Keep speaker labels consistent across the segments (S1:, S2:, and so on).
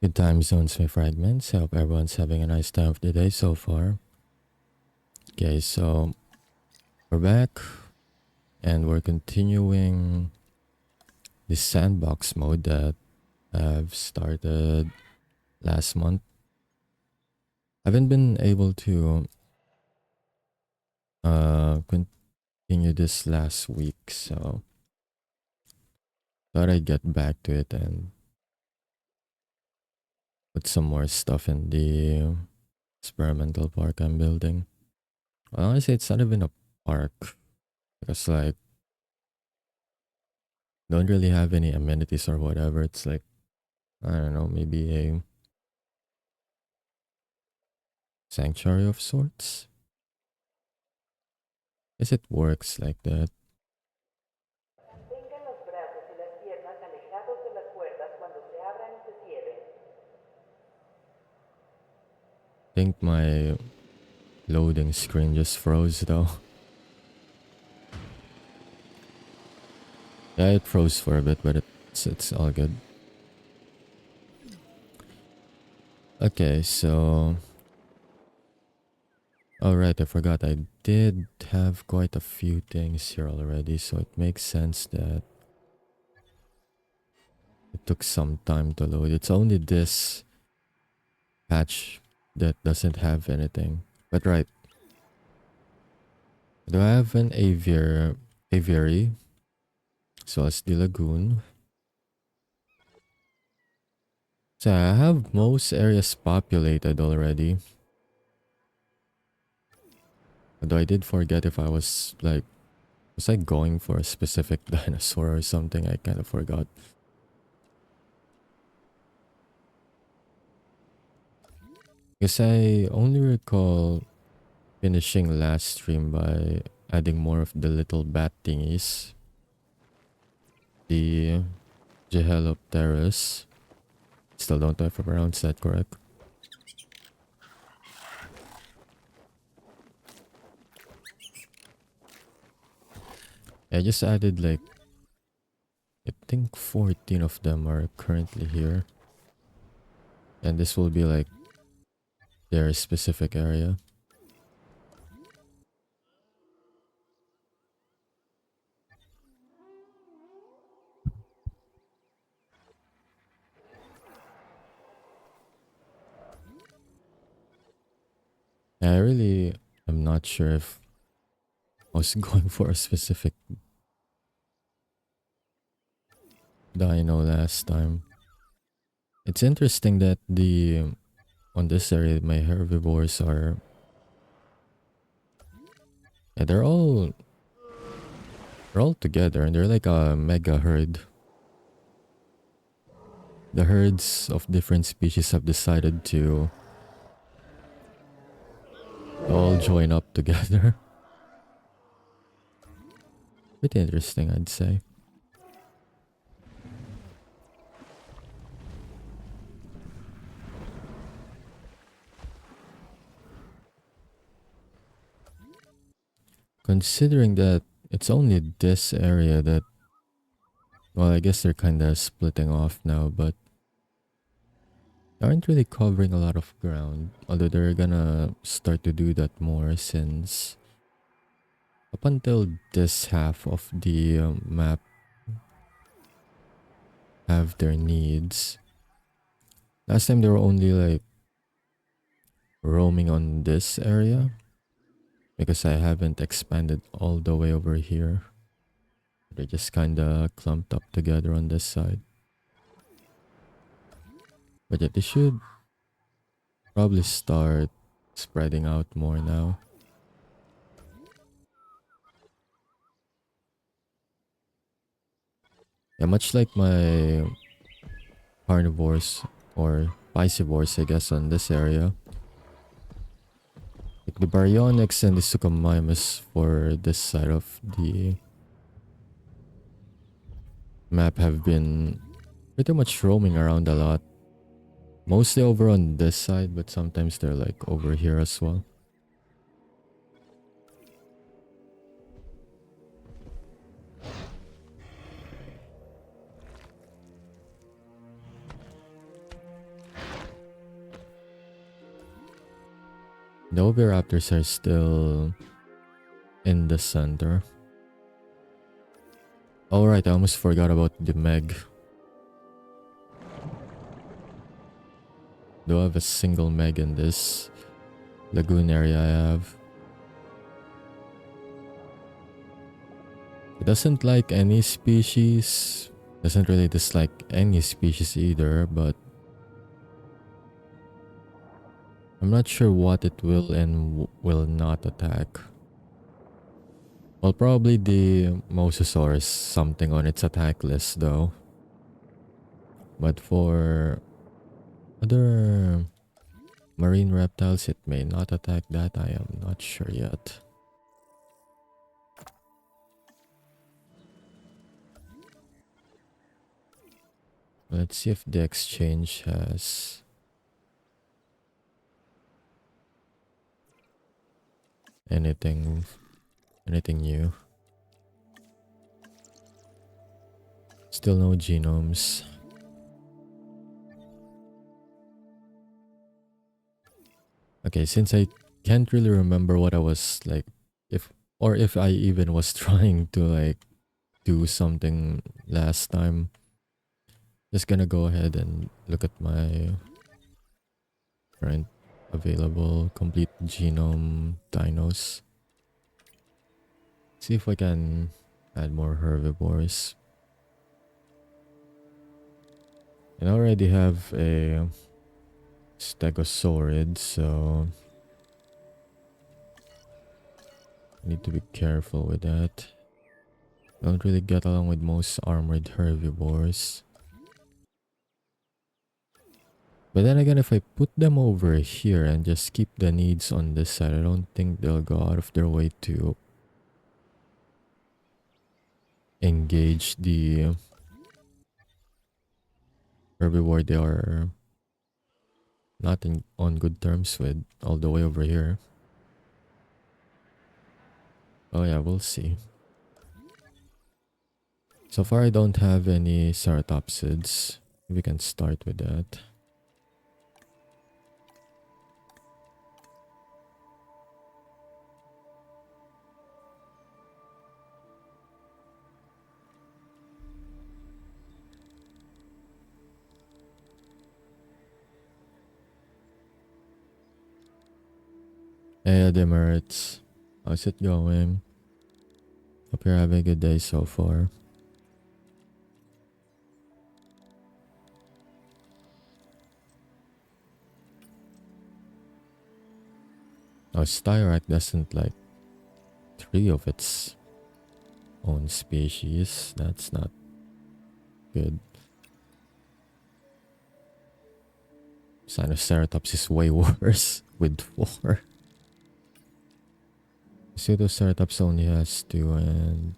S1: Good time zones, my fragments. Hope everyone's having a nice time of the day so far. Okay, so we're back and we're continuing the sandbox mode that I've started last month. I haven't been able to continue this last week, so thought I'd get back to it and put some more stuff in the experimental park I'm building. Well, honestly, it's not even a park because like don't really have any amenities or whatever. It's like I don't know, maybe a sanctuary of sorts. Guess it works like that.
S2: Mantengan los brazos y las piernas alejados de las cuerdas cuando se abran y se cierren.
S1: Think my loading screen just froze though. Yeah, it froze for a bit, but it's all good. Okay, so all right, I forgot I did have quite a few things here already, so it makes sense that it took some time to load. It's only this patch that doesn't have anything. But right, do I have an aviary? So as the lagoon. So I have most areas populated already. Although I did forget if I was I going for a specific dinosaur or something? I kind of forgot. Because I only recall finishing last stream by adding more of the little bat thingies. The Gehelopterus. Still don't know if I pronounced that correct. I just added like, I think 14 of them are currently here. And this will be like their specific area. I really am not sure if I was going for a specific dino last time. It's interesting that the on this area my herbivores are, yeah, they're all together and they're like a mega herd. The herds of different species have decided to all join up together. Pretty interesting, I'd say. Considering that it's only this area that, well, I guess they're kind of splitting off now, but they aren't really covering a lot of ground. Although they're gonna start to do that more since up until this half of the map have their needs. Last time they were only like roaming on this area because I haven't expanded all the way over here. They're just kind of clumped up together on this side. But yeah, they should probably start spreading out more now. Yeah, much like my carnivores or piscivores, I guess, on this area. Like the baryonyx and the suchomimus for this side of the map have been pretty much roaming around a lot. Mostly over on this side, but sometimes they're like over here as well. The oviraptors are still in the center. Alright, I almost forgot about the Meg. Do I have a single Meg in this lagoon area I have? It doesn't like any species. Doesn't really dislike any species either, but I'm not sure what it will and will not attack. Well, probably the Mosasaurus, something on its attack list though. But for other marine reptiles, it may not attack that. I am not sure yet. Let's see if the exchange has anything new. Still no genomes. Okay, since I can't really remember what I was like, if I even was trying to like do something last time, just gonna go ahead and look at my current available complete genome dinos. See if I can add more herbivores. And I already have a Stegosaurid, so I need to be careful with that. Don't really get along with most armored herbivores. But then again, if I put them over here and just keep the needs on this side, I don't think they'll go out of their way to engage the herbivore they are not on good terms with all the way over here. Oh yeah, we'll see. So far I don't have any ceratopsids. We can start with that. Hey Demerits, how's it going? Hope you're having a good day so far. Oh, Styrac doesn't like 3 of its own species. That's not good. Sinoceratops is way worse with 4. Pseudoceratops only has 2 and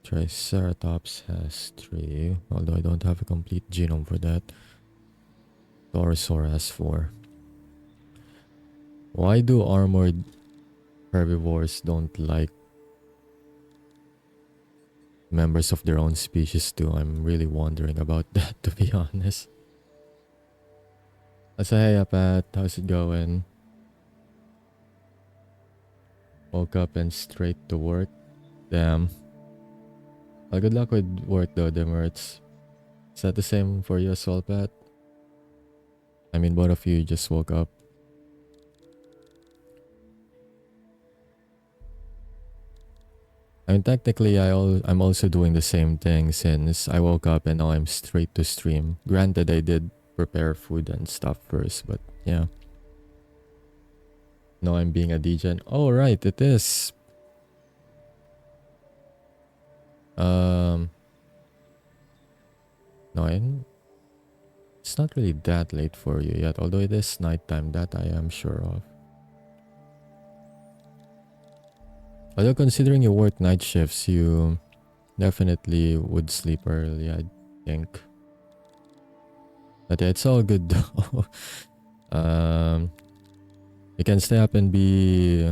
S1: Triceratops has 3, although I don't have a complete genome for that. Torosaur has 4. Why do armored herbivores don't like members of their own species too? I'm really wondering about that, to be honest. I say, hey Pat, how's it going? Woke up and straight to work. Damn. Well, good luck with work though, Demerits. Is that the same for you as well, Pat? I mean, both of you just woke up. I mean, technically, I'm also doing the same thing since I woke up and now I'm straight to stream. Granted, I did prepare food and stuff first, but yeah. No, I'm being a degen. Oh, right, it is. No, it's not really that late for you yet, although it is nighttime, that I am sure of. Although considering you work night shifts, you definitely would sleep early, I think. But yeah, it's all good though. You can stay up and be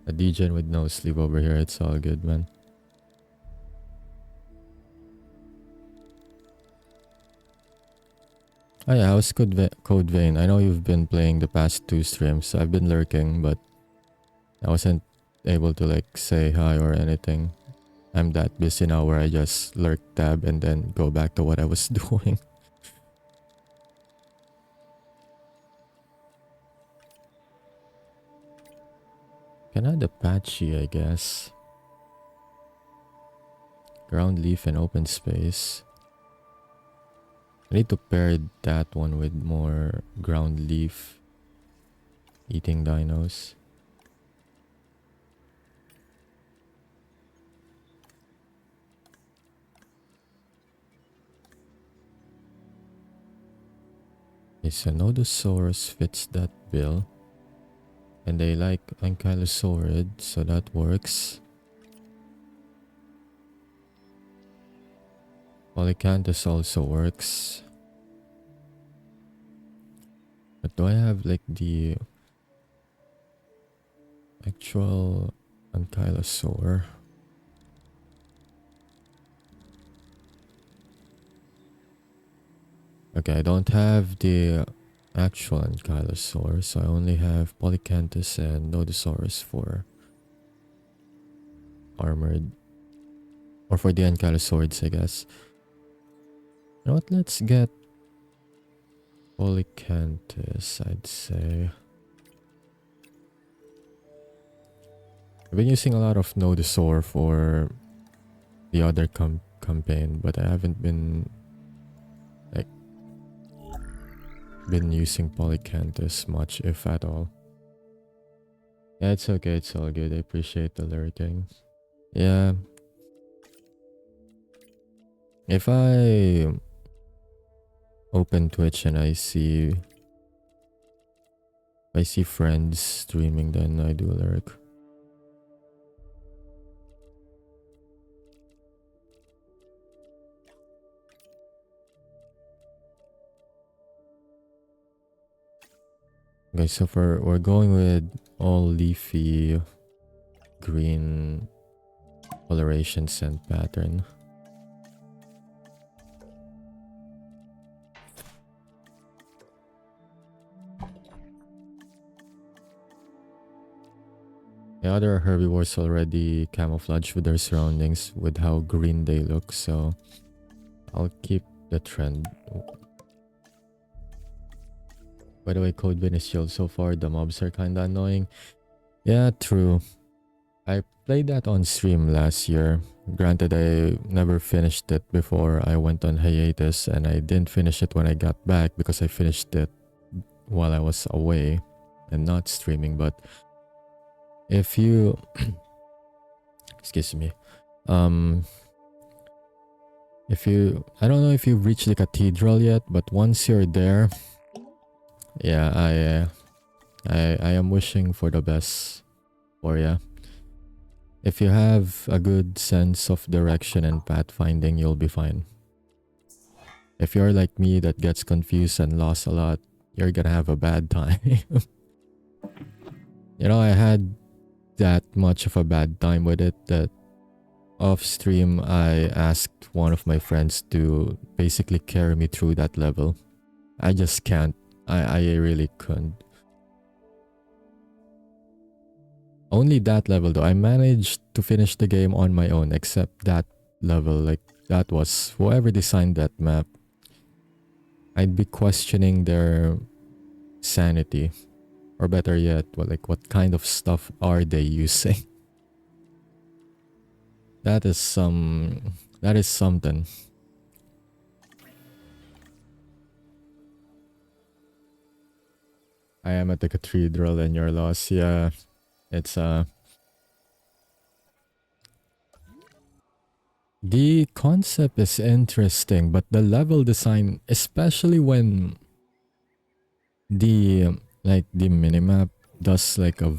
S1: a degen with no sleep over here. It's all good, man. Oh yeah, how's Code Vein? I know you've been playing the past 2 streams. So I've been lurking, but I wasn't able to like say hi or anything. I'm that busy now where I just lurk tab and then go back to what I was doing. Can add Apache, I guess. Ground leaf and open space. I need to pair that one with more ground leaf eating dinos. Okay, so Nodosaurus fits that bill. And they like Ankylosaurid, so that works. Polycanthus also works. But do I have like the actual Ankylosaur? Okay, I don't have the actual Ankylosaur, so I only have Polycanthus and Nodosaurus for armored. Or for the Ankylosaurids, I guess. You know what, let's get Polycanthus, I'd say. I've been using a lot of Nodosaur for the other campaign, but I haven't been using Polycanthus much, if at all. Yeah, it's okay, it's all good. I appreciate the lurking. Yeah. If I open Twitch and I see friends streaming, then I do lurk. Okay, so we're going with all leafy green coloration scent pattern. The other herbivores already camouflage with their surroundings with how green they look, so I'll keep the trend. By the way, Code Vein is chilled so far. The mobs are kinda annoying. Yeah, true. I played that on stream last year. Granted, I never finished it before I went on hiatus, and I didn't finish it when I got back because I finished it while I was away and not streaming. But if you excuse me, if you, I don't know if you've reached the cathedral yet, but once you're there, yeah, I am wishing for the best for you. If you have a good sense of direction and pathfinding, you'll be fine. If you're like me that gets confused and lost a lot, you're gonna have a bad time. You know, I had that much of a bad time with it that off stream I asked one of my friends to basically carry me through that level. I just can't. I really couldn't. Only that level though. I managed to finish the game on my own, except that level. Like, that was whoever designed that map. I'd be questioning their sanity. Or better yet, well, like, what kind of stuff are they using? That is something. I am at the cathedral and you're lost. Yeah. It's the concept is interesting, but the level design, especially when the minimap does like a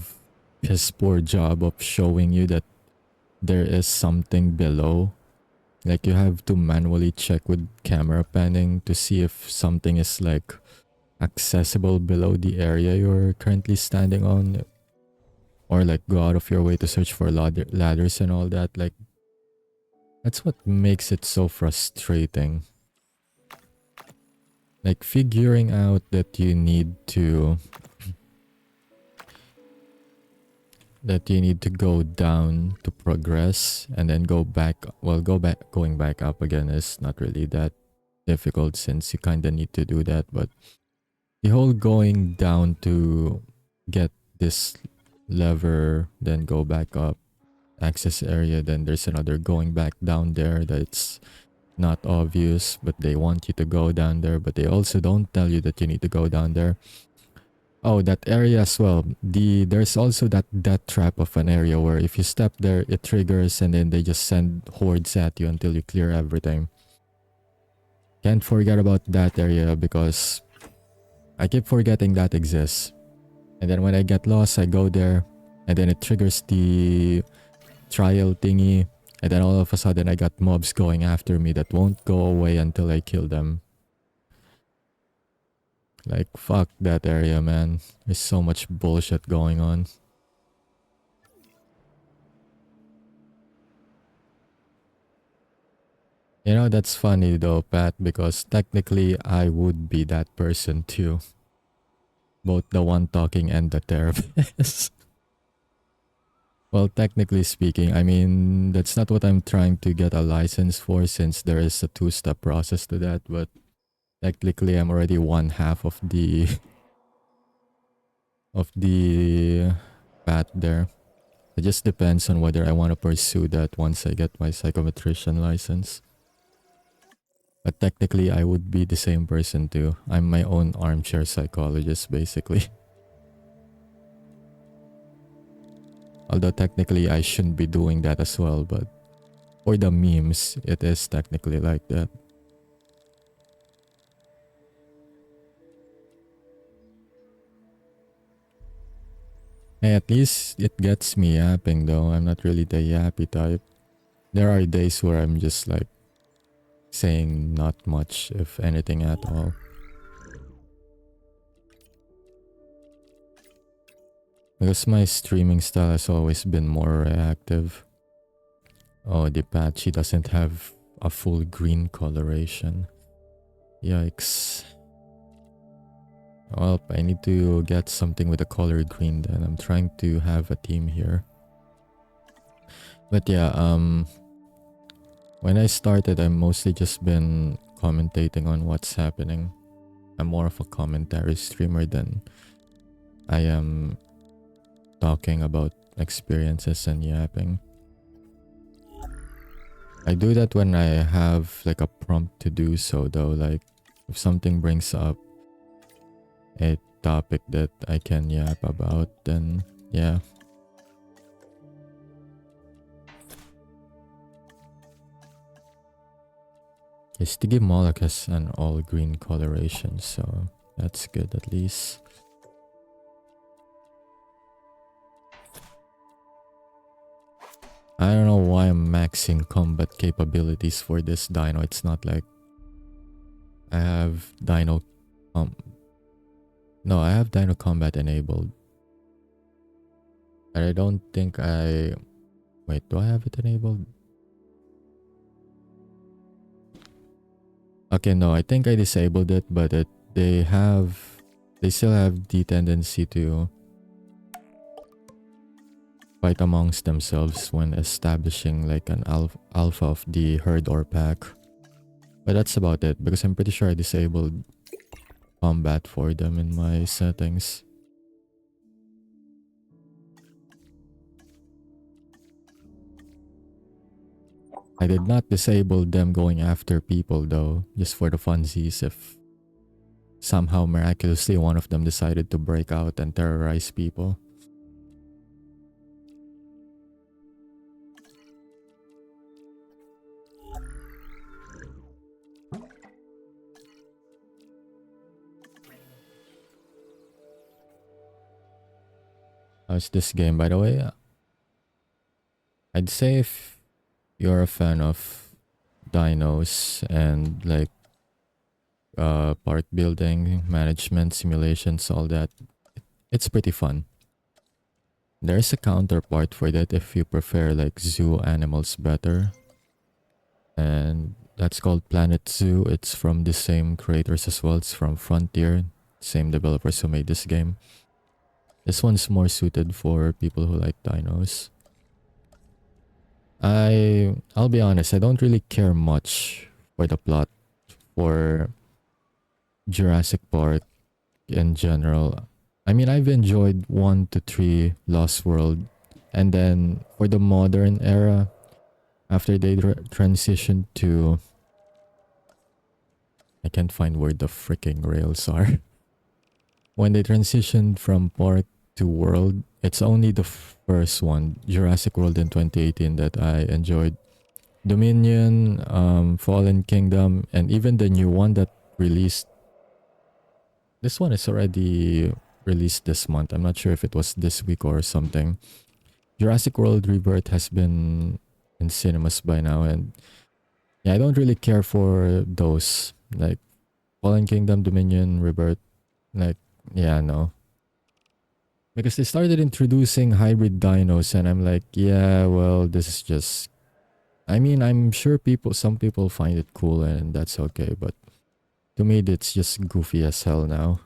S1: piss poor job of showing you that there is something below. Like, you have to manually check with camera panning to see if something is like accessible below the area you're currently standing on, or like go out of your way to search for ladders and all that. Like, that's what makes it so frustrating. like figuring out that you need to go down to progress and then go back. Well, going back up again is not really that difficult since you kind of need to do that, but the whole going down to get this lever, then go back up, access area, then there's another going back down there that's not obvious, but they want you to go down there, but they also don't tell you that you need to go down there. Oh, that area as well. There's also that death trap of an area where if you step there, it triggers and then they just send hordes at you until you clear everything. Can't forget about that area because I keep forgetting that exists. And then when I get lost, I go there and then it triggers the trial thingy. And then all of a sudden I got mobs going after me that won't go away until I kill them. Like, fuck that area, man. There's so much bullshit going on. You know, that's funny though, Pat, because technically I would be that person too. Both the one talking and the therapist. Well, technically speaking, I mean, that's not what I'm trying to get a license for since there is a two-step process to that, but technically I'm already one half of the path there. It just depends on whether I want to pursue that once I get my psychometrician license. But technically I would be the same person too. I'm my own armchair psychologist basically. Although technically I shouldn't be doing that as well, but for the memes, it is technically like that. Hey, at least it gets me yapping though. I'm not really the yappy type. There are days where I'm just like saying not much, if anything at all. Because my streaming style has always been more reactive. Oh, the patchy doesn't have a full green coloration. Yikes. Well, I need to get something with a color green then. I'm trying to have a team here. But yeah, when I started, I've mostly just been commentating on what's happening. I'm more of a commentary streamer than I am talking about experiences and yapping. I do that when I have like a prompt to do so though, like if something brings up a topic that I can yap about, then yeah. Sticky Moloch has an all green coloration, so that's good at least. I don't know why I'm maxing combat capabilities for this dino. It's not like I have dino no, I have dino combat enabled. But I don't think I... Wait, do I have it enabled? Okay, no, I think I disabled it, but they still have the tendency to fight amongst themselves when establishing like an alpha of the herd or pack. But that's about it, because I'm pretty sure I disabled combat for them in my settings. I did not disable them going after people though, just for the funsies if somehow miraculously one of them decided to break out and terrorize people. How's this game, by the way? I'd say if you're a fan of dinos and like park building, management, simulations, all that, it's pretty fun. There's a counterpart for that if you prefer like zoo animals better. And That's called Planet Zoo. It's from the same creators as well. It's from Frontier, same developers who made this game. This one's more suited for people who like dinos. I'll be honest, I don't really care much for the plot for Jurassic Park in general. I mean, I've enjoyed 1 to 3 Lost World, and then for the modern era, after they transitioned to, I can't find where the freaking rails are. When they transitioned from Park to World, it's only the first one, Jurassic World in 2018, that I enjoyed. Dominion, Fallen Kingdom, and even the new one that released. This one is already released this month. I'm not sure if it was this week or something. Jurassic World Rebirth has been in cinemas by now, and yeah, I don't really care for those. Like Fallen Kingdom, Dominion, Rebirth. Like, yeah, no. Because they started introducing hybrid dinos, and I'm like, yeah, well, this is just. I mean, I'm sure some people find it cool, and that's okay, but to me, it's just goofy as hell now.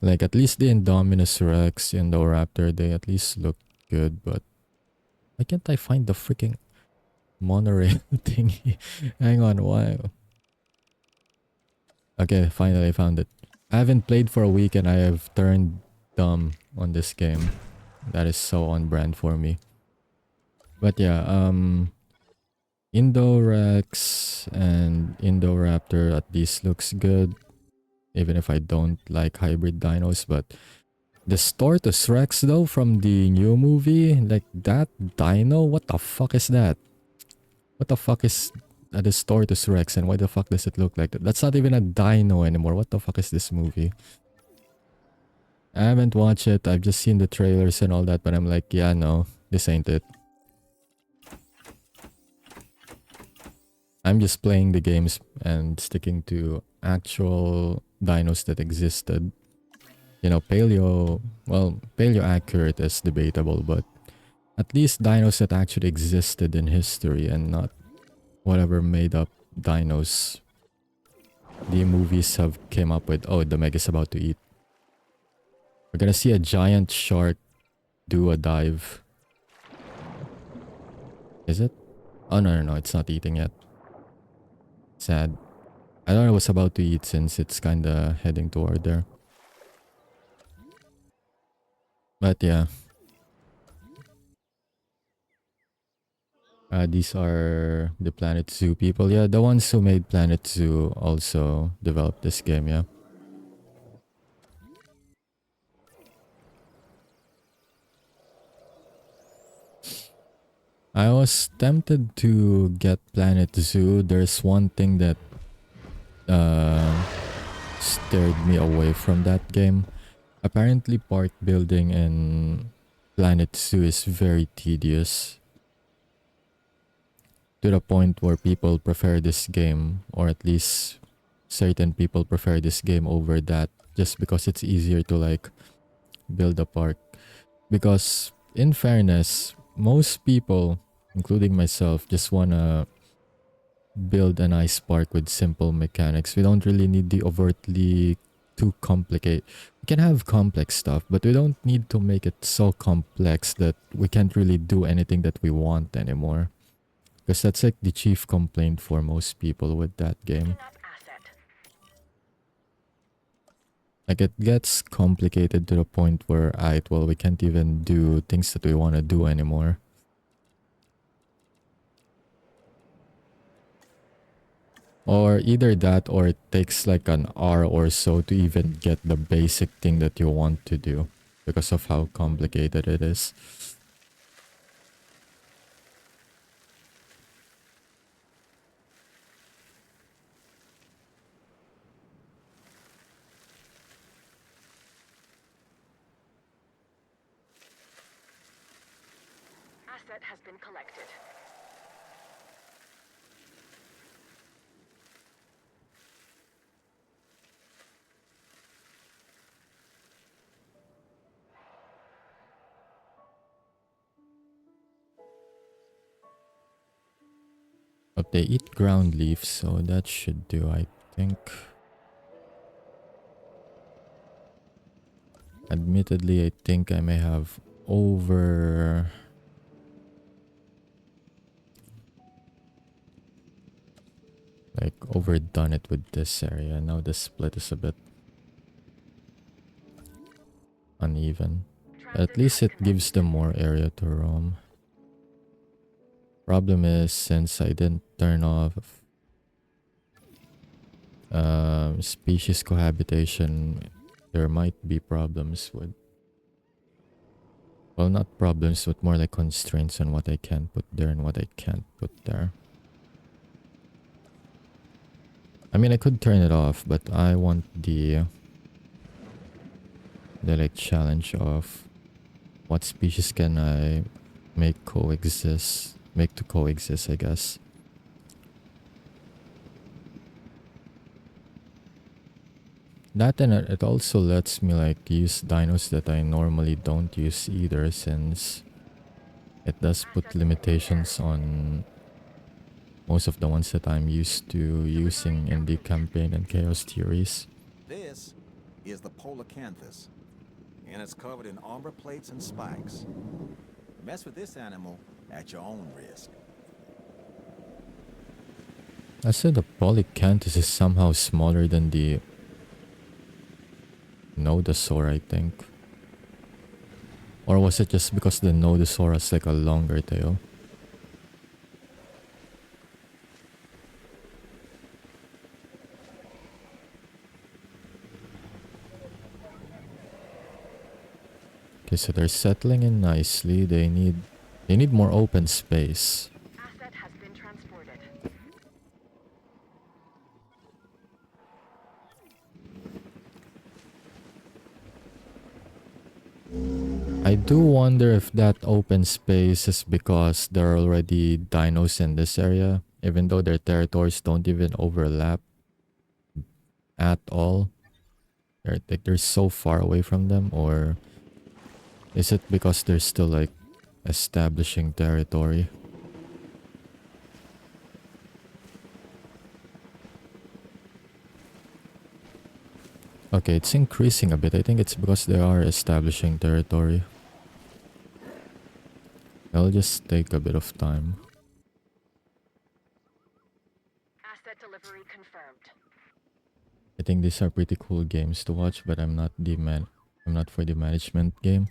S1: Like, at least the Indominus Rex, Indoraptor, they at least look good, but why can't I find the freaking monorail thingy? Hang on, why? Okay, finally I found it. I haven't played for a week and I have turned dumb on this game. That is so on brand for me. But yeah, Indorex and Indoraptor at least looks good. Even if I don't like hybrid dinos, but the Stortus Rex though from the new movie, like that dino, what the fuck is that? What the fuck is the Stortus Rex and why the fuck does it look like that? That's not even a dino anymore. What the fuck is this movie? I haven't watched it. I've just seen the trailers and all that, but I'm like, yeah, no, this ain't it. I'm just playing the games and sticking to actual dinos that existed. You know, paleo accurate is debatable, but at least dinos that actually existed in history and not whatever made up dinos the movies have came up with. Oh, the Meg is about to eat. We're gonna see a giant shark do a dive. Is it? Oh, no, it's not eating yet. Sad. I thought it was about to eat since it's kinda heading toward there. But yeah. These are the Planet Zoo people. Yeah, the ones who made Planet Zoo also developed this game, yeah. I was tempted to get Planet Zoo. There's one thing that uh, steered me away from that game. Apparently, park building in Planet Zoo is very tedious. To the point where people prefer this game, or at least certain people prefer this game over that, just because it's easier to like build a park. Because in fairness, most people, including myself, just wanna build a nice park with simple mechanics. We don't really need the overtly too complicated. We can have complex stuff, but we don't need to make it so complex that we can't really do anything that we want anymore. Because that's like the chief complaint for most people with that game. Like it gets complicated to the point where, alright, well, we can't even do things that we want to do anymore. Or either that or it takes like an hour or so to even get the basic thing that you want to do because of how complicated it is.
S3: Asset has been collected.
S1: They eat ground leaves, so that should do, I think. Admittedly, I think I may have overdone it with this area. Now the split is a bit uneven. But at least it gives them more area to roam. Problem is, since I didn't turn off species cohabitation, there might be problems with, well, not problems, but more like constraints on what I can put there and what I can't put there. I mean, I could turn it off, but I want the like challenge of what species can I make to coexist, I guess. That, and it also lets me like use dinos that I normally don't use either, since it does put limitations on most of the ones that I'm used to using in the campaign and chaos theories.
S4: This is the Polacanthus, and it's covered in armor plates and spikes. Mess with this animal at your own risk.
S1: I said the Polycanthus is somehow smaller than the Nodosaur, I think. Or was it just because the Nodosaur has like a longer tail? Okay, so they're settling in nicely. They need more open space.
S3: Asset has been transported.
S1: I do wonder if that open space is because there are already dinos in this area, even though their territories don't even overlap at all. They're so far away from them, or is it because they're still like establishing territory? Okay, it's increasing a bit. I think it's because they are establishing territory. It'll just take a bit of time.
S3: Asset delivery confirmed.
S1: I think these are pretty cool games to watch, but I'm not for the management game.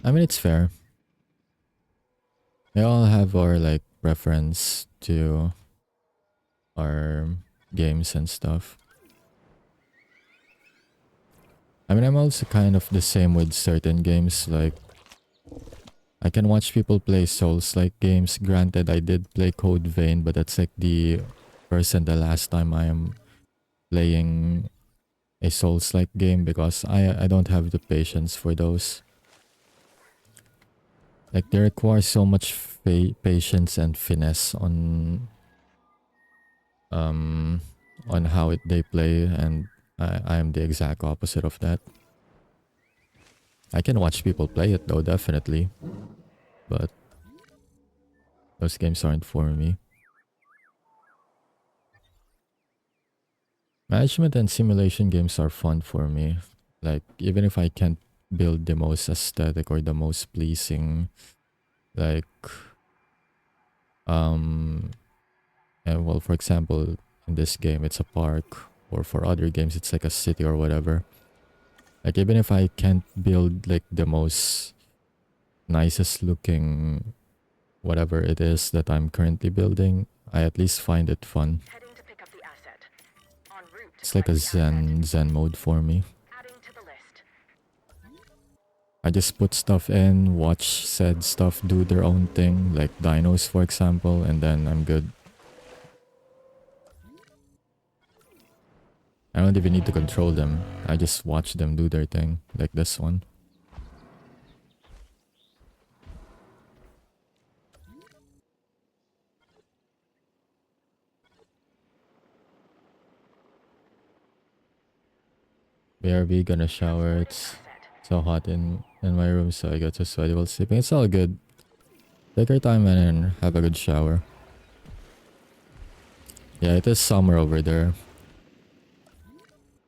S1: I mean, it's fair. We all have our like preference to our games and stuff. I mean, I'm also kind of the same with certain games. Like, I can watch people play Souls-like games. Granted, I did play Code Vein, but that's like the first and the last time I am playing a Souls-like game, because I don't have the patience for those. Like, they require so much patience and finesse on how they play, and I am the exact opposite of that. I can watch people play it though, definitely, but those games aren't for me. Management and simulation games are fun for me. Like, even if I can't build the most aesthetic or the most pleasing, like, and well, for example, in this game, it's a park, or for other games, it's like a city or whatever. Like, even if I can't build like the most nicest looking whatever it is that I'm currently building, I at least find it fun.
S3: Heading to pick up the asset. En route to
S1: It's like a
S3: collect the
S1: zen mode for me.
S3: asset. Adding to the list.
S1: I just put stuff in, watch said stuff do their own thing, like dinos for example, and then I'm good. I don't even need to control them. I just watch them do their thing, like this one. BRB gonna shower. It's so hot in my room, so I got so sweaty while sleeping. It's all good. Take your time, man, and have a good shower. Yeah, it is summer over there.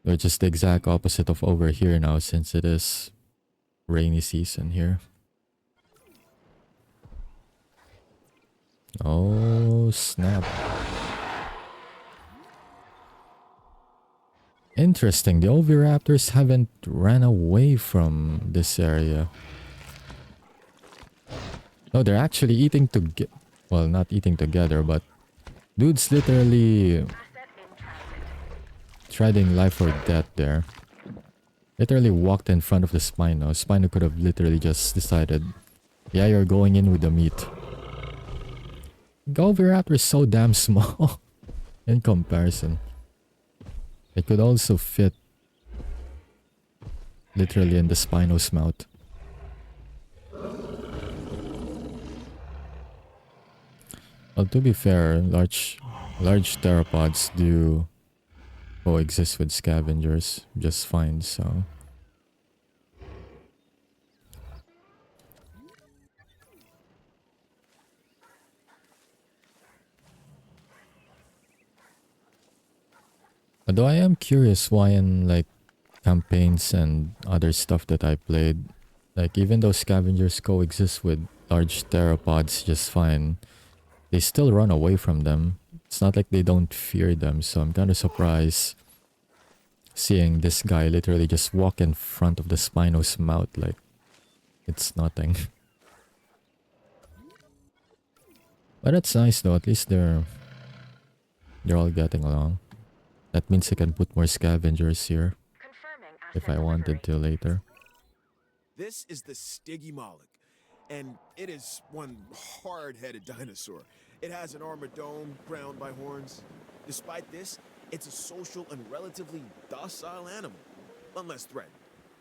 S1: Which is the exact opposite of over here now since it is rainy season here. Oh, snap. Interesting. The oviraptors haven't ran away from this area. No, they're actually eating together. Well, not eating together, but dude's literally
S3: Asset in transit.
S1: treading life or death there. Literally walked in front of the Spino. Spino could have literally just decided, yeah, you're going in with the meat. Oviraptor is so damn small in comparison. It could also fit literally in the Spino's mouth. Well, to be fair, large theropods do coexist with scavengers just fine, so... Although I am curious why in like campaigns and other stuff that I played, like even though scavengers coexist with large theropods just fine, they still run away from them. It's not like they don't fear them, so I'm kind of surprised seeing this guy literally just walk in front of the Spino's mouth like it's nothing. But it's nice though, at least they're all getting along. That means I can put more scavengers here
S3: Confirming asset
S1: if I wanted to
S3: delivery.
S1: later.
S5: This is the Stygimoloch, and it is one hard-headed dinosaur. It has an armored dome crowned by horns. Despite this, it's a social and relatively docile animal, unless threatened.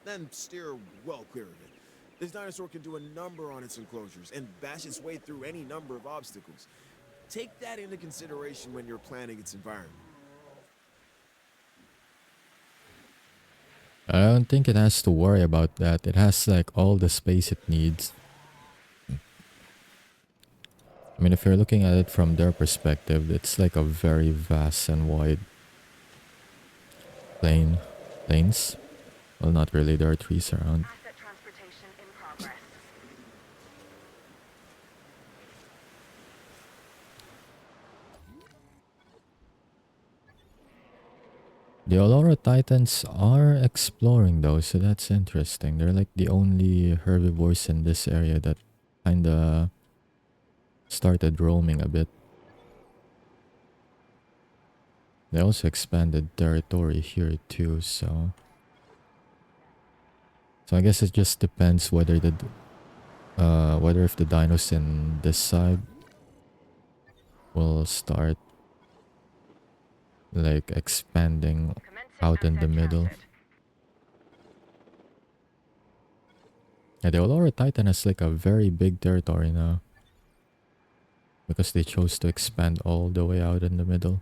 S5: Then steer well clear of it. This dinosaur can do a number on its enclosures and bash its way through any number of obstacles. Take that into consideration when you're planning its environment.
S1: I don't think it has to worry about that. It has like all the space it needs. I mean, if you're looking at it from their perspective, it's like a very vast and wide plains. Well, not really. There are trees around.
S3: Asset transportation in progress.
S1: The Aurora Titans are exploring though, so that's interesting. They're like the only herbivores in this area that kinda started roaming a bit. They also expanded territory here too, so I guess it just depends whether whether if the dinos in this side will start like expanding
S3: Commencing
S1: out in the
S3: asset
S1: middle.
S3: transit.
S1: Yeah, the Aurora Titan has like a very big territory now because they chose to expand all the way out in the middle.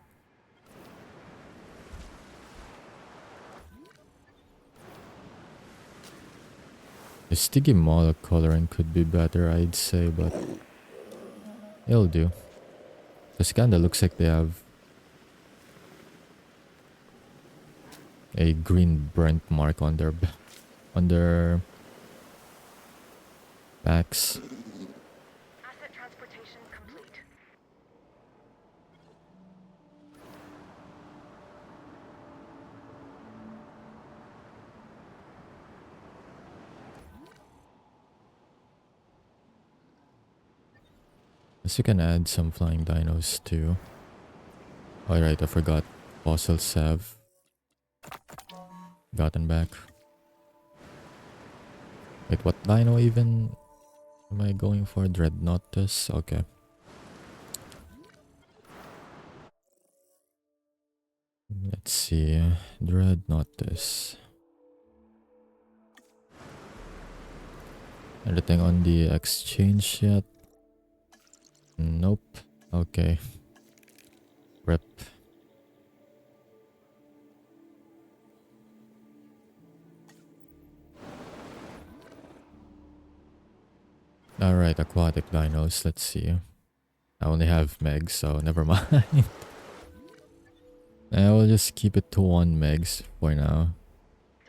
S1: The Stygimoloch coloring could be better, I'd say, but it'll do. This kinda looks like they have a green burnt mark on their backs.
S3: Asset transportation complete.
S1: Guess you can add some flying dinos too. Alright, I forgot. Fossils have gotten back. Wait, what dino even am I going for? Dreadnoughtus? Okay. Let's see. Dreadnoughtus. Anything on the exchange yet? Nope. Okay. Rip. Alright, aquatic dinos. Let's see. I only have Meg, so never mind. I will just keep it to 1 megs for now.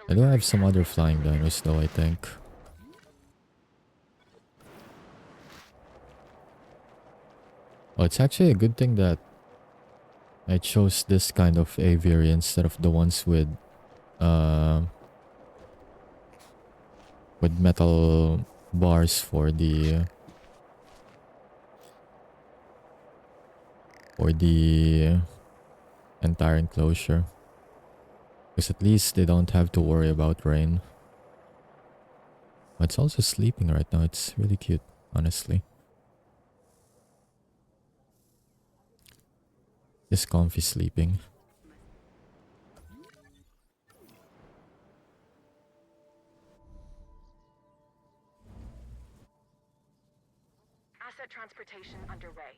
S1: I do have some other flying dinos though, I think. Oh, it's actually a good thing that I chose this kind of aviary instead of the ones with metal bars for the entire enclosure. Because at least they don't have to worry about rain. But it's also sleeping right now. It's really cute, honestly. Just comfy sleeping.
S3: Asset transportation underway.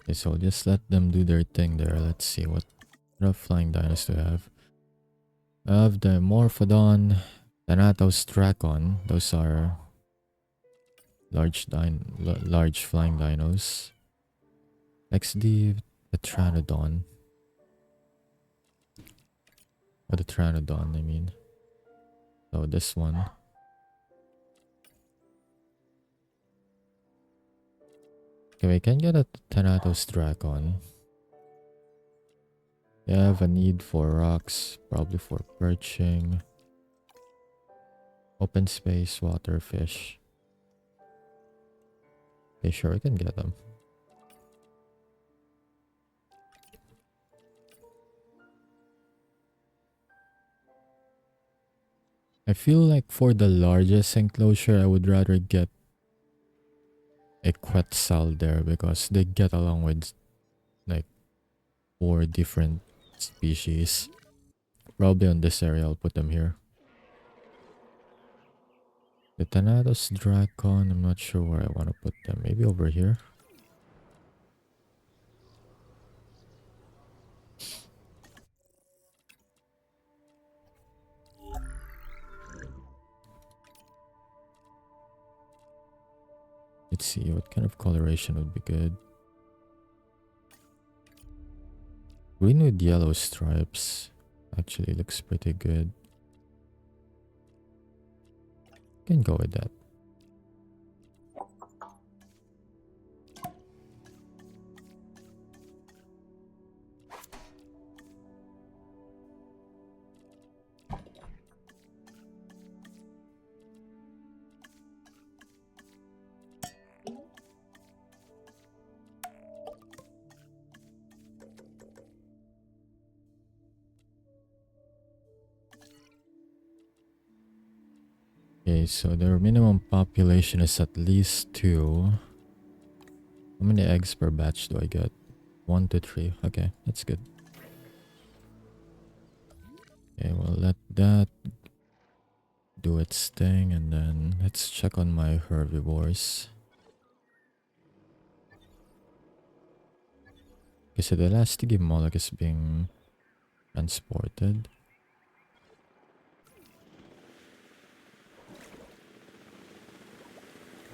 S1: Okay, so just let them do their thing there. Let's see what flying dinos do I have. I have the Morphodon, Thanatos Dracon. Those are large flying dinos. XD, the Pteranodon. Or the Pteranodon, I mean. So this one. Okay, we can get a Thanatos Dracon. They have a need for rocks, probably for perching. Open space, water, fish. Okay, sure, we can get them. I feel like for the largest enclosure, I would rather get a Quetzal there because they get along with like 4 different species. Probably on this area, I'll put them here. The Thanatos Dracon, I'm not sure where I want to put them. Maybe over here. Let's see, what kind of coloration would be good? Green with yellow stripes actually looks pretty good. Can go with that. Okay, so their minimum population is at least 2. How many eggs per batch do I get? 1 to 3. Okay, that's good. Okay, we'll let that do its thing, and then let's check on my herbivores. Okay, so the last Moloch is being transported.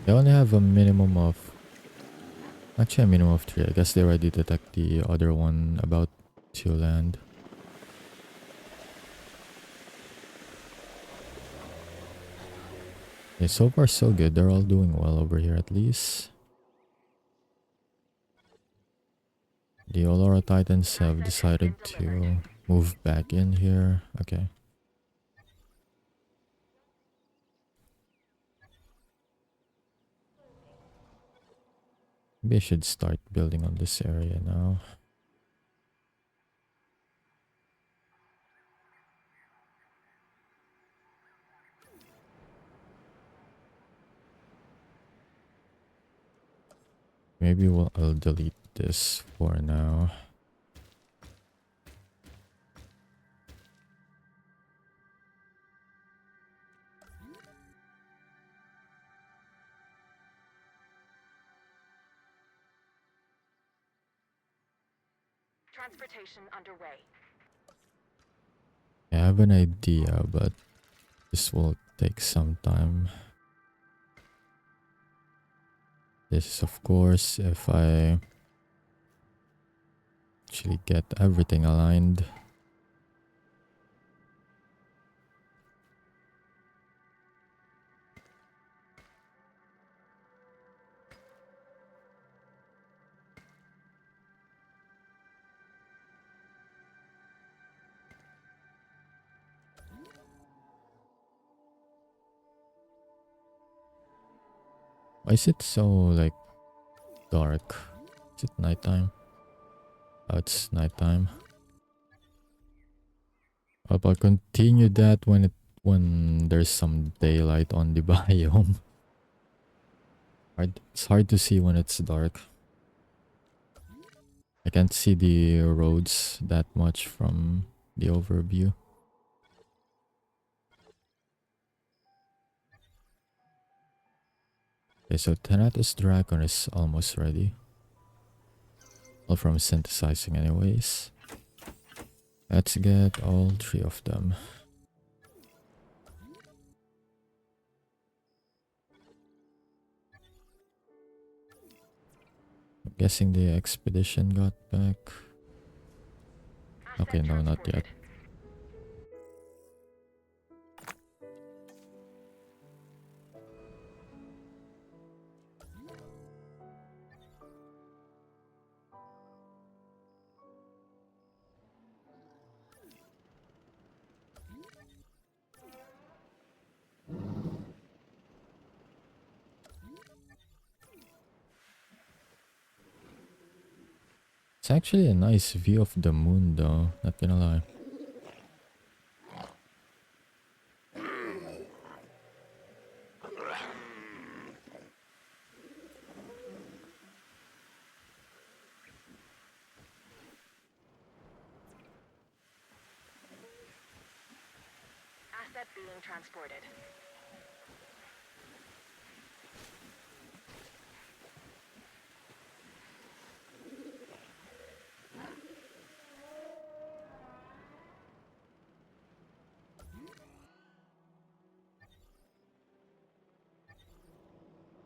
S1: They only have a minimum of... Actually, a minimum of 3. I guess they already detect the other one about to land. Okay, so far so good. They're all doing well over here at least. The Aurora Titans have decided to move back in here. Okay. Maybe I should start building on this area now. Maybe I'll delete this for now.
S3: Transportation underway.
S1: I have an idea, but this will take some time. This is of course if I actually get everything aligned. Why is it so like dark? Is it nighttime? Oh, it's nighttime. I'll continue that when there's some daylight on the biome. It's hard to see when it's dark. I can't see the roads that much from the overview. Okay, so Thanatos Dragon is almost ready. All from synthesizing anyways. Let's get all 3 of them. I'm guessing the expedition got back. Okay, no, not yet. It's actually a nice view of the moon though, not gonna lie.
S3: Asset being transported.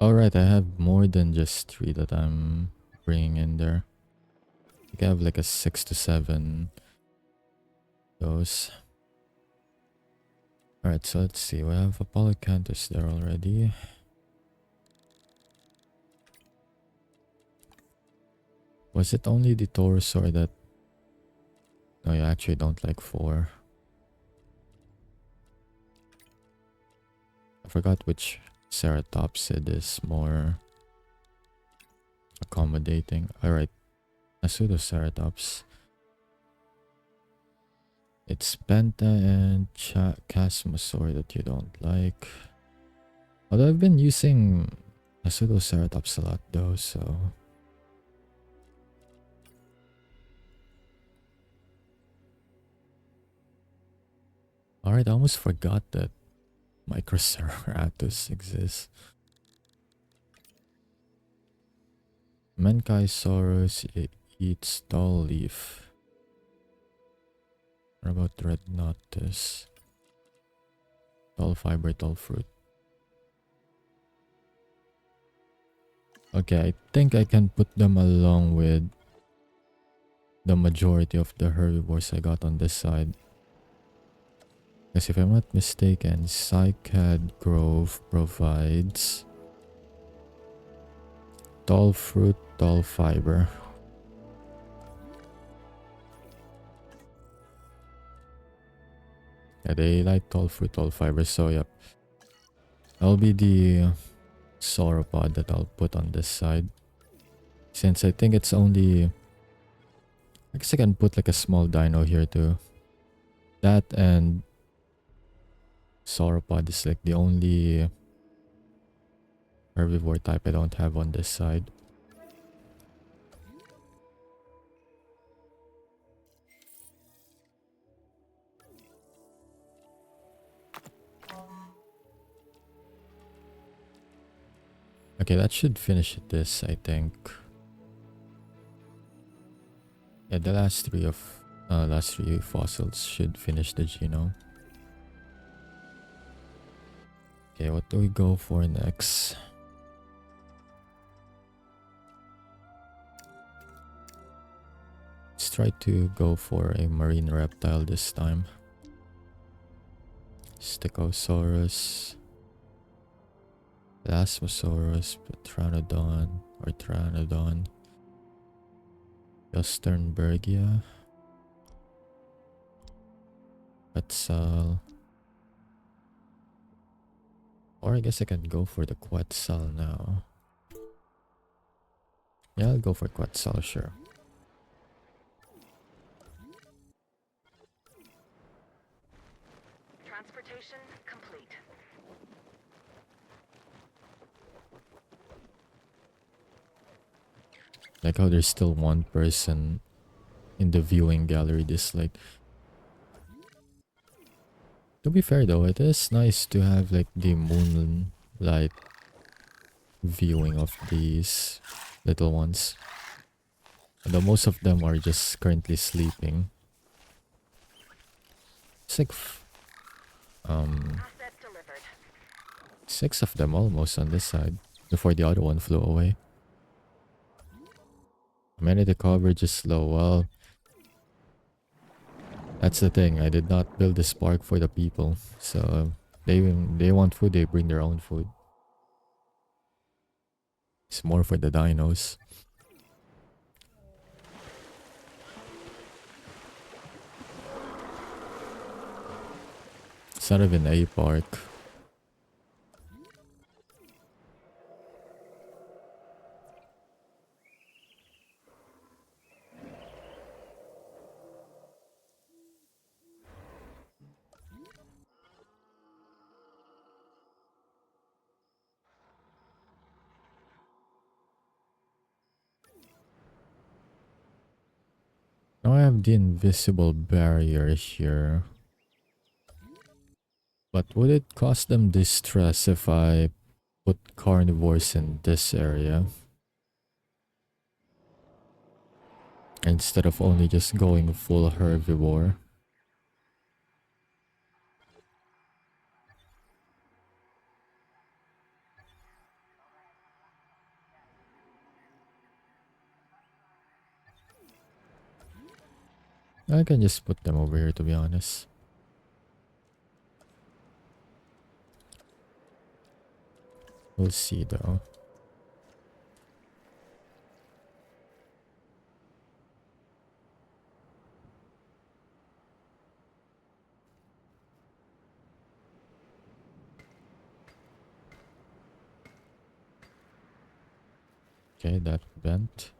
S1: Alright, I have more than just 3 that I'm bringing in there. I think I have like a 6 to 7 those. Alright, so let's see. We have Apollo Cantus there already. Was it only the Taurosaur that... No, you actually don't like 4. I forgot which Ceratopsid is more accommodating. Alright, a Pseudoceratops. It's Penta and Chasmosaur that you don't like. Although I've been using a Pseudoceratops a lot though, so... Alright, I almost forgot that Microceratus exists. Menkaisaurus eats tall leaf. What about Rednotus? Tall fiber, tall fruit. Okay, I think I can put them along with the majority of the herbivores I got on this side. Because if I'm not mistaken, Cycad Grove provides tall fruit, tall fiber. Yeah, they like tall fruit, tall fiber, so yep. That'll be the sauropod that I'll put on this side. Since I think it's only... I guess I can put like a small dino here too. That and sauropod is like the only herbivore type I don't have on this side. Okay, that should finish this, I think. Yeah, the last 3 of Last 3 fossils should finish the genome. Okay, what do we go for next? Let's try to go for a marine reptile this time. Stegosaurus, Elasmosaurus, Pteranodon or Pteranodon, Sternbergia, Quetzal, or I guess I can go for the Quetzal now. Yeah, I'll go for Quetzal, sure.
S3: Transportation complete.
S1: Like how there's still one person in the viewing gallery. This like, to be fair though, it is nice to have like the moonlight viewing of these little ones. Although most of them are just currently sleeping. It's like
S3: Asset delivered.
S1: 6 of them almost on this side before the other one flew away. I mean, the coverage is low. Well, that's the thing. I did not build this park for the people, so they want food. They bring their own food. It's more for the dinos. It's not even a park. Now I have the invisible barrier here. But would it cause them distress if I put carnivores in this area? Instead of only just going full herbivore? I can just put them over here, to be honest. We'll see though. Okay, that bent.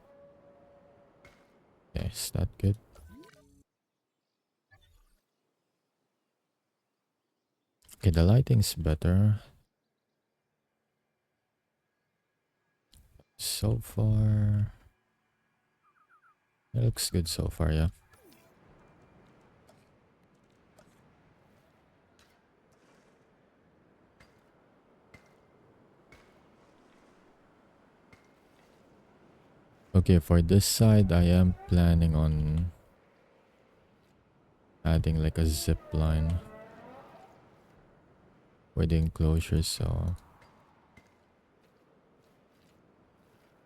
S1: Okay, is that good? Okay, the lighting's better. So far, it looks good so far, yeah. Okay, for this side, I am planning on adding like a zip line for the enclosure, so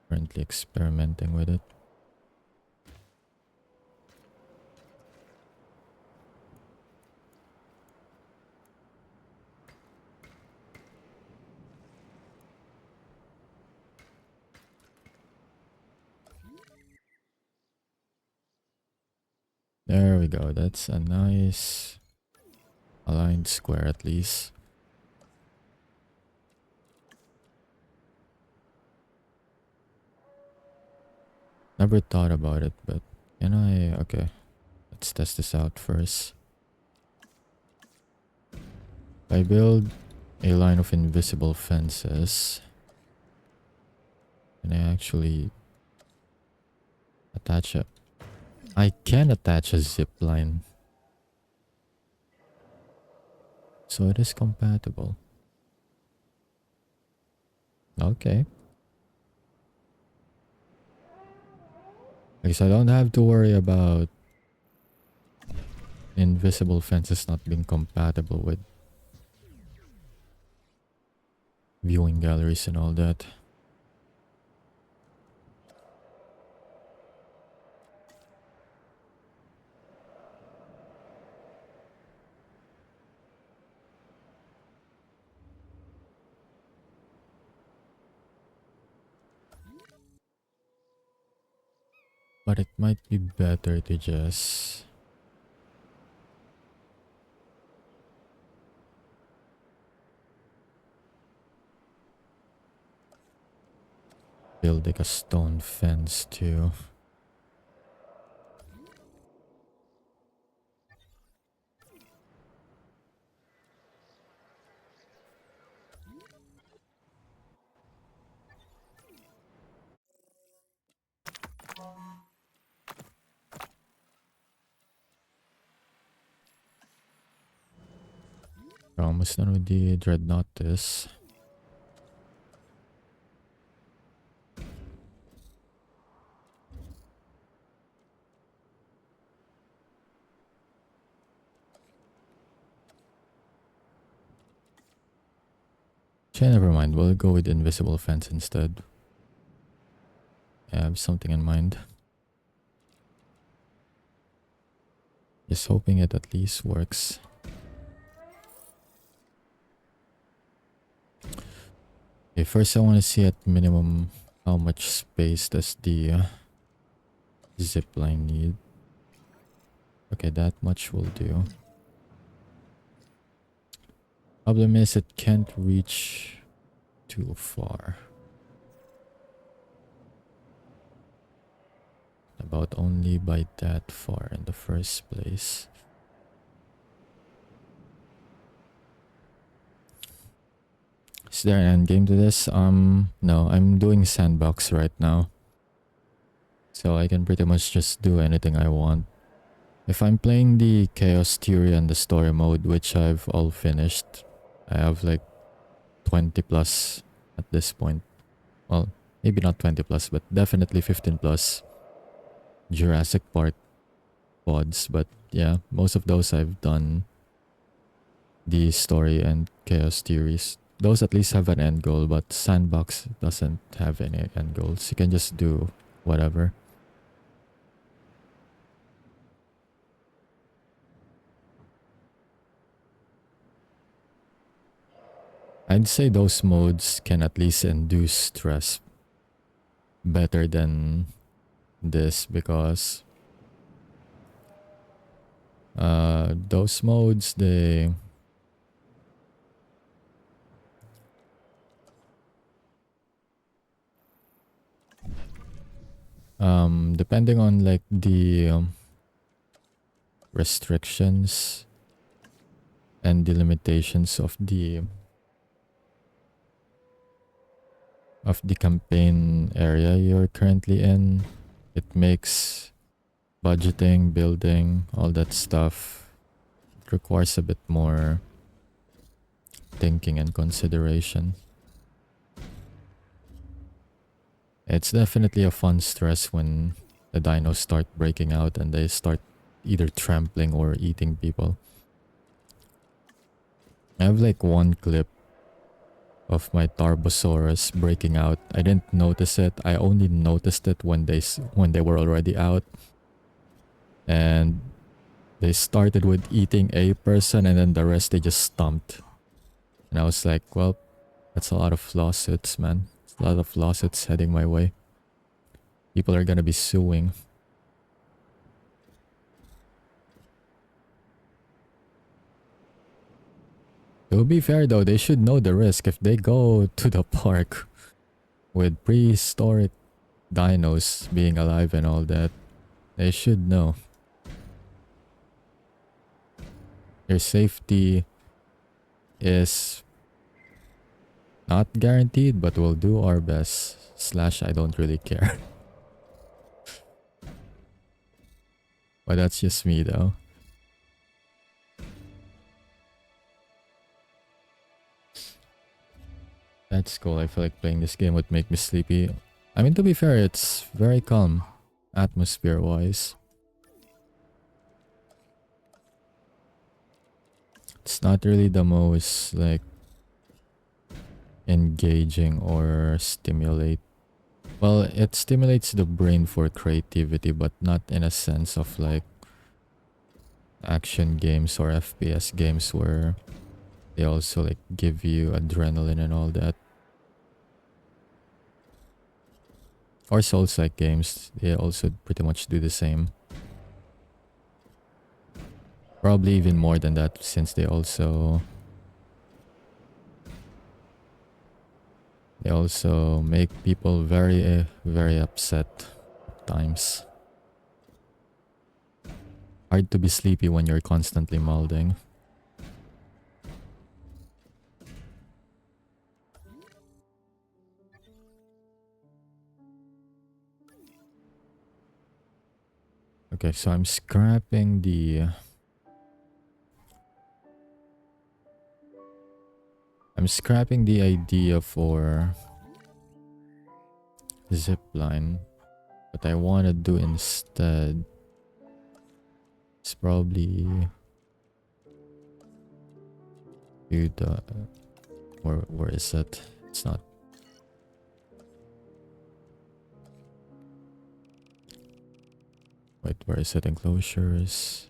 S1: currently experimenting with it. There we go. That's a nice aligned square at least. Never thought about it, but can I? Okay, let's test this out first. I build a line of invisible fences. Can I actually attach it? I can attach a zip line. So it is compatible. Okay. I guess I don't have to worry about invisible fences not being compatible with viewing galleries and all that. But it might be better to just build like a stone fence too. We're almost done with the Dreadnoughtus. Okay, never mind. We'll go with invisible fence instead. I have something in mind. Just hoping it at least works. Okay, first I want to see at minimum how much space does the zipline need. Okay, that much will do. Problem is it can't reach too far. About only by that far in the first place. Is there an end game to this? No, I'm doing Sandbox right now. So I can pretty much just do anything I want. If I'm playing the Chaos Theory and the story mode, which I've all finished, I have like 20 plus at this point. Well, maybe not 20 plus, but definitely 15 plus Jurassic Park pods. But yeah, most of those I've done the story and Chaos Theories. Those at least have an end goal, but Sandbox doesn't have any end goals. You can just do whatever. I'd say those modes can at least induce stress better than this because those modes, they depending on like the restrictions and the limitations of the campaign area you're currently in, it makes budgeting, building, all that stuff, it requires a bit more thinking and consideration. It's definitely a fun stress when the dinos start breaking out and they start either trampling or eating people. I have like one clip of my Tarbosaurus breaking out. I didn't notice it. I only noticed it when they were already out. And they started with eating a person and then the rest they just stomped. And I was like, well, that's a lot of lawsuits, man. It's a lot of lawsuits heading my way. People are gonna be suing. To be fair though, they should know the risk. If they go to the park with prehistoric dinos being alive and all that, they should know. Your safety is not guaranteed, but we'll do our best. / I don't really care. But that's just me though. That's cool. I feel like playing this game would make me sleepy. I mean, to be fair, it's very calm atmosphere-wise. It's not really the most like engaging or stimulate. Well, it stimulates the brain for creativity, but not in a sense of like action games or FPS games where they also like give you adrenaline and all that. Or Souls-like games, they also pretty much do the same. Probably even more than that, since they also make people very very upset at times. Hard to be sleepy when you're constantly moulding. Okay, so I'm scrapping the idea for zipline. What I want to do instead is probably do the where is it? It's not. Wait, where is it? Enclosures.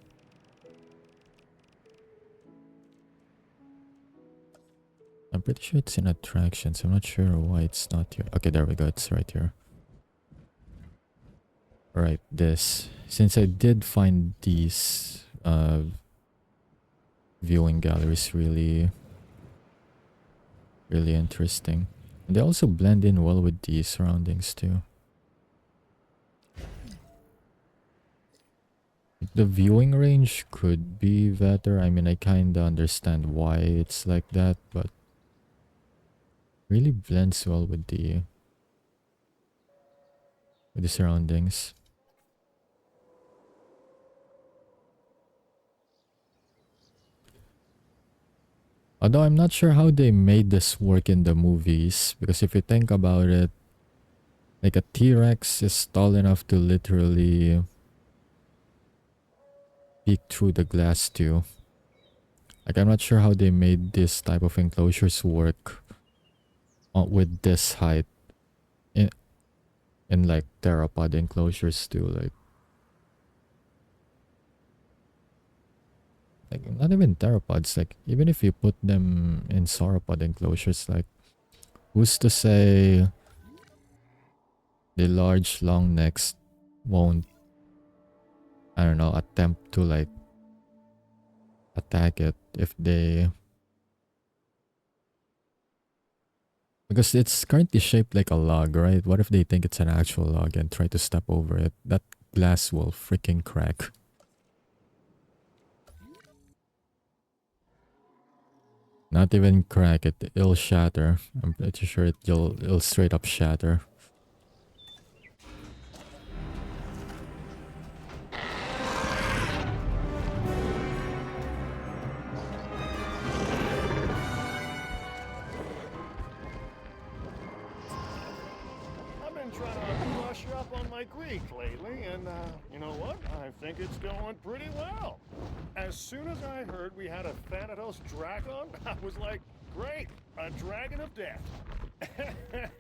S1: I'm pretty sure it's in attractions. I'm not sure why it's not here. Okay, there we go. It's right here. Right, this. Since I did find these viewing galleries really interesting. And they also blend in well with the surroundings too. The viewing range could be better. I mean, I kinda understand why it's like that, but really blends well with the surroundings. Although I'm not sure how they made this work in the movies, because if you think about it, like a T-Rex is tall enough to literally peek through the glass too. Like, I'm not sure how they made this type of enclosures work with this height in like theropod enclosures too. Like not even theropods, like even if you put them in sauropod enclosures, like who's to say the large long necks won't, I don't know, attempt to like attack it if they, because it's currently shaped like a log, right? What if they think it's an actual log and try to step over it? That glass will freaking crack. Not even crack it, it'll shatter. I'm pretty sure it'll straight up shatter.
S6: I've been trying to brush up on my Greek lately, and you know what? I think it's going pretty well. As soon as I heard we had a Thanatos Dragon, I was like, great, a dragon of death.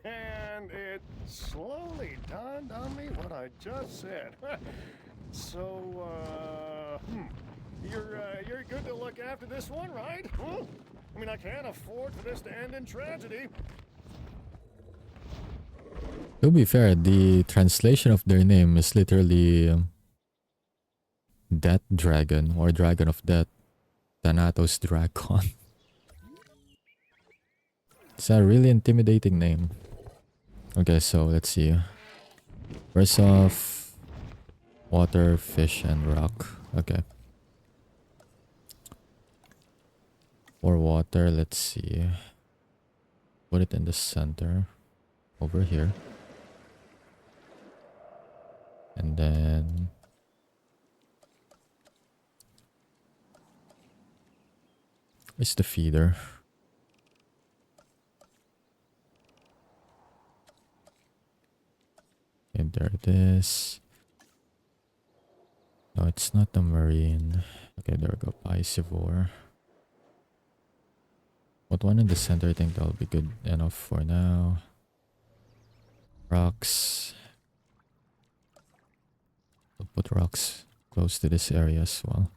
S6: And it slowly dawned on me what I just said. So, you're good to look after this one, right? Hmm? I mean, I can't afford for this to end in tragedy.
S1: To be fair, the translation of their name is literally Death Dragon or Dragon of Death. Thanatos Dragon. It's a really intimidating name. Okay, so let's see. First off, water, fish, and rock. Okay. For water, let's see. Put it in the center. Over here. And then where's the feeder? And there it is. No, it's not the marine. Okay, there we go. Piscivore. Put one in the center. I think that'll be good enough for now. Rocks. I'll put rocks close to this area as well.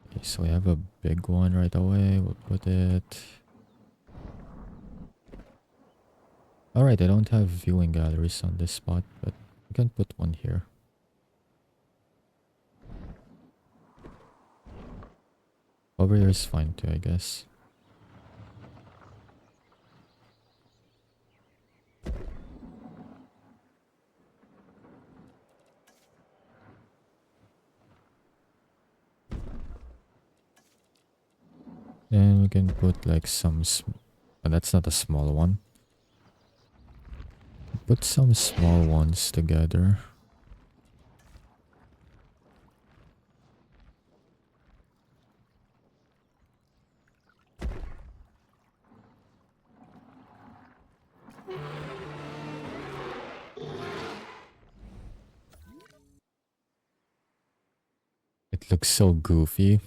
S1: Okay, so we have a big one right away. We'll put it. Alright, I don't have viewing galleries on this spot, but we can put one here. Over here is fine too, I guess. Then we can put like some... Oh, that's not a small one. Put some small ones together. It looks so goofy.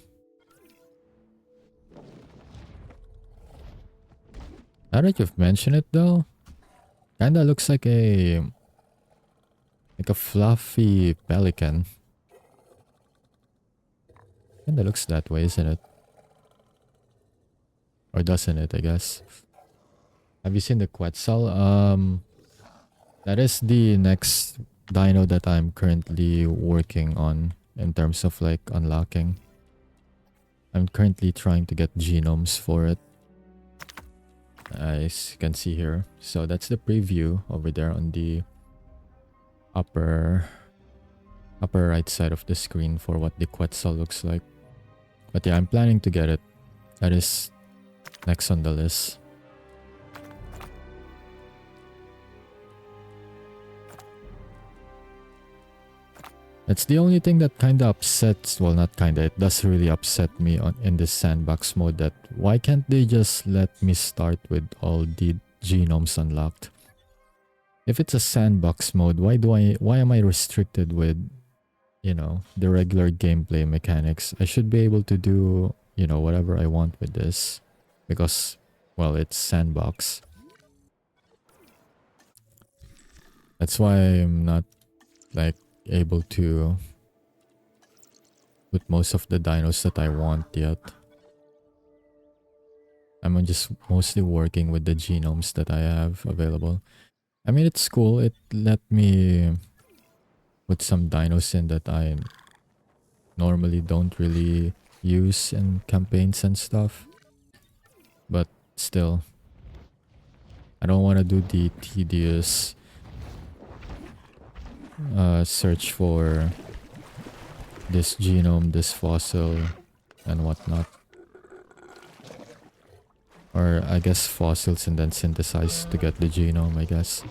S1: Now that you've mentioned it though, kinda looks like a fluffy pelican. Kinda looks that way, isn't it? Or doesn't it, I guess. Have you seen the Quetzal? That is the next dino that I'm currently working on in terms of like unlocking. I'm currently trying to get genomes for it. As you can see here. So that's the preview over there on the upper right side of the screen for what the Quetzal looks like. But yeah, I'm planning to get it. That is next on the list. It's the only thing that kinda upsets, well not kinda, it does really upset me in this sandbox mode, that why can't they just let me start with all the genomes unlocked? If it's a sandbox mode, why am I restricted with, you know, the regular gameplay mechanics? I should be able to do, you know, whatever I want with this because, well, it's sandbox. That's why I'm not like able to put most of the dinos that I want yet. I'm just mostly working with the genomes that I have available. I mean, it's cool. It let me put some dinos in that I normally don't really use in campaigns and stuff. But still, I don't want to do the tedious search for this genome, this fossil, and whatnot. Or I guess fossils and then synthesize to get the genome, I guess.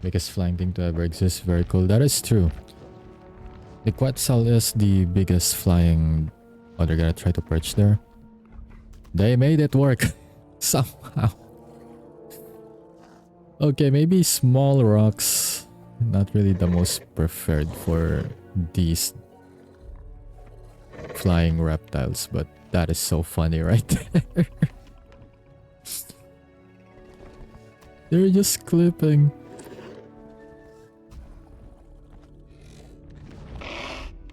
S1: Biggest flying thing to ever exist. Very cool. That is true. The Quetzal is the biggest flying... Oh, they're gonna try to perch there. They made it work. Somehow. Okay, maybe small rocks. Not really the most preferred for these flying reptiles, but that is so funny right there. They're just clipping.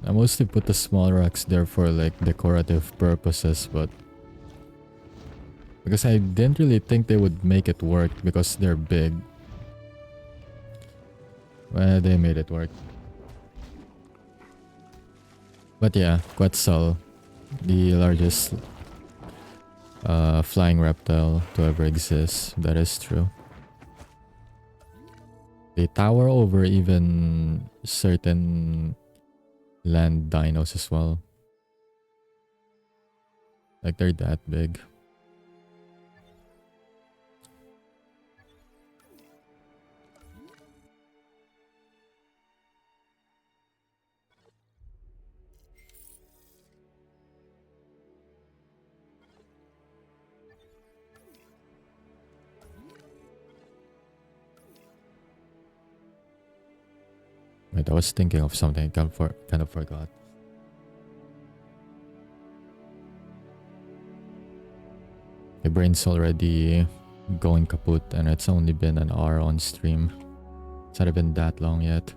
S1: I mostly put the small rocks there for like decorative purposes, but because I didn't really think they would make it work because they're big. Well, they made it work. But yeah, Quetzal, the largest flying reptile to ever exist. That is true. They tower over even certain land dinos as well. Like they're that big. Wait, I was thinking of something. Kind of forgot. My brain's already going kaput, and it's only been an hour on stream. It's not been that long yet.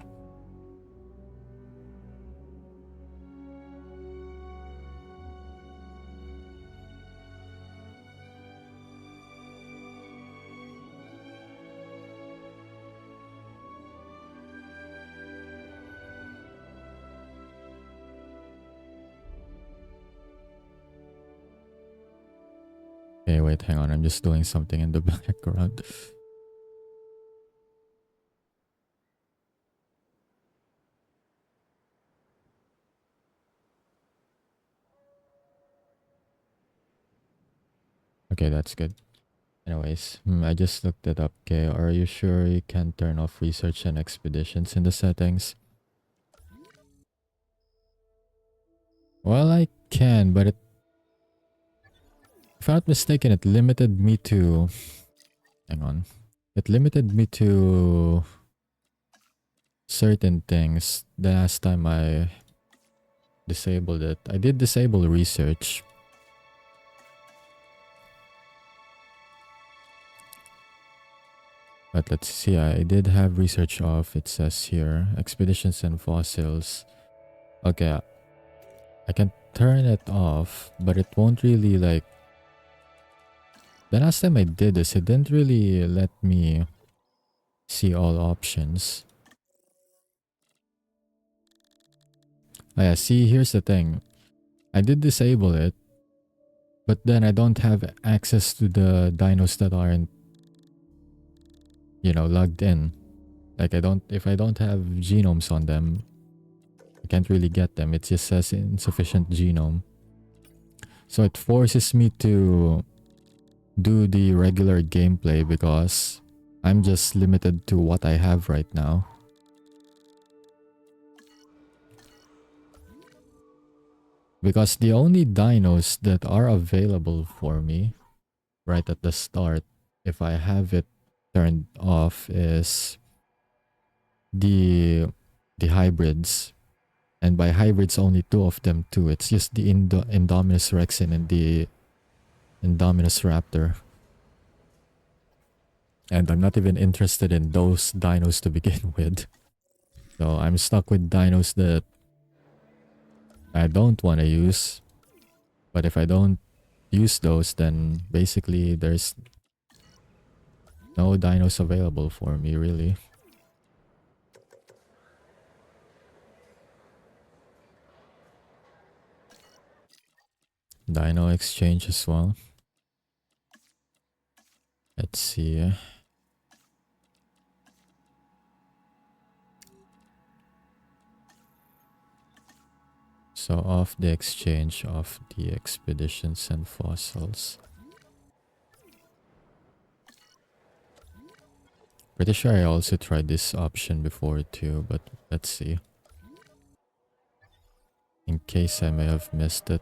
S1: Okay, wait, hang on. I'm just doing something in the background. Okay, that's good. Anyways, I just looked it up. Okay, are you sure you can turn off research and expeditions in the settings? Well, I can, but if I'm not mistaken, it limited me to... Hang on. It limited me to certain things the last time I disabled it. I did disable research. But let's see, I did have research off. It says here, expeditions and fossils. Okay, I can turn it off, but it won't really like... The last time I did this, it didn't really let me see all options. Oh yeah, see, here's the thing. I did disable it, but then I don't have access to the dinos that aren't, you know, logged in. Like if I don't have genomes on them, I can't really get them. It just says insufficient genome. So it forces me to do the regular gameplay because I'm just limited to what I have right now. Because the only dinos that are available for me right at the start, if I have it turned off, is the hybrids. And by hybrids, only two of them too. It's just the Indominus Rexin and the Indominus Raptor. And I'm not even interested in those dinos to begin with. So I'm stuck with dinos that I don't want to use. But if I don't use those, then basically there's no dinos available for me, really. Dino exchange as well. Let's see. So off the exchange of the expeditions and fossils. Pretty sure I also tried this option before too, but let's see. In case I may have missed it.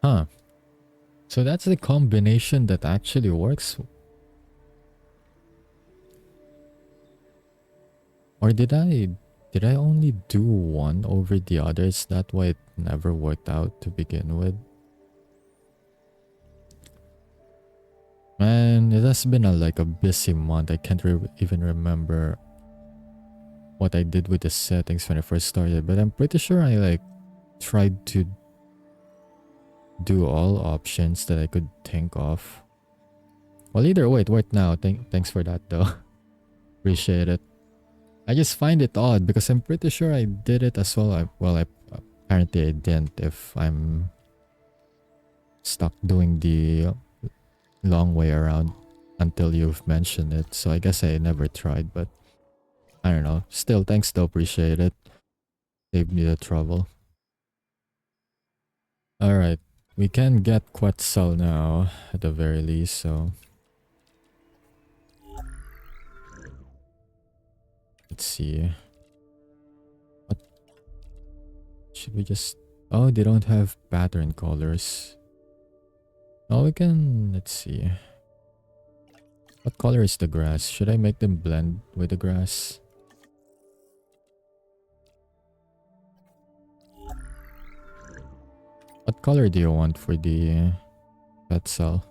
S1: Huh. So that's the combination that actually works. Or did I only do one over the other? Is that why it never worked out to begin with? Man, it has been like a busy month. I can't even remember what I did with the settings when I first started, but I'm pretty sure I like tried to do all options that I could think of. Well, either way, it worked now. Thanks for that though. Appreciate it. I just find it odd because I'm pretty sure I did it as well. Apparently I didn't if I'm stuck doing the long way around until you've mentioned it. So I guess I never tried, but I don't know. Still, thanks though. Appreciate it. Saved me the trouble. Alright. We can get Quetzal now at the very least, so... Let's see. What? Should we just... Oh, they don't have pattern colors. Oh, we can... Let's see. What color is the grass? Should I make them blend with the grass? What color do you want for the pet cell?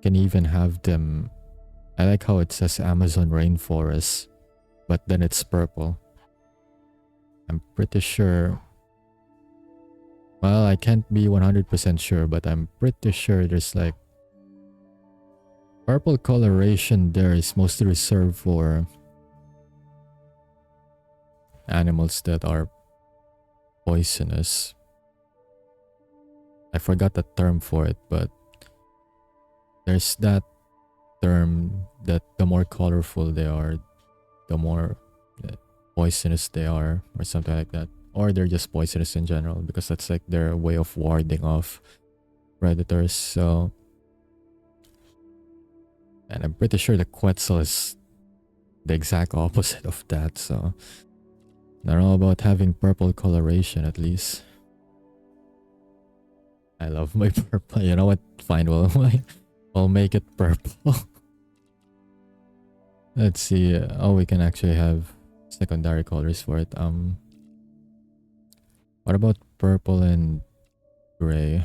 S1: Can even have them. I like how it says Amazon rainforest, but then it's purple. I'm pretty sure. Well, I can't be 100% sure, but I'm pretty sure there's like purple coloration there is mostly reserved for animals that are poisonous. I forgot the term for it, but there's that term that the more colorful they are, the more poisonous they are, or something like that. Or they're just poisonous in general, because that's like their way of warding off predators. So, and I'm pretty sure the Quetzal is the exact opposite of that. So, I don't know about having purple coloration at least. I love my purple. You know what? Fine, we'll make it purple. Let's see. Oh, we can actually have secondary colors for it. What about purple and gray?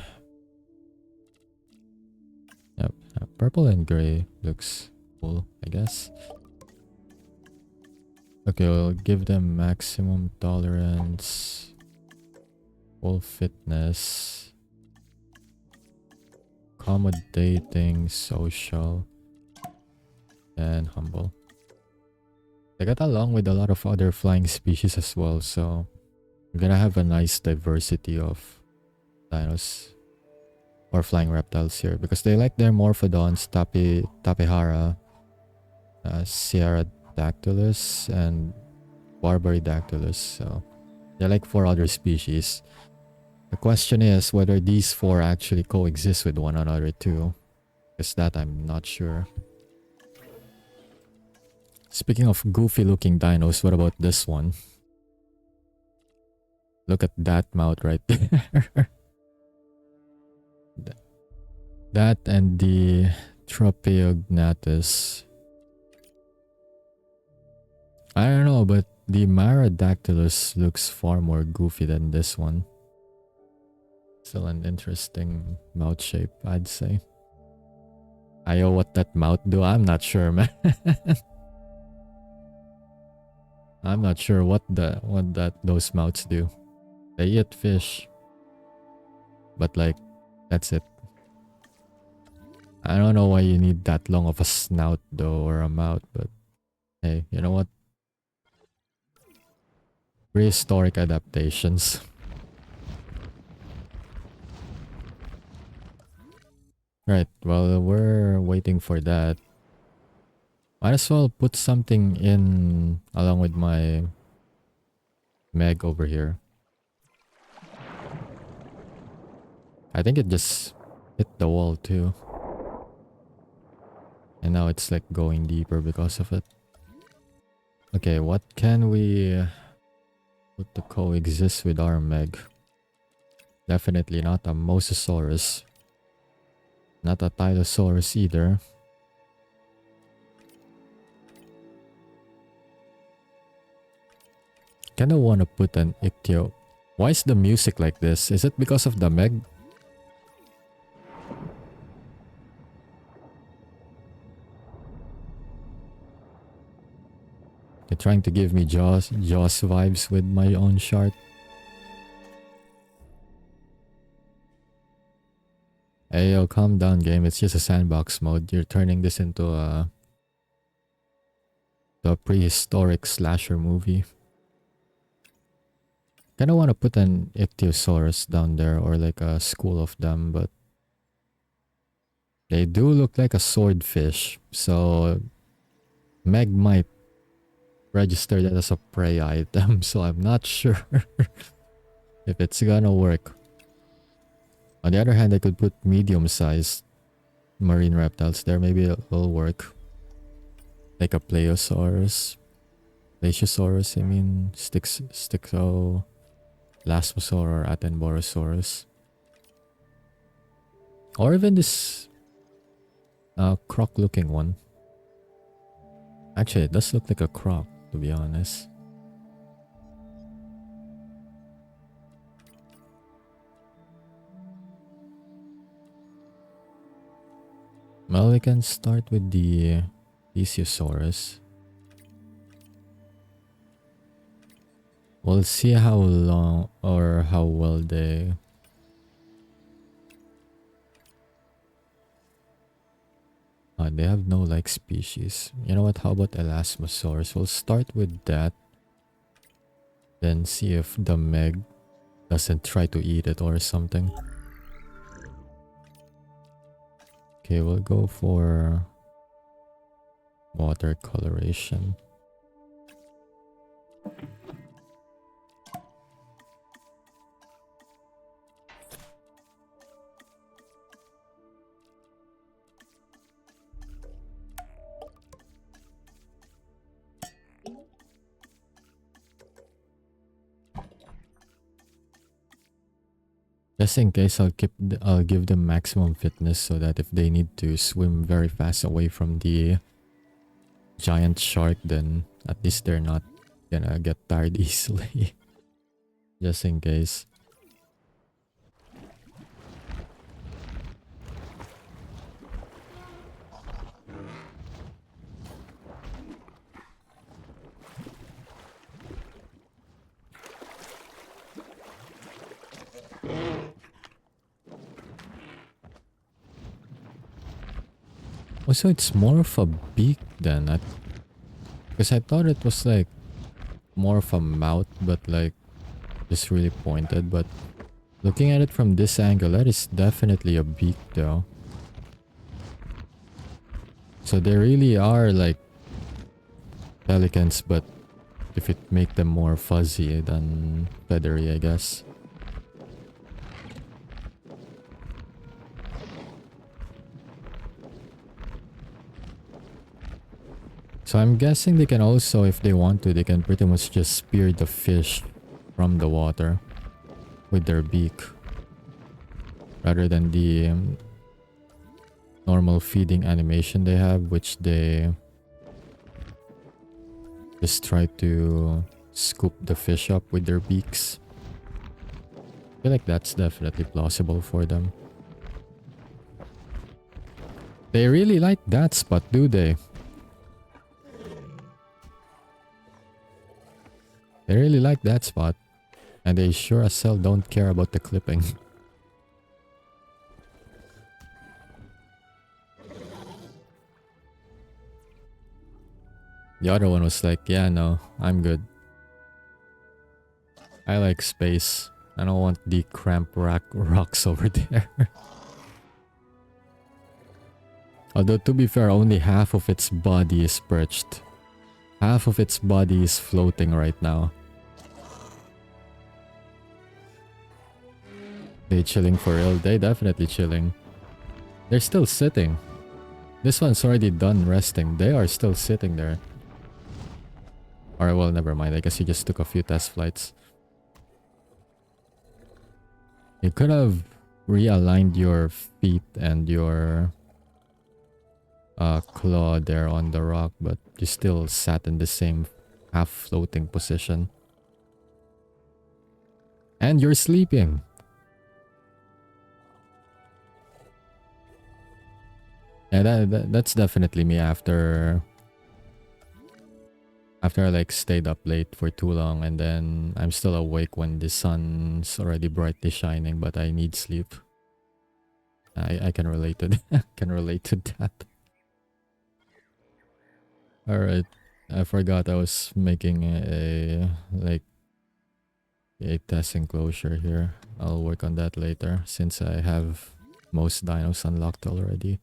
S1: Yep, purple and gray looks cool, I guess. Okay, we'll give them maximum tolerance, full fitness, accommodating, social, and humble. They got along with a lot of other flying species as well, so we're gonna have a nice diversity of dinos or flying reptiles here, because they like their morphodons, Tapihara, Sierradactylus, and Barbaridactylus. So they're like 4 other species. The question is whether these 4 actually coexist with one another too, because that I'm not sure. Speaking of goofy looking dinos, what about this one? Look at that mouth right there. That and the Tropeognathus. I don't know, but the Maradactylus looks far more goofy than this one. Still an interesting mouth shape, I'd say. Ayo, what that mouth do? I'm not sure, man. I'm not sure what those mouths do. They eat fish, but like, that's it. I don't know why you need that long of a snout though, or a mouth, but hey, you know what? Prehistoric adaptations. Right, well, we're waiting for that. Might as well put something in along with my Meg over here. I think it just hit the wall too. And now it's like going deeper because of it. Okay, what can we put to coexist with our Meg? Definitely not a Mosasaurus. Not a Tylosaurus either. Kinda wanna put an Ichtio. Why is the music like this? Is it because of the Meg? They're trying to give me Jaws vibes with my own chart. Hey yo, calm down game, it's just a sandbox mode. You're turning this into a prehistoric slasher movie. Kinda wanna put an Ichthyosaurus down there, or like a school of them, but they do look like a swordfish, so Meg might register that as a prey item, so I'm not sure if it's gonna work. On the other hand, I could put medium-sized marine reptiles there. Maybe it'll work. Like a Plesiosaurus. Plesiosaurus, I mean. Styxo... Lasmosaur or Attenborosaurus. Or even this croc looking one. Actually, it does look like a croc, to be honest. Well, we can start with the Plesiosaurus. We'll see how long or how well they... they have no like species. You know what? How about Elasmosaurus? We'll start with that. Then see if the Meg doesn't try to eat it or something. Okay, we'll go for water coloration. Just in case, I'll give them maximum fitness so that if they need to swim very fast away from the giant shark, then at least they're not gonna get tired easily. Just in case. Also, it's more of a beak than because I thought it was like more of a mouth, but like just really pointed. But looking at it from this angle, that is definitely a beak though. So they really are like pelicans, but if it make them more fuzzy than feathery, I guess. So I'm guessing they can also, if they want to, they can pretty much just spear the fish from the water with their beak. Rather than the normal feeding animation they have, which they just try to scoop the fish up with their beaks. I feel like that's definitely plausible for them. They really like that spot, do they? They really like that spot. And they sure as hell don't care about the clipping. The other one was like, yeah, no, I'm good. I like space. I don't want the cramped rocks over there. Although, to be fair, only half of its body is perched. Half of its body is floating right now. They chilling for real? They definitely chilling. They're still sitting. This one's already done resting. They are still sitting there. Alright, well, never mind. I guess he just took a few test flights. You could have realigned your feet and your claw there on the rock, but you still sat in the same half floating position. And you're sleeping. Yeah, that's definitely me after I like stayed up late for too long, and then I'm still awake when the sun's already brightly shining, but I need sleep. I can relate to that. Can relate to that. Alright, I forgot I was making a test enclosure here. I'll work on that later since I have most dinos unlocked already.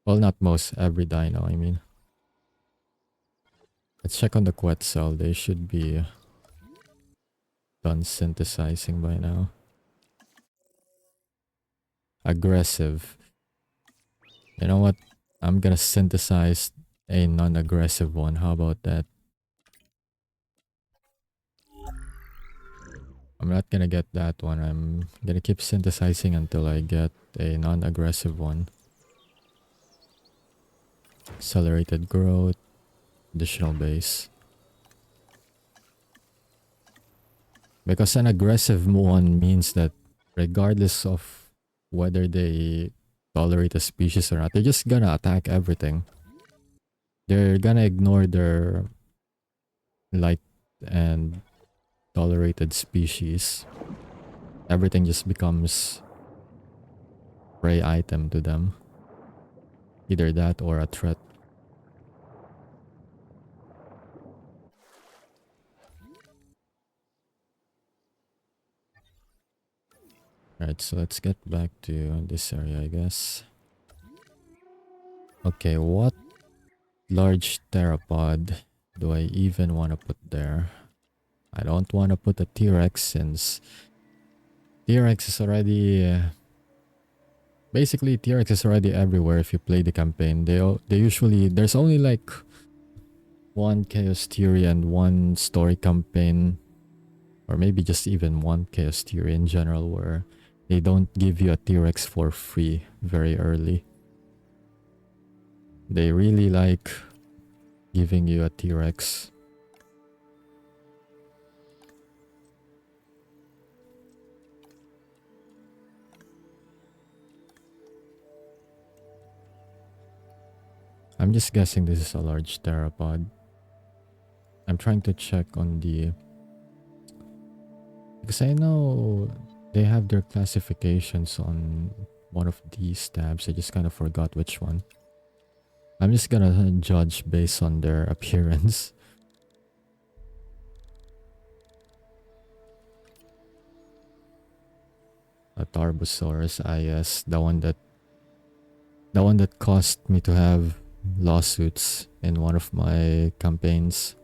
S1: Well, not most, every dino, I mean. Let's check on the Quetzal. They should be done synthesizing by now. Aggressive. You know what? I'm gonna synthesize a non-aggressive one. How about that? I'm not gonna get that one. I'm gonna keep synthesizing until I get a non-aggressive one. Accelerated growth, additional base. Because an aggressive one means that regardless of whether they tolerate a species or not, they're just gonna attack everything. They're gonna ignore their liked and tolerated species. Everything just becomes prey item to them. Either that or a threat. Alright, so let's get back to this area, I guess. Okay, what large theropod do I even want to put there? I don't want to put a T-Rex since T-Rex is already... basically, T-Rex is already everywhere if you play the campaign. They usually... there's only like one Chaos Theory and one story campaign, or maybe just even one Chaos Theory in general, where they don't give you a T-Rex for free very early. They really like giving you a T-Rex. I'm just guessing this is a large theropod. I'm trying to check on the... because I know they have their classifications on one of these tabs. I just kind of forgot which one. I'm just gonna judge based on their appearance. A Tarbosaurus, yes, the one that caused me to have lawsuits in one of my campaigns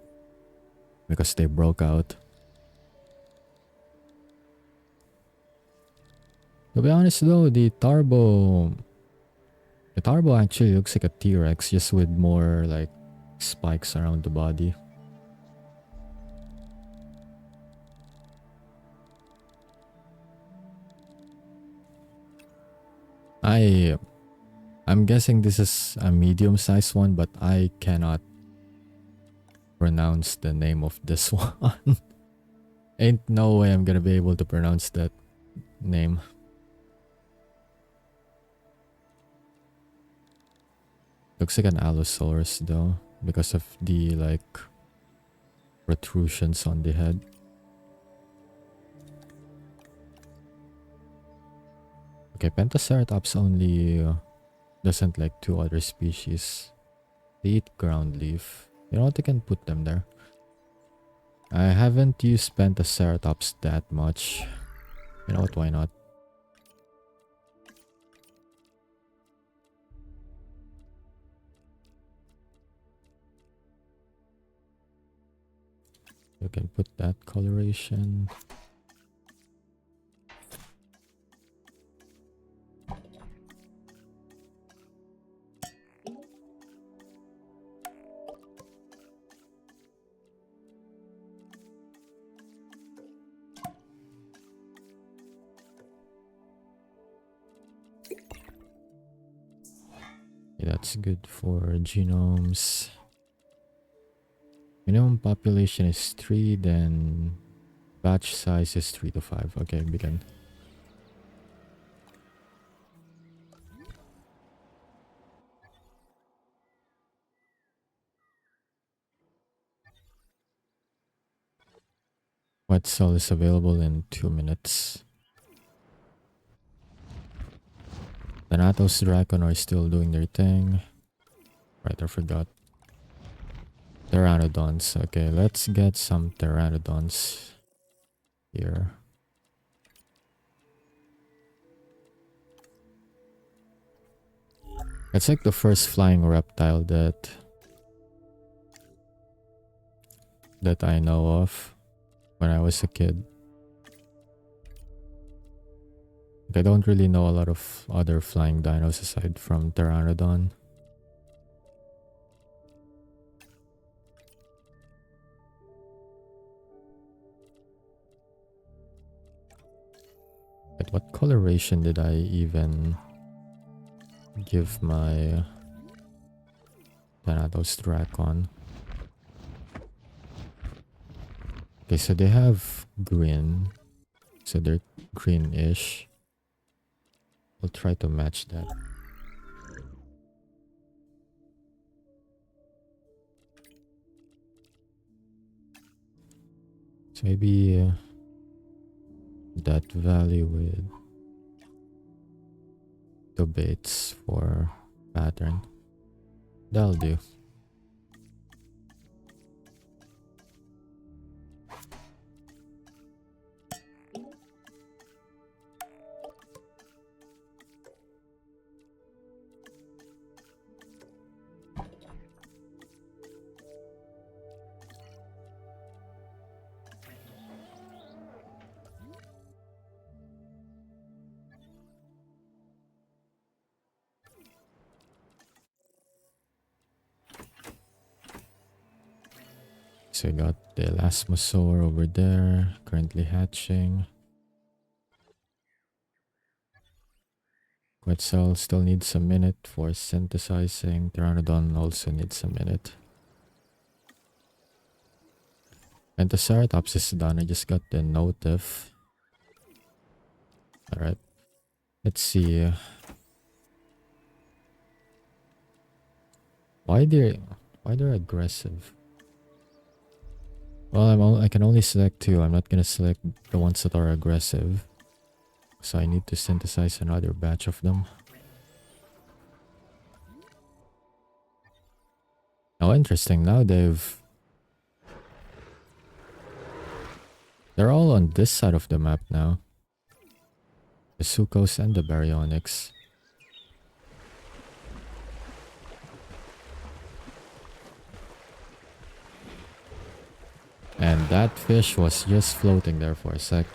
S1: because they broke out. To be honest though, the Tarbo actually looks like a T-Rex, just with more like spikes around the body. I'm guessing this is a medium-sized one, but I cannot pronounce the name of this one. Ain't no way I'm gonna be able to pronounce that name. Looks like an Allosaurus though, because of the like protrusions on the head. Okay, Pentaceratops only doesn't like two other species. They eat ground leaf. You know what, I can put them there. I haven't used Pentaceratops that much. You know what, why not? You can put that coloration. Yeah, that's good for genomes. Minimum population is 3, then batch size is 3 to 5. Okay, begin. White cell is available in 2 minutes. Thanatos Dragon are still doing their thing. Right, I forgot. Pteranodons. Okay, let's get some Pteranodons here. It's like the first flying reptile that I know of when I was a kid. I don't really know a lot of other flying dinos aside from Pteranodon. Alright, what coloration did I even give my Thanatos Dracon? Okay, so they have green. So they're greenish. I'll try to match that. So maybe that value with the baits for pattern. That'll do. So I got the Elasmosaur over there, currently hatching. Quetzal still needs a minute for synthesizing. Pteranodon also needs a minute. And the Ceratops is done. I just got the notif. Alright. Let's see. Why they're aggressive? Well, I can only select 2. I'm not gonna select the ones that are aggressive. So I need to synthesize another batch of them. Oh, interesting. Now they're all on this side of the map now. The Sucos and the Baryonyx. And that fish was just floating there for a sec.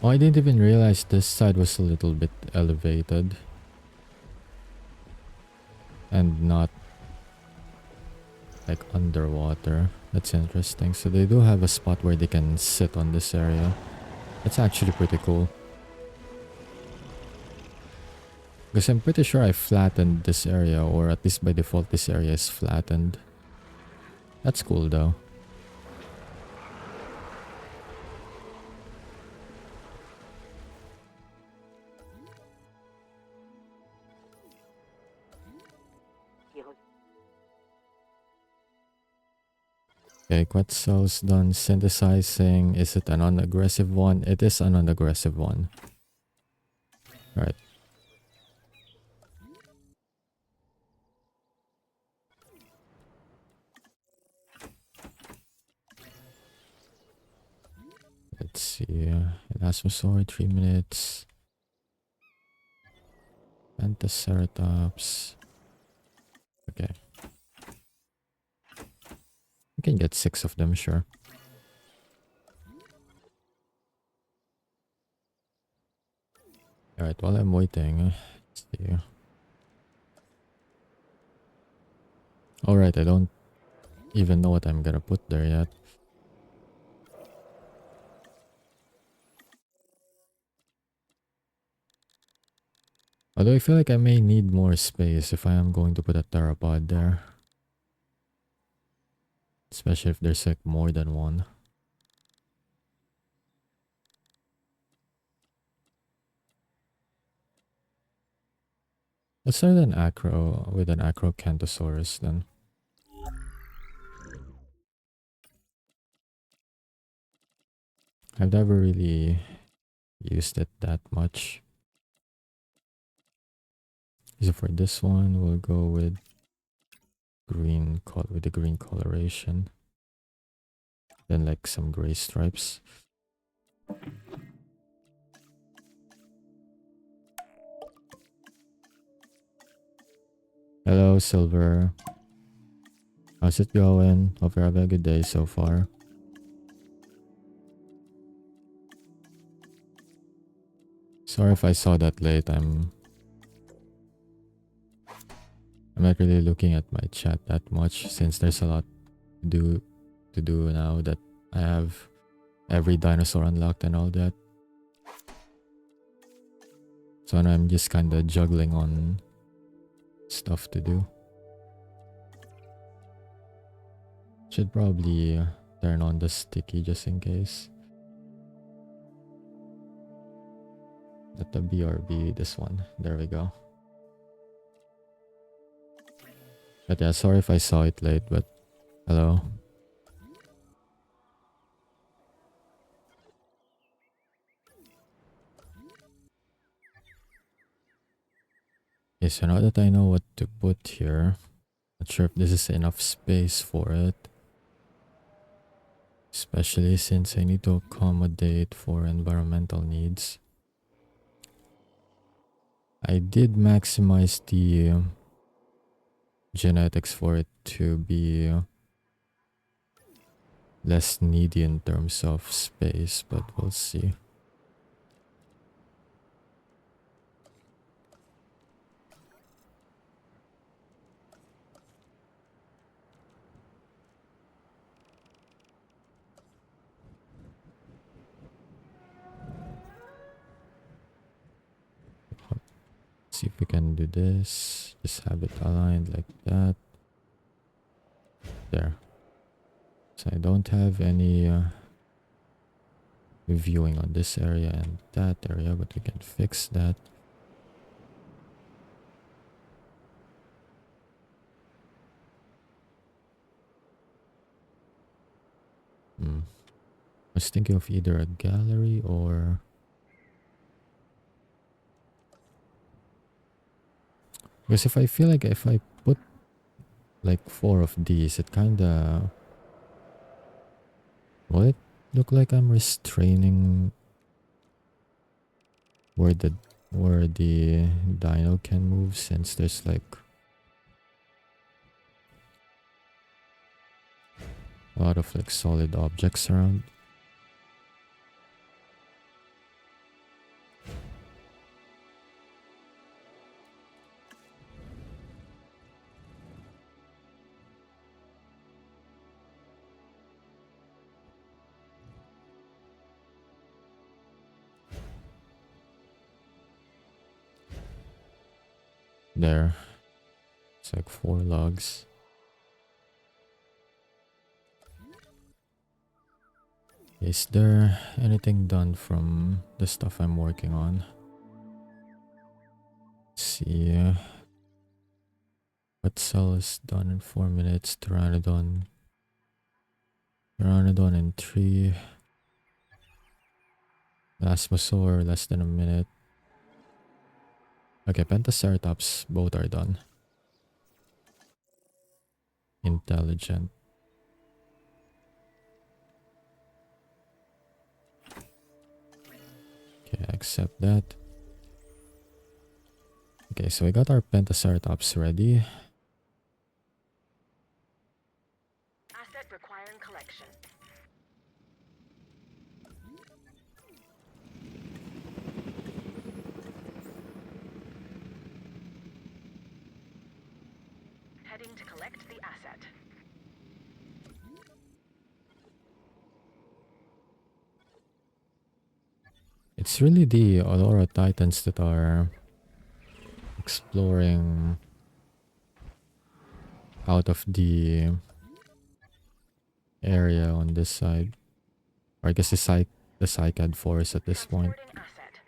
S1: Oh, I didn't even realize this side was a little bit elevated. And not like underwater. That's interesting. So they do have a spot where they can sit on this area. That's actually pretty cool. Because I'm pretty sure I flattened this area, or at least by default this area is flattened. That's cool though. Okay, Quetzal's done synthesizing. Is it an unaggressive one? It is an unaggressive one. Alright. Let's see. Elasmosaur, 3 minutes. Pentaceratops. Okay. You can get 6 of them, sure. Alright, while I'm waiting, let's see. Alright, I don't even know what I'm gonna put there yet. Although I feel like I may need more space if I am going to put a theropod there. Especially if there's like more than one. Let's start an acro with an Acrocanthosaurus then. I've never really used it that much. So for this one, we'll go with the green coloration. Then like some gray stripes. Hello, Silver. How's it going? Hope you're having a good day so far. Sorry if I saw that late. I'm not really looking at my chat that much since there's a lot to do now that I have every dinosaur unlocked and all that. So now I'm just kind of juggling on stuff to do. Should probably turn on the sticky just in case. Let the BRB, this one. There we go. But yeah, sorry if I saw it late, but hello. Okay, so now that I know what to put here, not sure if this is enough space for it. Especially since I need to accommodate for environmental needs. I did maximize the genetics for it to be less needy in terms of space, but we'll see. See if we can do this. Just have it aligned like that. There. So I don't have any viewing on this area and that area, but we can fix that. I was thinking of either a gallery or... Because if I feel like if I put like 4 of these, it kinda... Will it look like I'm restraining where the dino can move, since there's like a lot of like solid objects around? There. It's like 4 logs. Is there anything done from the stuff I'm working on? Let's see. What cell is done in 4 minutes? Pteranodon in 3. Lasmosaur, less than a minute. Okay, Pentaceratops, both are done. Intelligent. Okay, accept that. Okay, so we got our Pentaceratops ready.
S3: Asset requiring collection. Heading to collect the asset.
S1: It's really the Aurora Titans that are exploring out of the area on this side. Or I guess the Cycad forest at this point.
S3: Transporting asset.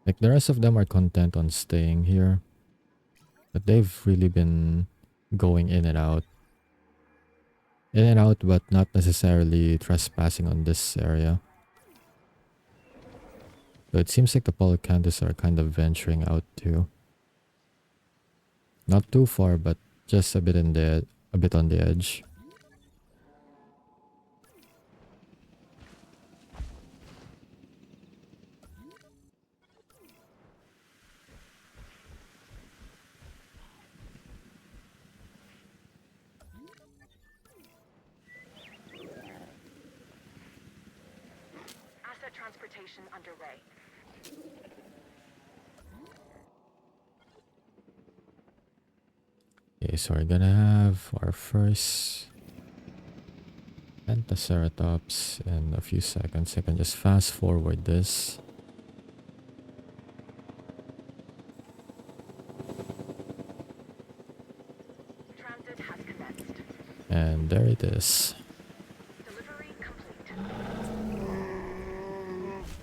S1: Like the rest of them are content on staying here. But they've really been going in and out. In and out, but not necessarily trespassing on this area. So it seems like the Polycanthus are kind of venturing out too. Not too far, but just a bit on the edge.
S3: Asset transportation underway.
S1: Okay, so we're gonna have our first Pentaceratops in a few seconds. I can just fast forward this.
S3: Transit has commenced.
S1: And there it is.
S3: Delivery complete.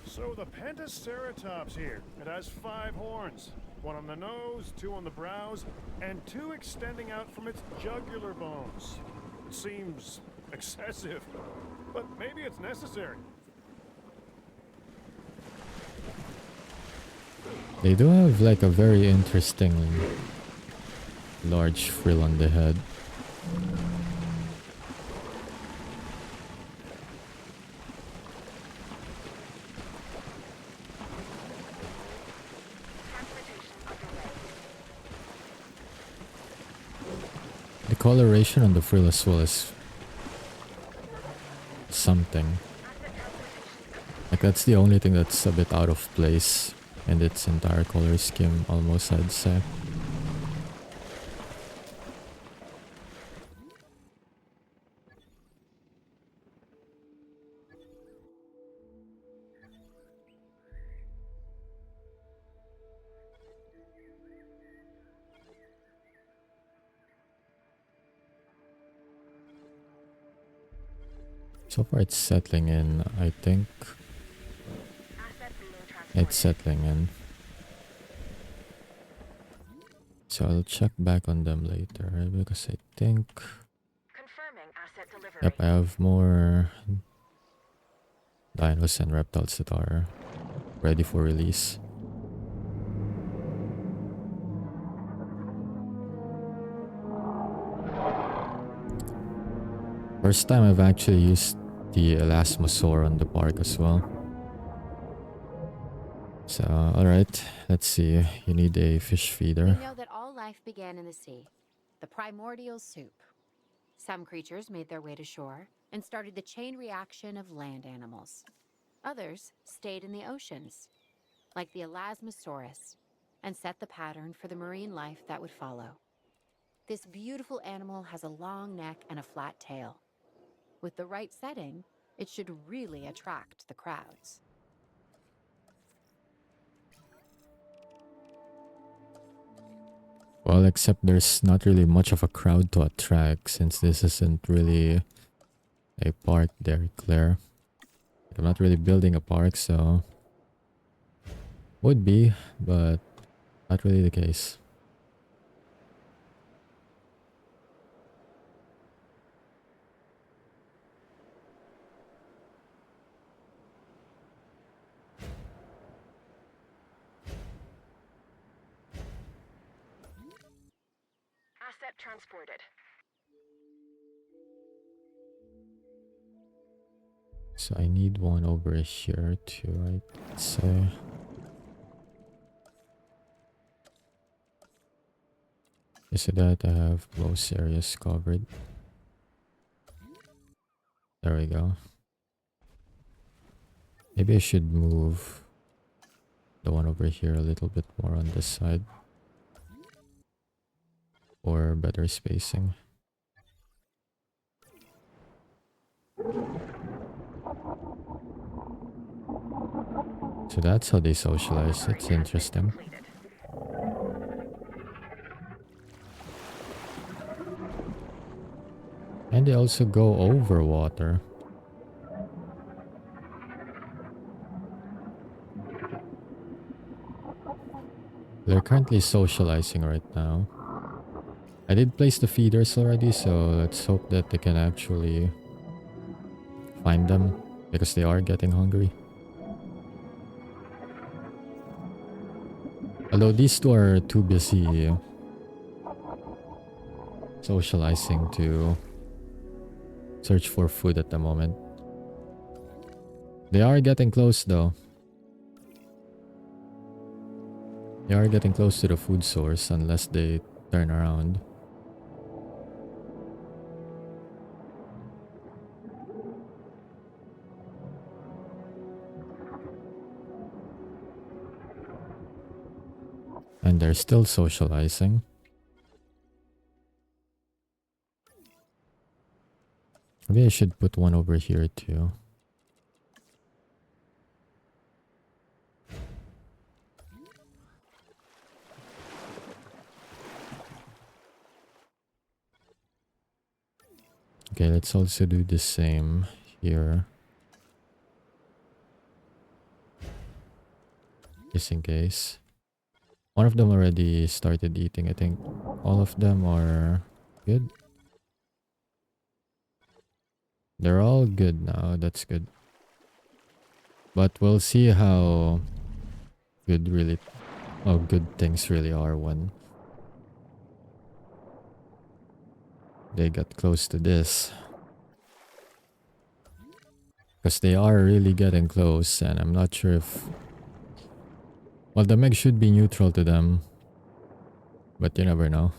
S6: So the Pentaceratops here. It has 5 horns. 1 on the nose, 2 on the brows, and 2 extending out from its jugular bones. It seems excessive, but maybe it's necessary.
S1: They do have like a very interesting large frill on the head. The coloration on the frill as well is something. Like that's the only thing that's a bit out of place in its entire color scheme, almost, I'd say. So far it's settling in, I think.
S3: Asset being transported.
S1: It's settling in. So I'll check back on them later, right? Because I think...
S3: Confirming asset delivery.
S1: Yep, I have more dinos and reptiles that are ready for release. First time I've actually used the Elasmosaur on the park as well. So, alright, let's see. You need a fish
S7: We
S1: feeder.
S7: know that all life began in the sea, the primordial soup. Some creatures made their way to shore and started the chain reaction of land animals. Others stayed in the oceans, like the Elasmosaurus, and set the pattern for the marine life that would follow. This beautiful animal has a long neck and a flat tail. With the right setting, it should really attract the crowds.
S1: Well, except there's not really much of a crowd to attract since this isn't really a park there, Claire. I'm not really building a park, so... Would be, but not really the case.
S3: Asset transported.
S1: So I need one over here too, I'd say. So that I have most areas covered. There we go. Maybe I should move the one over here a little bit more on this side. For better spacing. So that's how they socialize. It's interesting.
S3: Completed.
S1: And they also go over water. They're currently socializing right now. I did place the feeders already, so let's hope that they can actually find them because they are getting hungry. Although these two are too busy socializing to search for food at the moment. They are getting close though. They are getting close to the food source unless they turn around. And they're still socializing. Maybe I should put one over here too. Okay, let's also do the same here. Just in case. One of them already started eating. I think all of them are good. They're all good now. That's good. But we'll see how good things really are when they get close to this. Because they are really getting close, and I'm not sure if... Well, the Meg should be neutral to them, but you never know.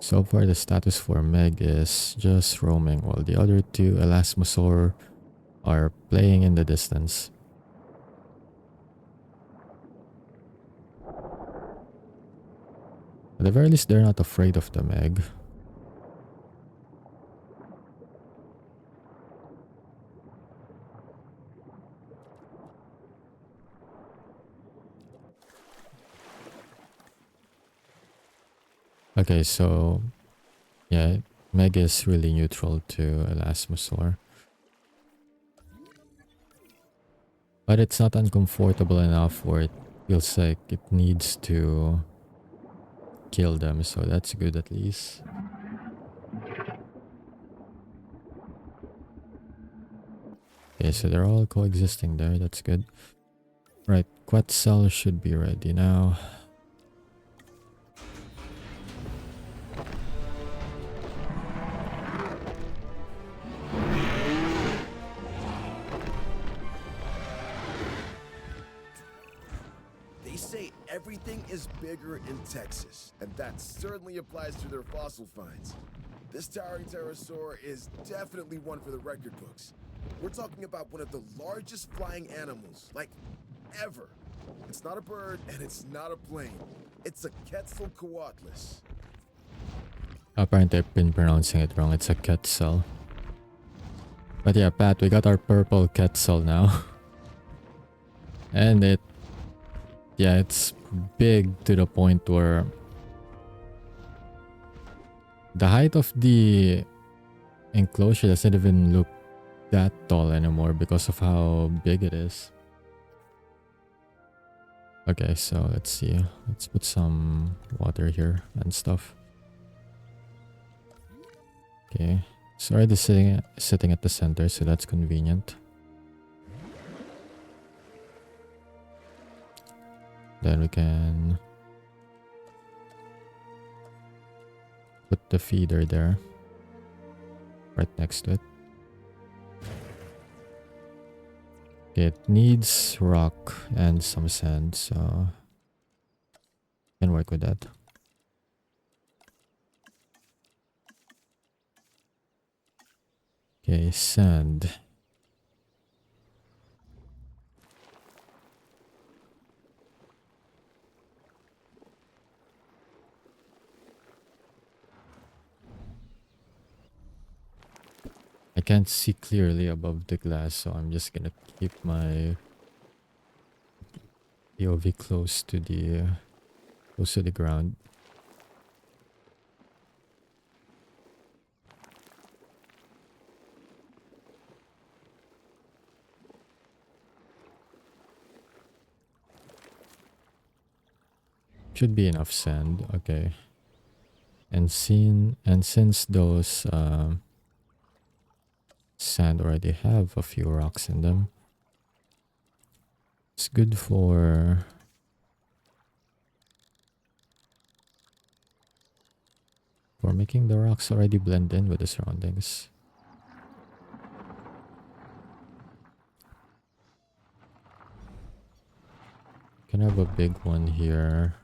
S1: So far, the status for Meg is just roaming, while the other two, Elasmosaur, are playing in the distance. At the very least, they're not afraid of the Meg. Okay, so yeah, Meg is really neutral to Elasmosaur. But it's not uncomfortable enough where it feels like it needs to kill them, so that's good at least. Okay, so they're all coexisting there, that's good. Right, Quetzal should be ready now.
S5: They say everything is bigger in Texas, and that certainly applies to their fossil finds. This towering pterosaur is definitely one for the record books. We're talking about one of the largest flying animals, like, ever. It's not a bird, and it's not a plane. It's a Quetzalcoatlus.
S1: Apparently I've been pronouncing it wrong, it's a Quetzal. But yeah, Pat, we got our purple Quetzal now. And it's big to the point where the height of the enclosure doesn't even look that tall anymore because of how big it is. Okay, so let's see. Let's put some water here and stuff. Okay, it's already sitting at the center, so that's convenient. Then we can put the feeder there, right next to it. It needs rock and some sand, so can work with that. Okay, sand. I can't see clearly above the glass, so I'm just gonna keep my POV close to the ground. Should be enough sand, okay. And since those sand already have a few rocks in them, it's good for making the rocks already blend in with the surroundings. Can have a big one here.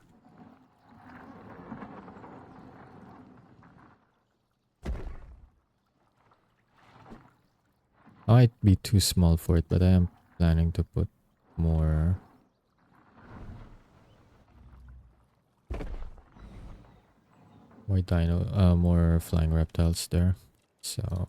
S1: might be too small for it, but I am planning to put more. More flying reptiles there. So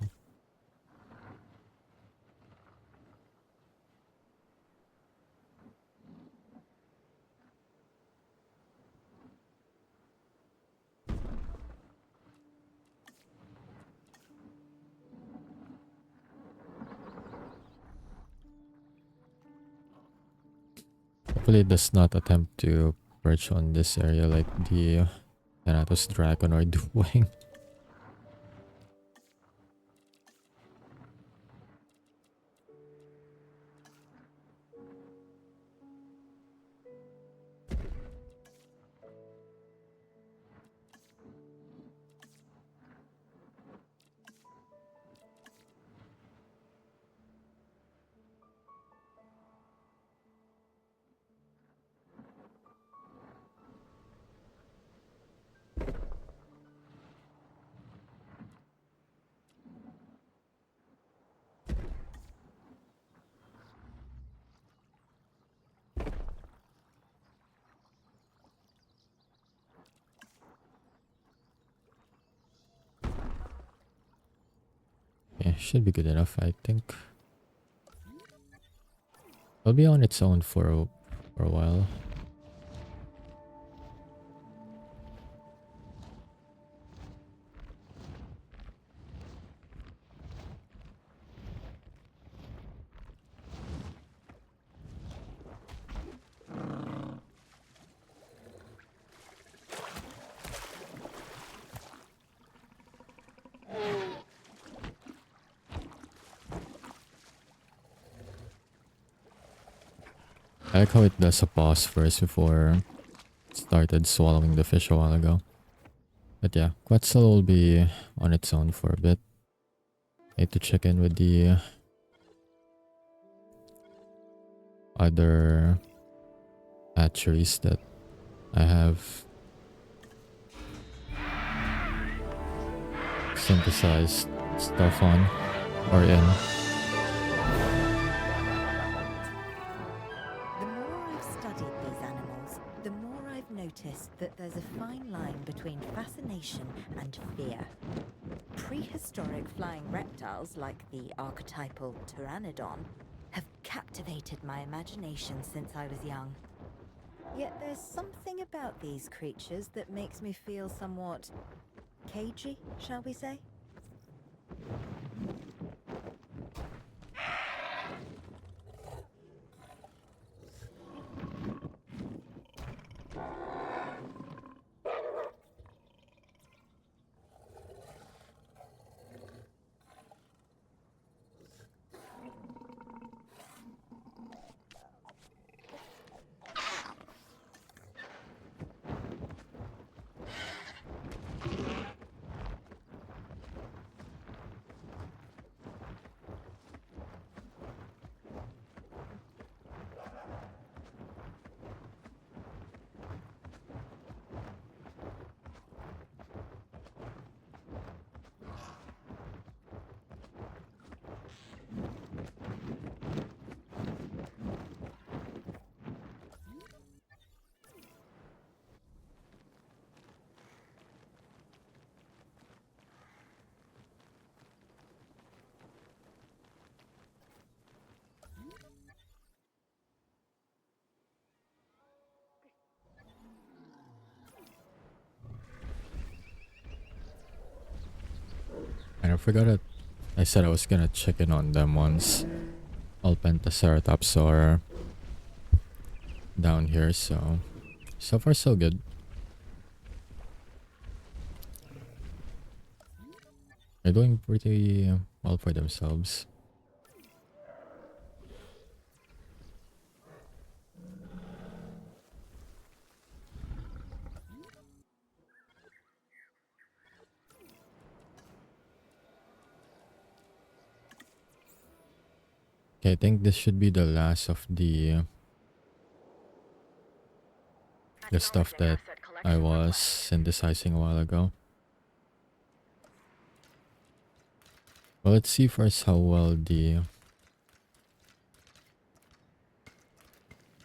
S1: hopefully it does not attempt to perch on this area like the Thanatos Dragon are doing. Yeah, should be good enough, I think. It'll be on its own for a while. I like how it does a pause first before it started swallowing the fish a while ago. But yeah, Quetzal will be on its own for a bit. Need to check in with the other hatcheries that I have synthesized stuff on or in.
S8: The more I've studied these animals, the more I've noticed that there's a fine line between fascination and fear. Prehistoric flying reptiles like the archetypal pteranodon have captivated my imagination since I was young. Yet there's something about these creatures that makes me feel somewhat cagey, shall we say?
S1: And I forgot that I said I was gonna check in on them once Alpentaceratops are down here, so far so good. They're doing pretty well for themselves. Okay, I think this should be the last of the stuff that I was synthesizing a while ago. Well, let's see first how well the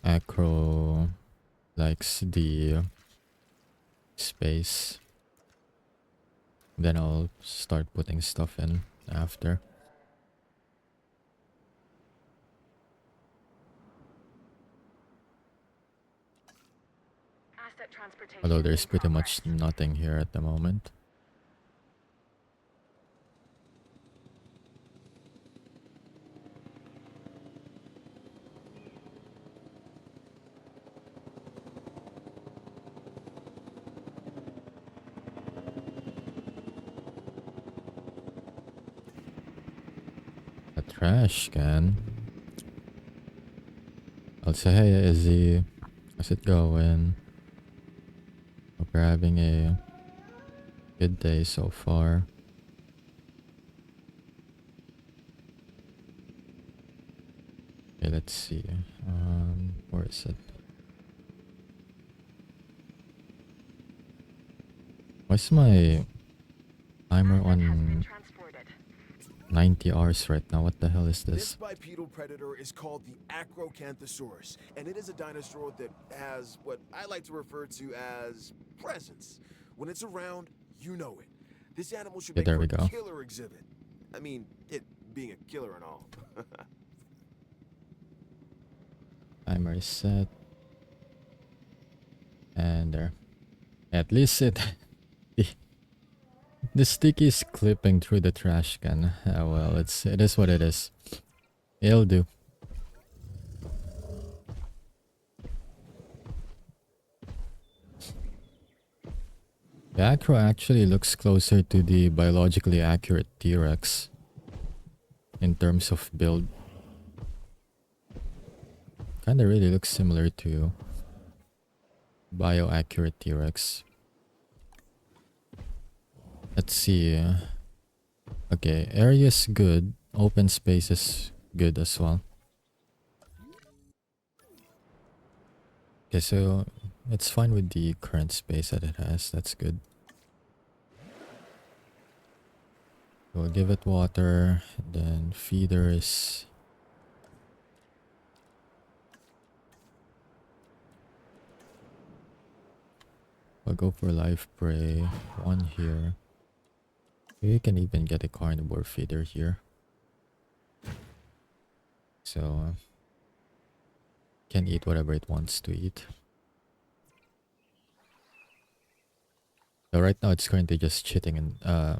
S1: Acro likes the space. Then I'll start putting stuff in after.
S3: Asset transportation
S1: Although there's
S3: in
S1: pretty
S3: progress.
S1: much nothing here at the moment. A trash can. I'll say, hey Izzy, how's it going? Hope you're having a good day so far. Okay, let's see. Where is it? Why's my timer
S3: Asset has been
S1: on
S3: transported.
S1: 90 hours right now? What the hell is
S5: This
S1: this?
S5: bipedal predator is called the Acrocanthosaurus, and it is a dinosaur that has what I like to refer to as presence. When it's around, you know it. This animal should
S1: Yeah,
S5: make
S1: there
S5: for
S1: we
S5: a
S1: go.
S5: killer exhibit. I mean, it being a killer and all.
S1: Timer is set. And there. At least it... the sticky is clipping through the trash can. Well, it is what it is. It'll do. The Acro actually looks closer to the biologically accurate T-Rex in terms of build. Kinda really looks similar to bio-accurate T-Rex. Let's see. Okay, area's good. Open space is good as well. Okay, so it's fine with the current space that it has. That's good. We'll give it water, then feeders. We'll go for live prey. One here. You can even get a carnivore feeder here. So can eat whatever it wants to eat. So right now it's currently just chitting and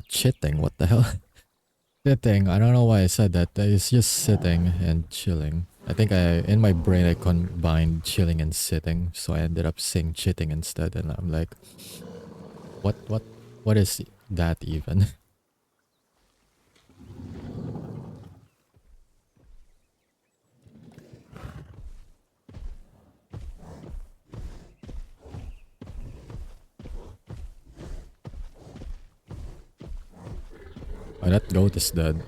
S1: chitting, what the hell? Sitting. I don't know why I said that. It's just sitting and chilling. I think in my brain I combined chilling and sitting, so I ended up saying chitting instead, and I'm like, what is that even? Oh, that goat is dead.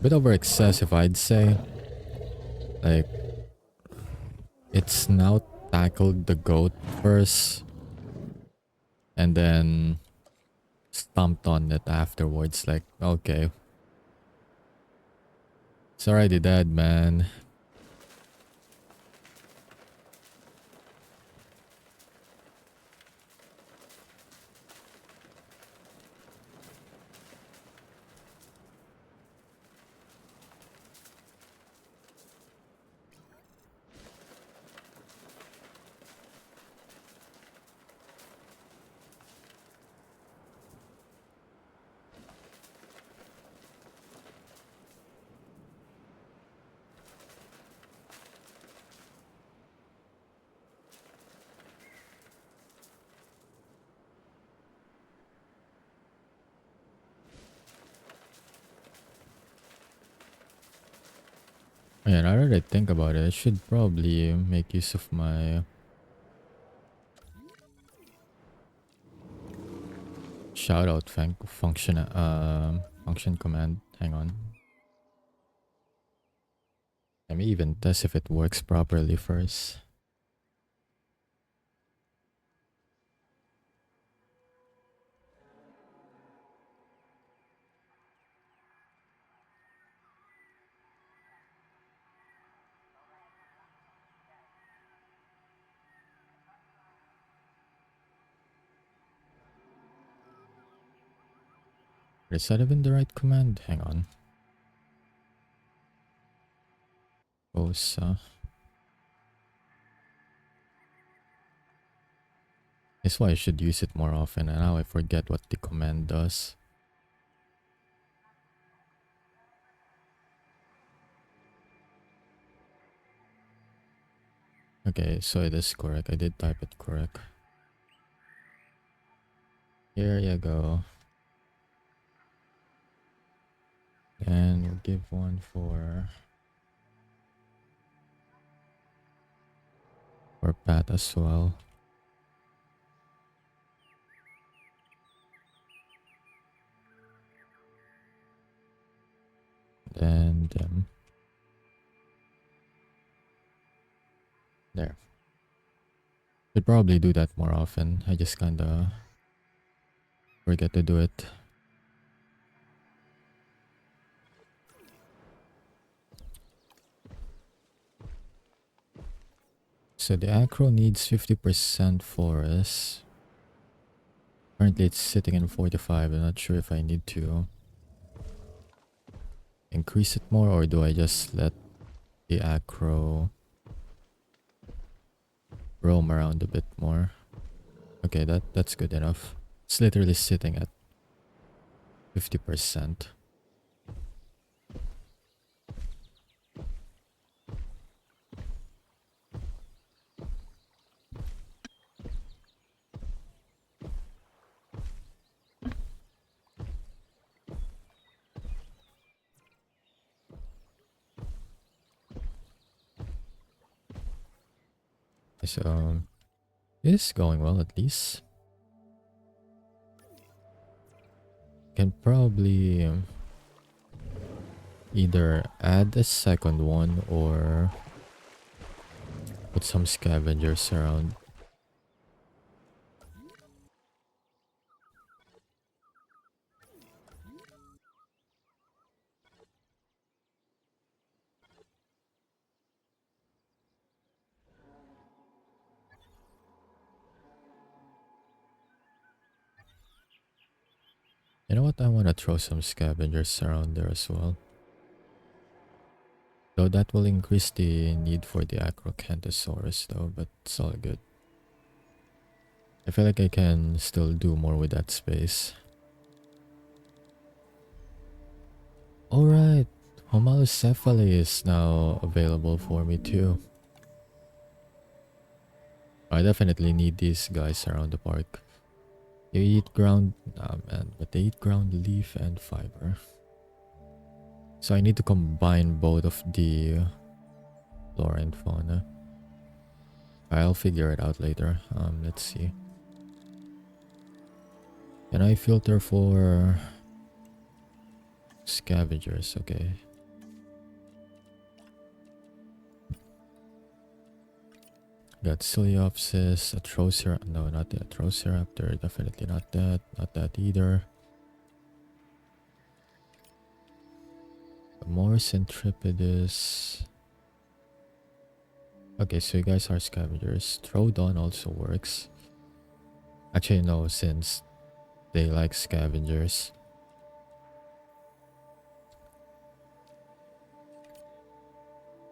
S1: Bit over excessive, I'd say. Like, it's now tackled the goat first, and then stomped on it afterwards. Like, okay, it's already dead, man. Yeah, now that I think about it, I should probably make use of my shoutout function command. Hang on. Let me even test if it works properly first. Is that even the right command? Hang on. Osa. That's why I should use it more often, and now I forget what the command does. Okay, so it is correct. I did type it correct. Here you go. And we'll give one for Pat as well. And there. Should probably do that more often. I just kinda forget to do it. So the acro needs 50% forest. Currently it's sitting in 45. I'm not sure if I need to increase it more, or do I just let the acro roam around a bit more? Okay, that's good enough. It's literally sitting at 50%. So it's going well, at least. Can probably either add a second one or put some scavengers around. You know what? I want to throw some scavengers around there as well. Though that will increase the need for the Acrocanthosaurus though, but it's all good. I feel like I can still do more with that space. Alright, Homalocephaly is now available for me too. I definitely need these guys around the park. They eat ground, nah man, but they eat ground leaf and fiber. So I need to combine both of the flora and fauna. I'll figure it out later. Let's see. Can I filter for scavengers? Okay. Got Coleopsis, Atrociraptor. No, not the Atrociraptor. Definitely not that. Not that either. More Centripidus. Okay, so you guys are scavengers. Trodon also works. Actually, no, since they like scavengers.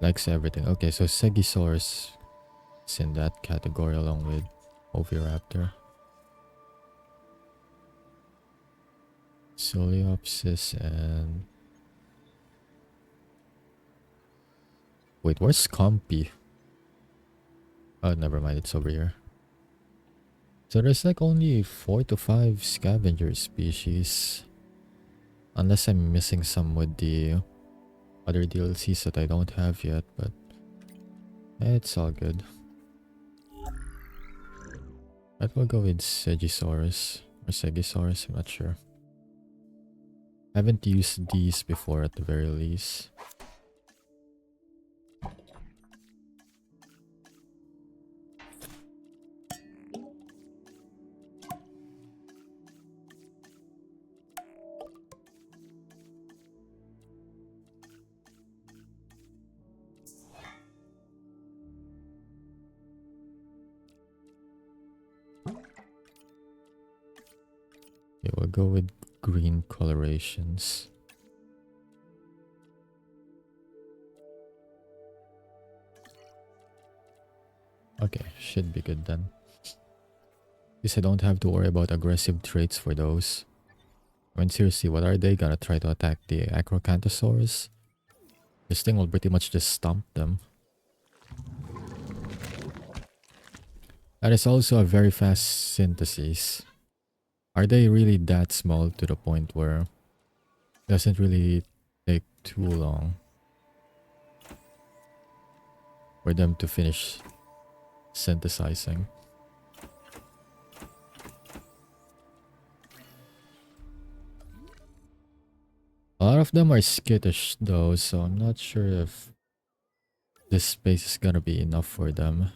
S1: Likes everything. Okay, so Stegosaurus is in that category along with Oviraptor. Coleopsis and... Wait, where's Compy? Oh, never mind, it's over here. So there's like only 4 to 5 scavenger species. Unless I'm missing some with the other DLCs that I don't have yet, but it's all good. I will go with Stegosaurus or Stegosaurus, I'm not sure. Haven't used these before at the very least. Okay, we'll go with green colorations. Okay, should be good then. At least I don't have to worry about aggressive traits for those. I mean, seriously, what are they gonna try to attack the Acrocanthosaurus? This thing will pretty much just stomp them. That is also a very fast synthesis. Are they really that small to the point where it doesn't really take too long for them to finish synthesizing? A lot of them are skittish though, so I'm not sure if this space is gonna be enough for them.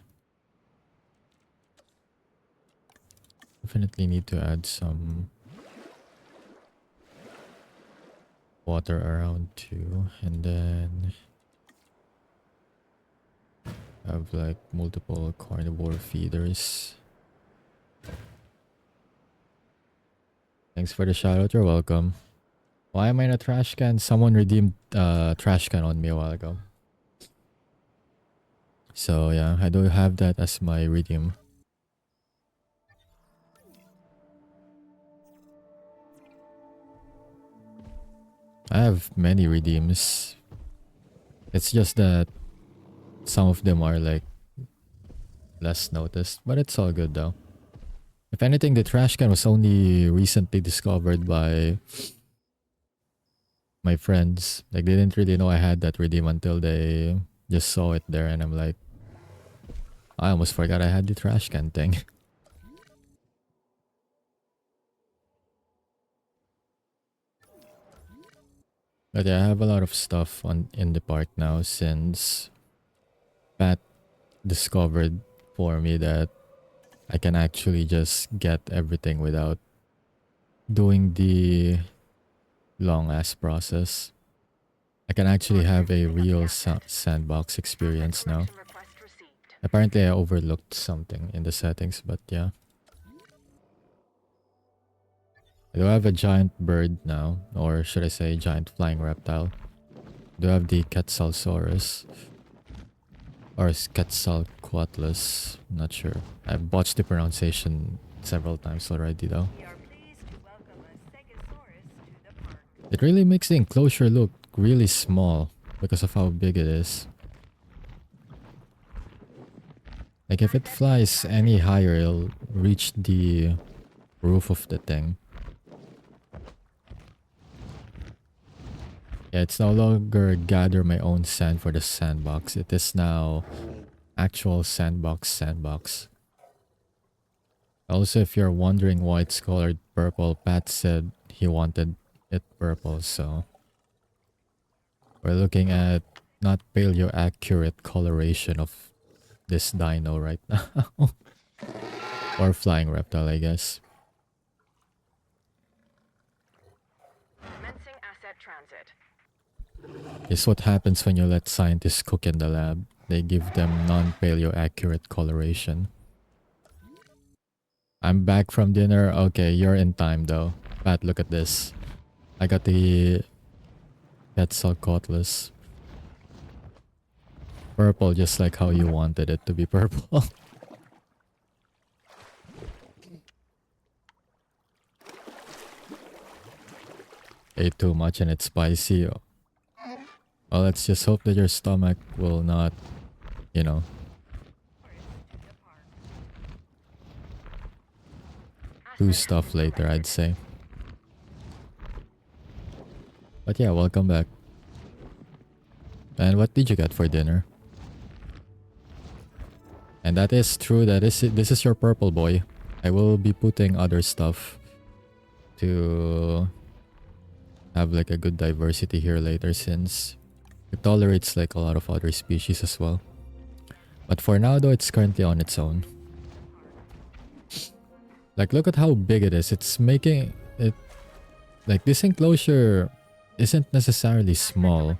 S1: Definitely need to add some water around too, and then have like multiple carnivore feeders. Thanks for the shout out, you're welcome. Why am I in a trash can? Someone redeemed trash can on me a while ago. So yeah, I do have that as my redeem. I have many redeems. It's just that some of them are like less noticed, but it's all good though. If anything, the trash can was only recently discovered by my friends. Like, they didn't really know I had that redeem until they just saw it there, and I'm like, I almost forgot I had the trash can thing. But yeah, I have a lot of stuff in the park now since Pat discovered for me that I can actually just get everything without doing the long ass process. I can actually have a real sandbox experience now. Apparently I overlooked something in the settings, but yeah. I do have a giant bird now, or should I say giant flying reptile. I do have the Quetzalsaurus, or Quetzalcoatlus, not sure. I've botched the pronunciation several times already though. It really makes the enclosure look really small because of how big it is. Like, if it flies any higher, it'll reach the roof of the thing. Yeah, it's no longer gather my own sand for the sandbox. It is now actual sandbox. Also, if you're wondering why it's colored purple, Pat said he wanted it purple, so we're looking at not paleo accurate coloration of this dino right now. Or flying reptile, I guess.
S3: Commencing asset transit.
S1: It's what happens when you let scientists cook in the lab. They give them non-paleo accurate coloration. I'm back from dinner. Okay, you're in time though. Pat, look at this. I got the Quetzalcoatlus. Purple, just like how you wanted it to be purple. Ate too much and it's spicy. Well, let's just hope that your stomach will not, you know, do stuff later, I'd say. But yeah, welcome back. And what did you get for dinner? And that is true, this is your purple boy. I will be putting other stuff to have like a good diversity here later, since it tolerates like a lot of other species as well. But for now though, it's currently on its own. Like, look at how big it is. It's making it like, this enclosure isn't necessarily small,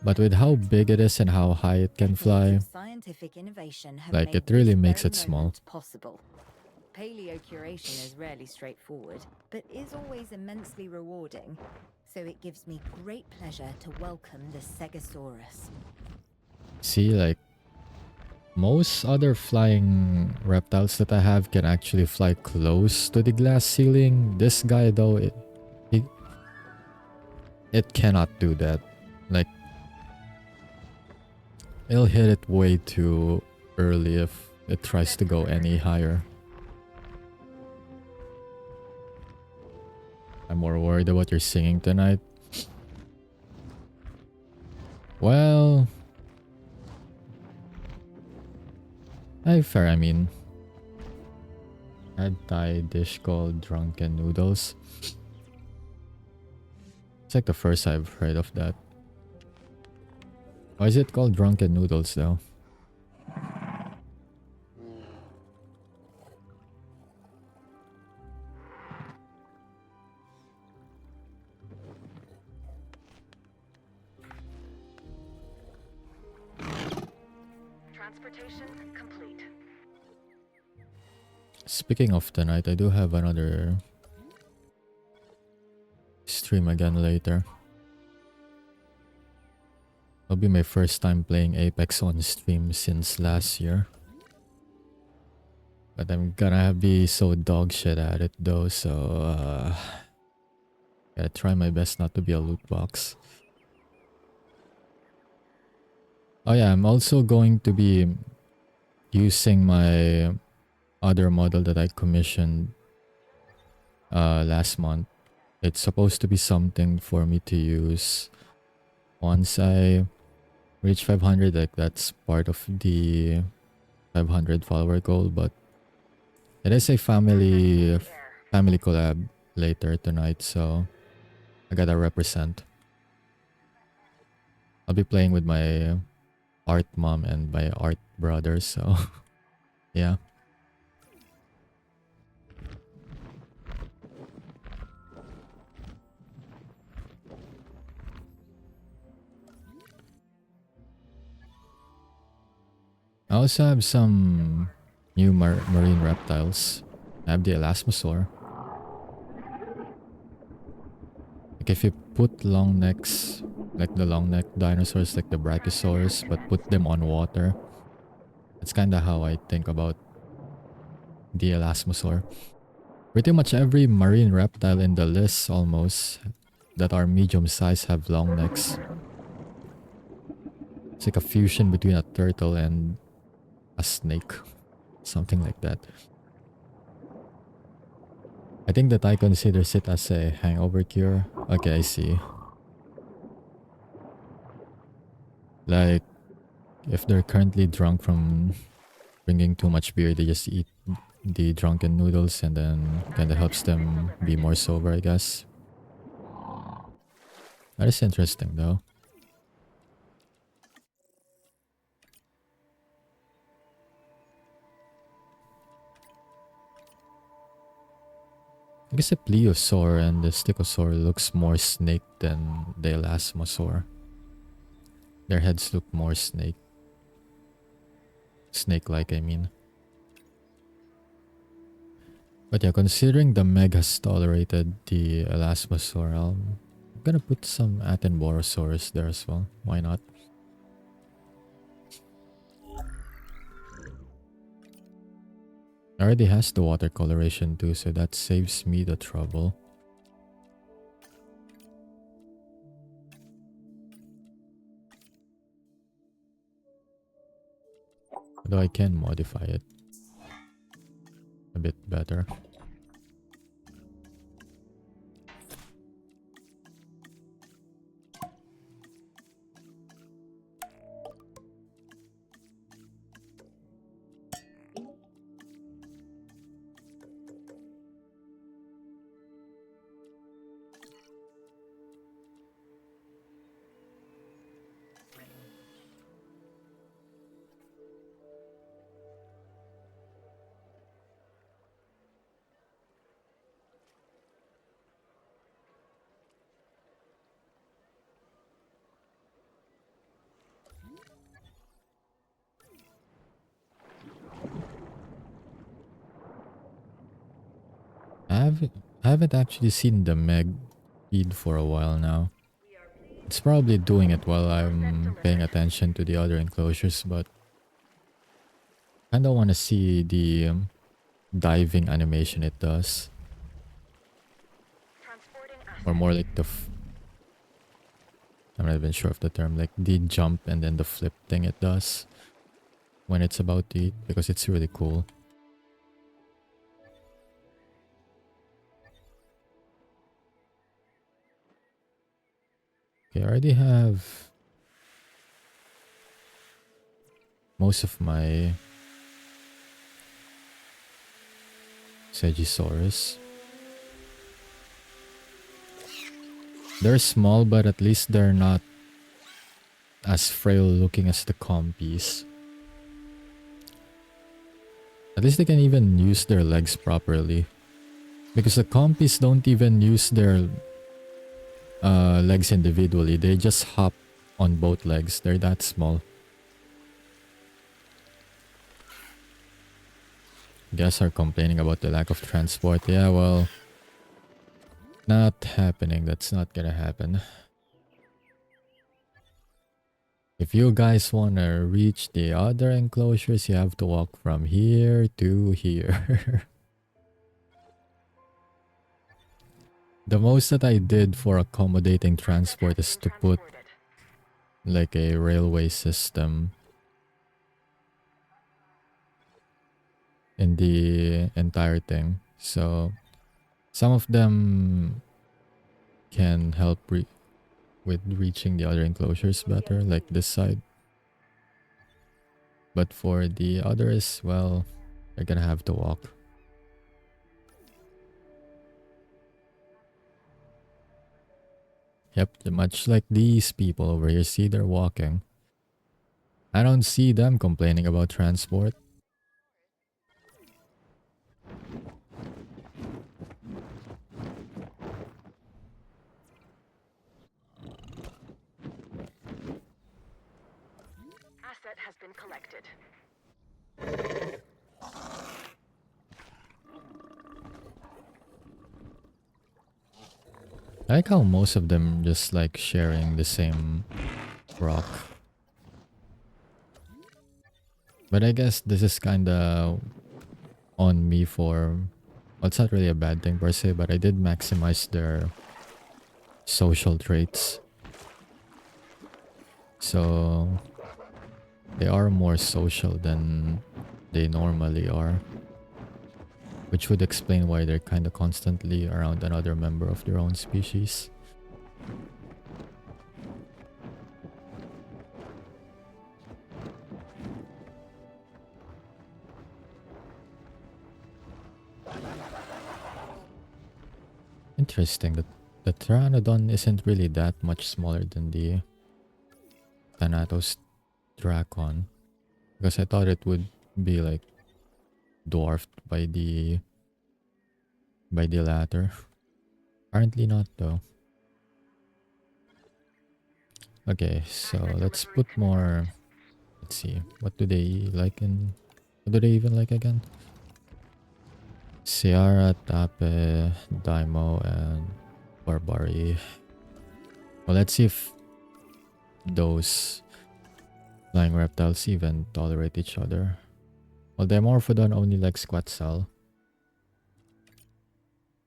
S1: but with how big it is and how high it can fly,
S8: Scientific innovation have
S1: like,
S8: made
S1: it really
S8: this
S1: makes
S8: very
S1: it small.
S8: moment possible. Paleo curation is rarely straightforward, but is always immensely rewarding, so it gives me great pleasure to welcome the Stegosaurus.
S1: See, like, most other flying reptiles that I have can actually fly close to the glass ceiling. This guy, though, it cannot do that. Like, it'll hit it way too early if it tries to go any higher. I'm more worried about your singing tonight. Well, fair, I mean. A Thai dish called drunken noodles. It's like the first I've heard of that. Why is it called drunken noodles though?
S3: Transportation complete.
S1: Speaking of tonight, I do have another stream again later. It'll be my first time playing Apex on stream since last year. But I'm gonna be so dog shit at it though, so gotta try my best not to be a loot box. Oh yeah, I'm also going to be using my other model that I commissioned last month. It's supposed to be something for me to use once I reach 500, like that's part of the 500 follower goal, but it is a family collab later tonight, so I gotta represent. I'll be playing with my art mom and my art brother, so yeah. I also have some new marine reptiles. I have the elasmosaur. Like if you put long necks, like the long neck dinosaurs like the brachiosaurs, but put them on water, that's kind of how I think about the elasmosaur. Pretty much every marine reptile in the list almost that are medium size have long necks. It's like a fusion between a turtle and a snake. Something like that. I think that I considers it as a hangover cure. Okay, I see. Like, if they're currently drunk from drinking too much beer, they just eat the drunken noodles and then kind of helps them be more sober, I guess. That is interesting though. I guess the plesiosaur and the stegosaur looks more snake than the elasmosaur. Their heads look more snake-like, I mean. But yeah, considering the Meg has tolerated the elasmosaur, I'm gonna put some Attenborosaurus there as well. Why not? Already has the water coloration too, so that saves me the trouble. Although I can modify it a bit better. haven't actually seen the Meg feed for a while now. It's probably doing it while I'm paying attention to the other enclosures, but I don't want to see the diving animation it does.
S3: Transporting
S1: Or
S3: asset.
S1: more like I'm not even sure of the term, like the jump and then the flip thing it does when it's about to eat, because it's really cool. Okay, I already have most of my Segisaurus. They're small, but at least they're not as frail looking as the compies. At least they can even use their legs properly. Because the compies don't even use their legs individually. They just hop on both legs. They're that small. Guests are complaining about the lack of transport. Yeah, well, not happening. That's not gonna happen. If you guys wanna reach the other enclosures, you have to walk from here to here. The most that I did for accommodating transport is to put like a railway system in the entire thing. So some of them can help with reaching the other enclosures better, like this side. But for the others, well, they're gonna have to walk. Yep, much like these people over here. See, they're walking. I don't see them complaining about transport.
S3: Asset has been collected.
S1: I like how most of them just like sharing the same rock. But I guess this is kinda on me for... Well, it's not really a bad thing per se, but I did maximize their social traits. So they are more social than they normally are. Which would explain why they're kinda constantly around another member of their own species. Interesting that the Pteranodon isn't really that much smaller than the Thanatos Dracon. Because I thought it would be like dwarfed by the latter. Apparently not though. Okay, so let's put more... Let's see, what do they like in... What do they even like again? Ciara, Tape, Daimo, and Barbari. Well, let's see if those flying reptiles even tolerate each other. Well, Dimorphodon only likes Quetzal.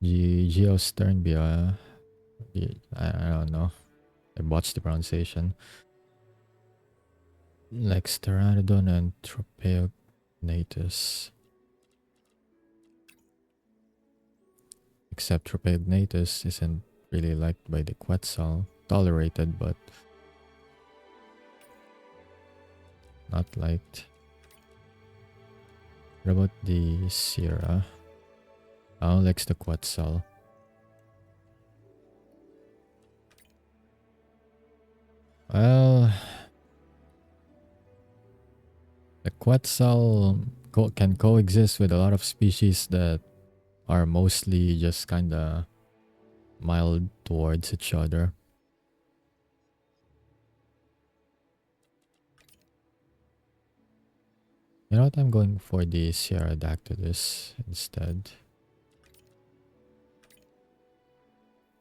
S1: Geosternbia... I don't know. I botched the pronunciation. Likes Pteranodon and Tropeognatus. Except Tropeognatus isn't really liked by the Quetzal. Tolerated, but not liked. What about the Sierra? Oh, likes the Quetzal. Well, the Quetzal can coexist with a lot of species that are mostly just kinda mild towards each other. You know what? I'm going for the Sierra Dactylus instead.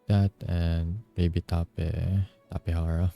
S1: that, and maybe Tapehara.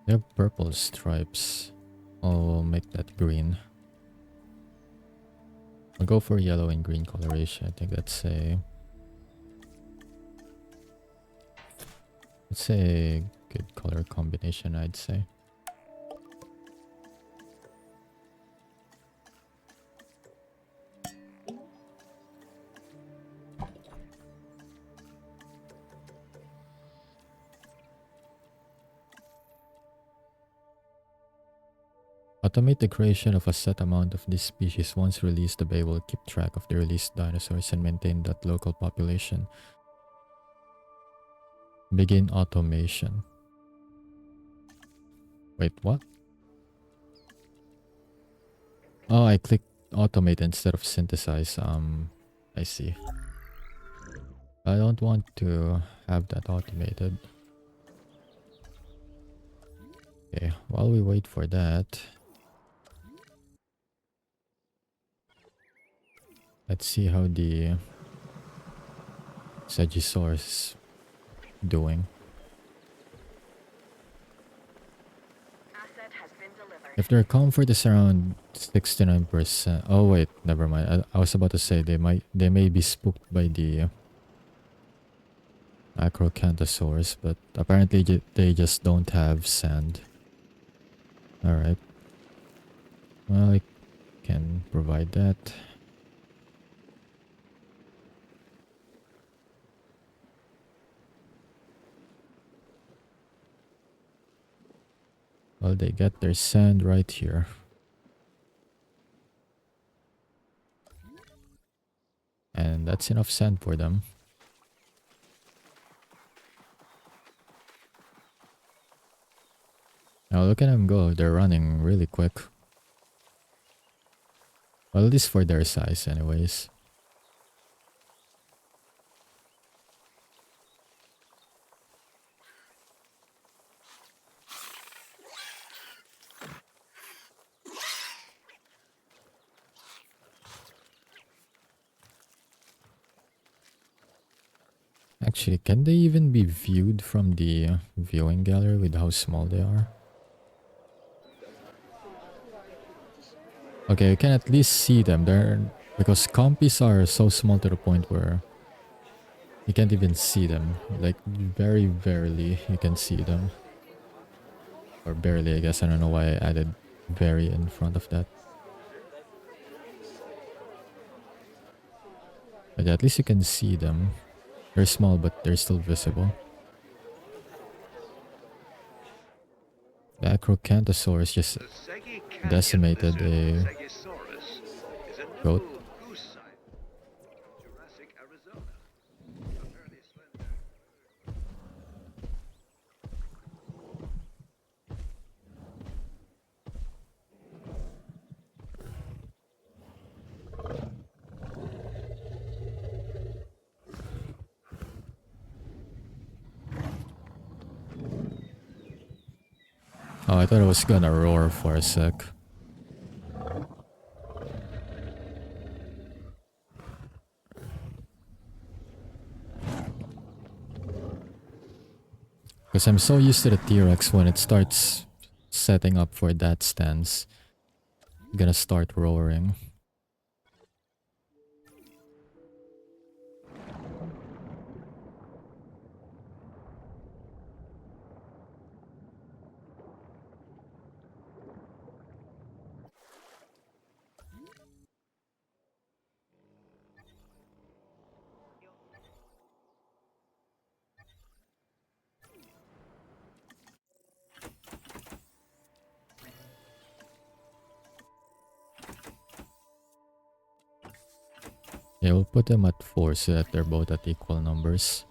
S1: They have purple stripes. I'll make that green. I'll go for yellow and green coloration. I think that's a good color combination, I'd say. Automate the creation of a set amount of this species. Once released, the bay will keep track of the released dinosaurs and maintain that local population. Begin automation. Wait, what? Oh, I clicked automate instead of synthesize. I see. I don't want to have that automated. Okay, while we wait for that, let's see how the Sagisaurus is doing.
S3: Asset has been delivered.
S1: If their comfort is around 69%, oh wait, never mind. I was about to say they may be spooked by the Acrocanthosaurus, but apparently they just don't have sand. All right. Well, I can provide that. Well, they get their sand right here. And that's enough sand for them. Now look at them go. They're running really quick. Well, at least for their size anyways. Actually, can they even be viewed from the viewing gallery with how small they are? Okay, you can at least see them. Because compies are so small to the point where you can't even see them. Like, very barely you can see them. Or barely, I guess. I don't know why I added very in front of that. But at least you can see them. They're small, but they're still visible. The Acrocanthosaurus just decimated a goat.
S9: Jurassic Arizona. Fairly slender.
S1: Oh, I thought it was gonna roar for a sec. Because I'm so used to the T-Rex, when it starts setting up for that stance, I'm gonna start roaring. Yeah, we'll put them at 4 so that they're both at equal numbers.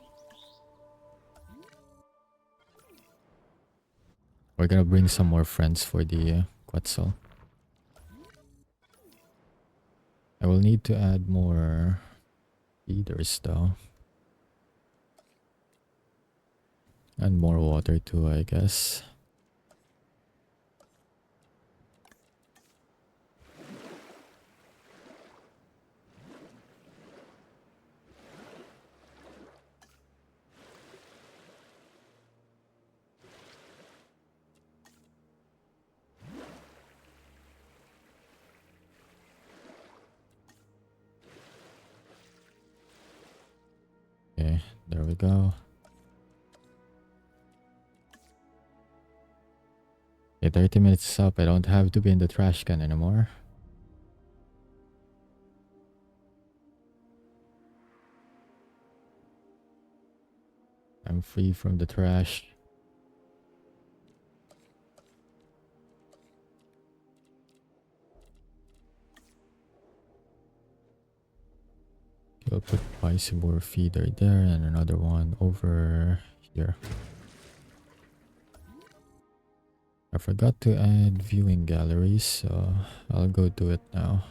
S1: We're gonna bring some more friends for the Quetzal. I will need to add more feeders though. And more water too, I guess. Okay, there we go. Okay, 30 minutes is up. I don't have to be in the trash can anymore. I'm free from the trash. I'll put Bicebor feeder there and another one over here. I forgot to add viewing galleries, so I'll go do it now.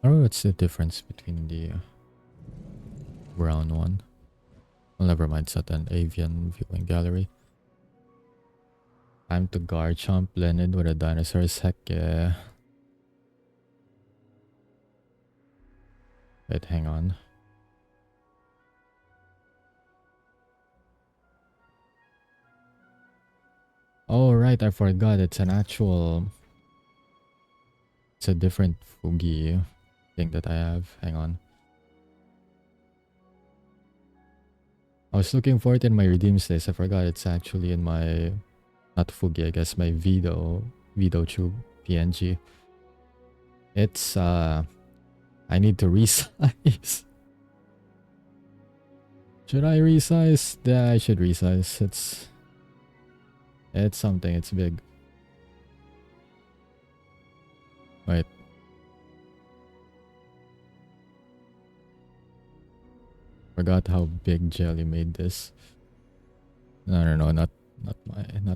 S1: Oh, what's the difference between the brown one? Well, never mind, it's not an avian viewing gallery. Time to Garchomp blended with a dinosaur's, heck yeah. Wait, hang on. Oh right, I forgot, it's an actual... It's a different Fugi thing that I have. Hang on. I was looking for it in my redeems list. I forgot it's actually in my... Not Fugi, I guess my Vido Tube PNG. It's I need to resize. Should I resize? Yeah, I should resize. It's something, it's big. Wait. Forgot how big Jelly made this. No, not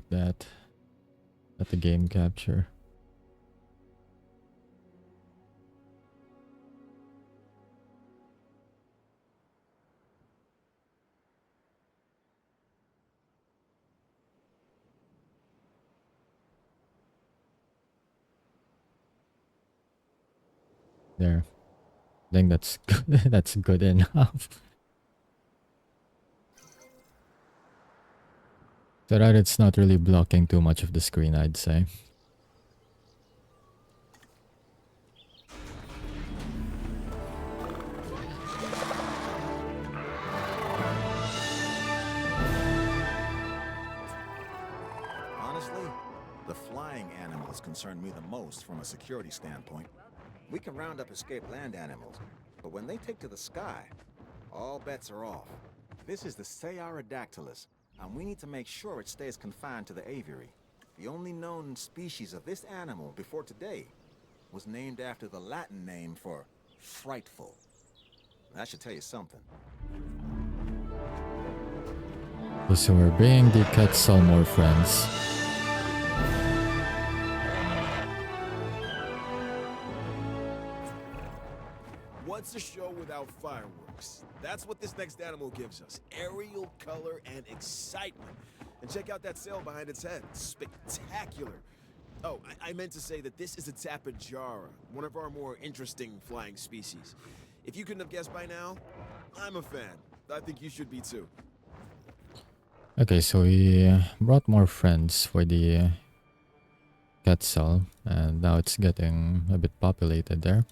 S1: that. Not the game capture. There. I think that's good. That's good enough. So that it's not really blocking too much of the screen, I'd say.
S4: Honestly, the flying animals concern me the most from a security standpoint. We can round up escaped land animals, but when they take to the sky, all bets are off. This is the Seiarodactylus, and we need to make sure it stays confined to the aviary. The only known species of this animal before today was named after the Latin name for frightful. That should tell you something.
S1: So we're bringing the Quetzal more friends.
S5: What's a show without fireworks? That's what this next animal gives us. Aerial color and excitement. And check out that sail behind its head. Spectacular. Oh, I meant to say that this is a Tapejara, one of our more interesting flying species. If you couldn't have guessed by now, I'm a fan. I think you should be too.
S1: Okay, so we brought more friends for the Quetzal, and now it's getting a bit populated there.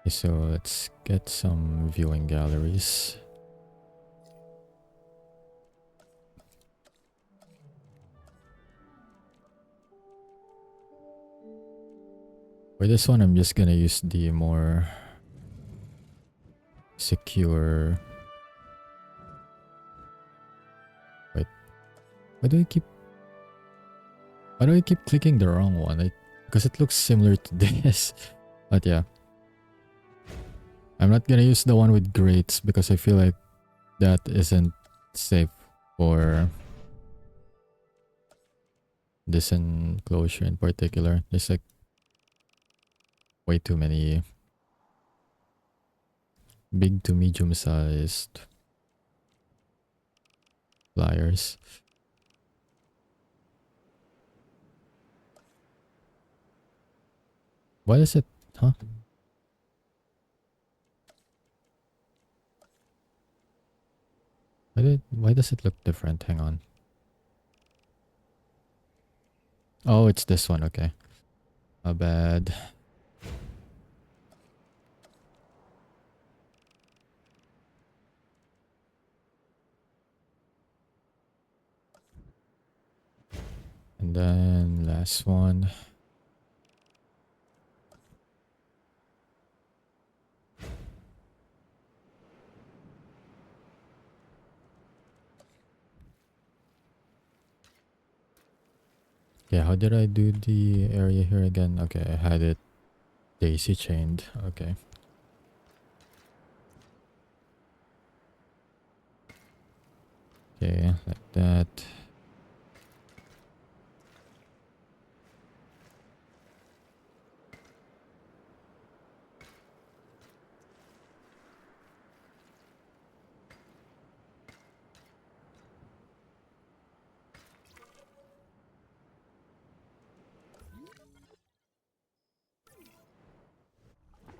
S1: Okay, so let's get some viewing galleries. For this one, I'm just gonna use the more secure. Wait, why do I keep? Why do I keep clicking the wrong one? Because it looks similar to this. But yeah, I'm not gonna use the one with grates because I feel like that isn't safe for this enclosure in particular. There's like way too many big to medium sized flyers. Why is it, huh? Why does it look different? Hang on. Oh, it's this one, okay. My bad. And then last one. Yeah, how did I do the area here again? Okay, I had it daisy chained. Okay. Okay, like that.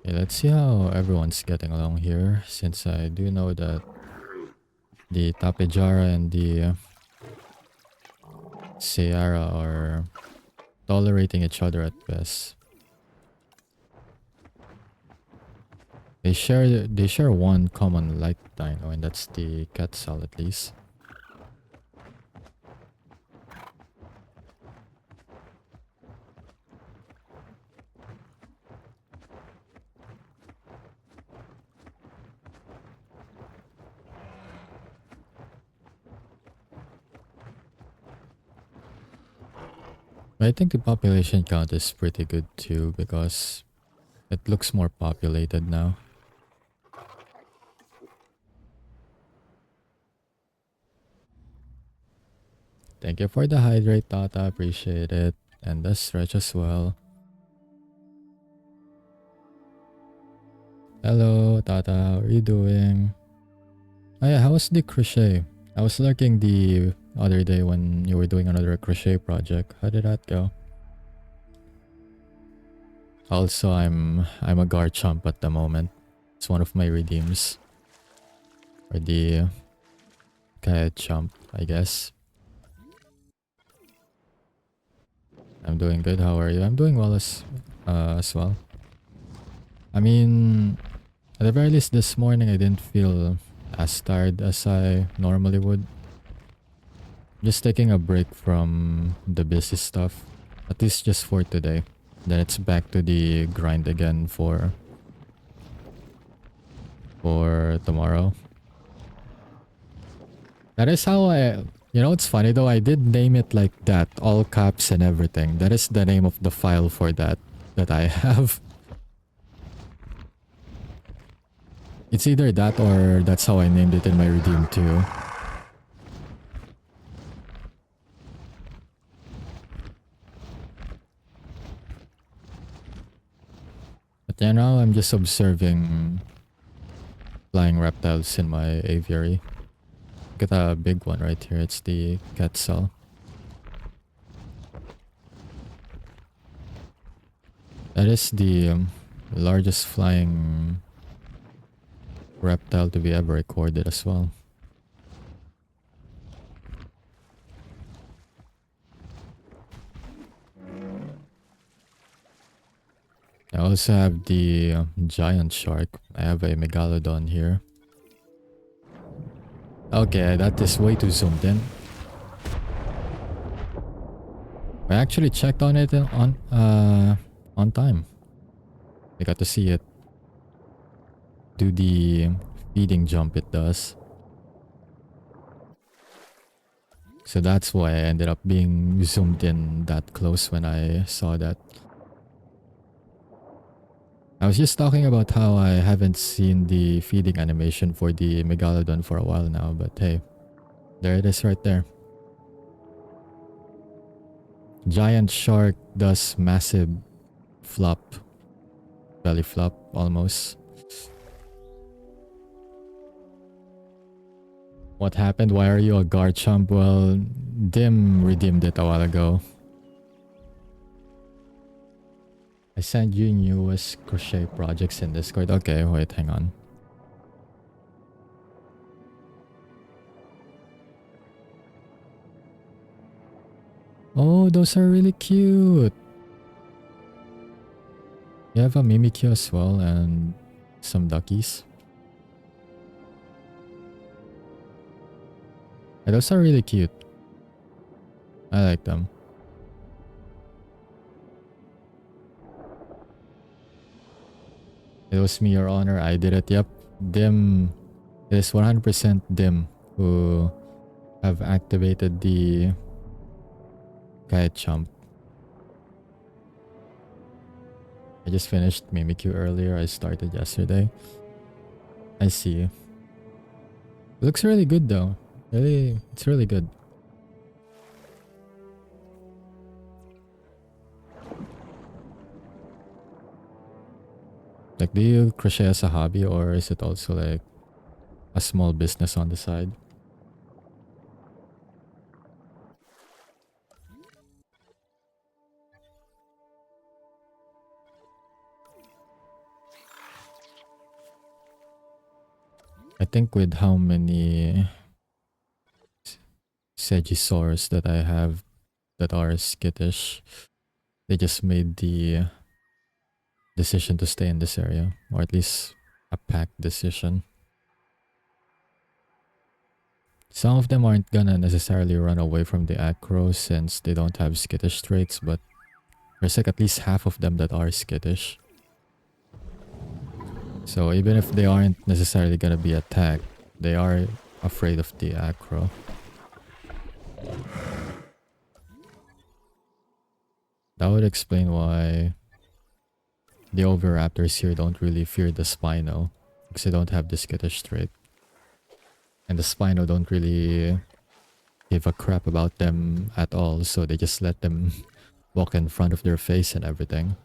S1: Okay, let's see how everyone's getting along here, since I do know that the Tapejara and the Sierra are tolerating each other at best. They share one common light dino, and that's the Quetzal at least. I think the population count is pretty good too, because it looks more populated now. Thank you for the hydrate, Tata. Appreciate it. And the stretch as well. Hello, Tata. How are you doing? Oh yeah, how was the crochet? I was lurking the other day when you were doing another crochet project. How did that go? Also, I'm a Garchomp at the moment. It's one of my redeems. Or the Kaya Chomp, I guess. I'm doing good. How are you? I'm doing well as well. I mean, at the very least this morning I didn't feel as tired as I normally would. Just taking a break from the busy stuff. At least just for today. Then it's back to the grind again for tomorrow. That is how I... You know, it's funny though, I did name it like that. All caps and everything. That is the name of the file for that I have. It's either that or that's how I named it in my redeem too. But yeah, now I'm just observing flying reptiles in my aviary. Got a big one right here. It's the Quetzal. That is the largest flying reptile to be ever recorded as well. I also have the giant shark. I have a megalodon here. Okay, that is way too zoomed in. I actually checked on it on time. I got to see it do the feeding jump it does. So that's why I ended up being zoomed in that close when I saw that. I was just talking about how I haven't seen the feeding animation for the Megalodon for a while now, but hey, there it is right there. Giant shark does massive flop, belly flop almost. What happened? Why are you a Garchomp? Well, Dim redeemed it a while ago. I sent you newest crochet projects in Discord. Okay, wait, hang on. Oh, those are really cute. You have a Mimikyu as well and some duckies. Yeah, those are really cute. I like them. It was me, Your Honor. I did it. Yep. Dim. It is 100% Dim who have activated the Garchomp. I just finished Mimikyu earlier. I started yesterday. I see. It looks really good though. Really, it's really good. Like, do you crochet as a hobby or is it also like a small business on the side? I think with how many Segisaurs that I have that are skittish, they just made the decision to stay in this area, or at least a pack decision. Some of them aren't gonna necessarily run away from the acro since they don't have skittish traits, but there's like at least half of them that are skittish. So even if they aren't necessarily gonna be attacked, they are afraid of the acro. That would explain why the Oviraptors here don't really fear the Spino, because they don't have the skittish trait. And the Spino don't really give a crap about them at all, so they just let them walk in front of their face and everything.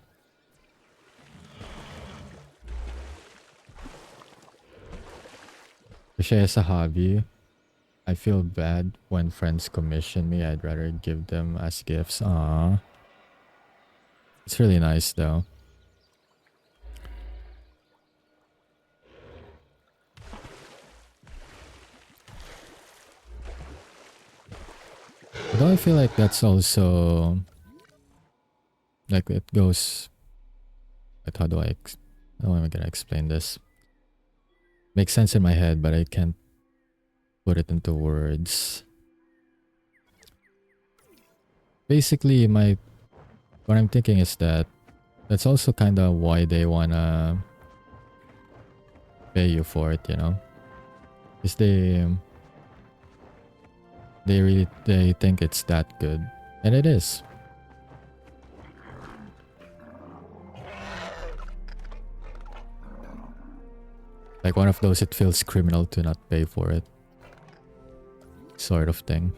S1: Crochet as a hobby. I feel bad when friends commission me. I'd rather give them as gifts. Aww. It's really nice though. Although I feel like that's also like it goes. But how am I gonna explain this? Makes sense in my head, but I can't put it into words. Basically, what I'm thinking is that that's also kind of why they wanna pay you for it, you know? Because they think it's that good, and it is. Like one of those, it feels criminal to not pay for it sort of thing.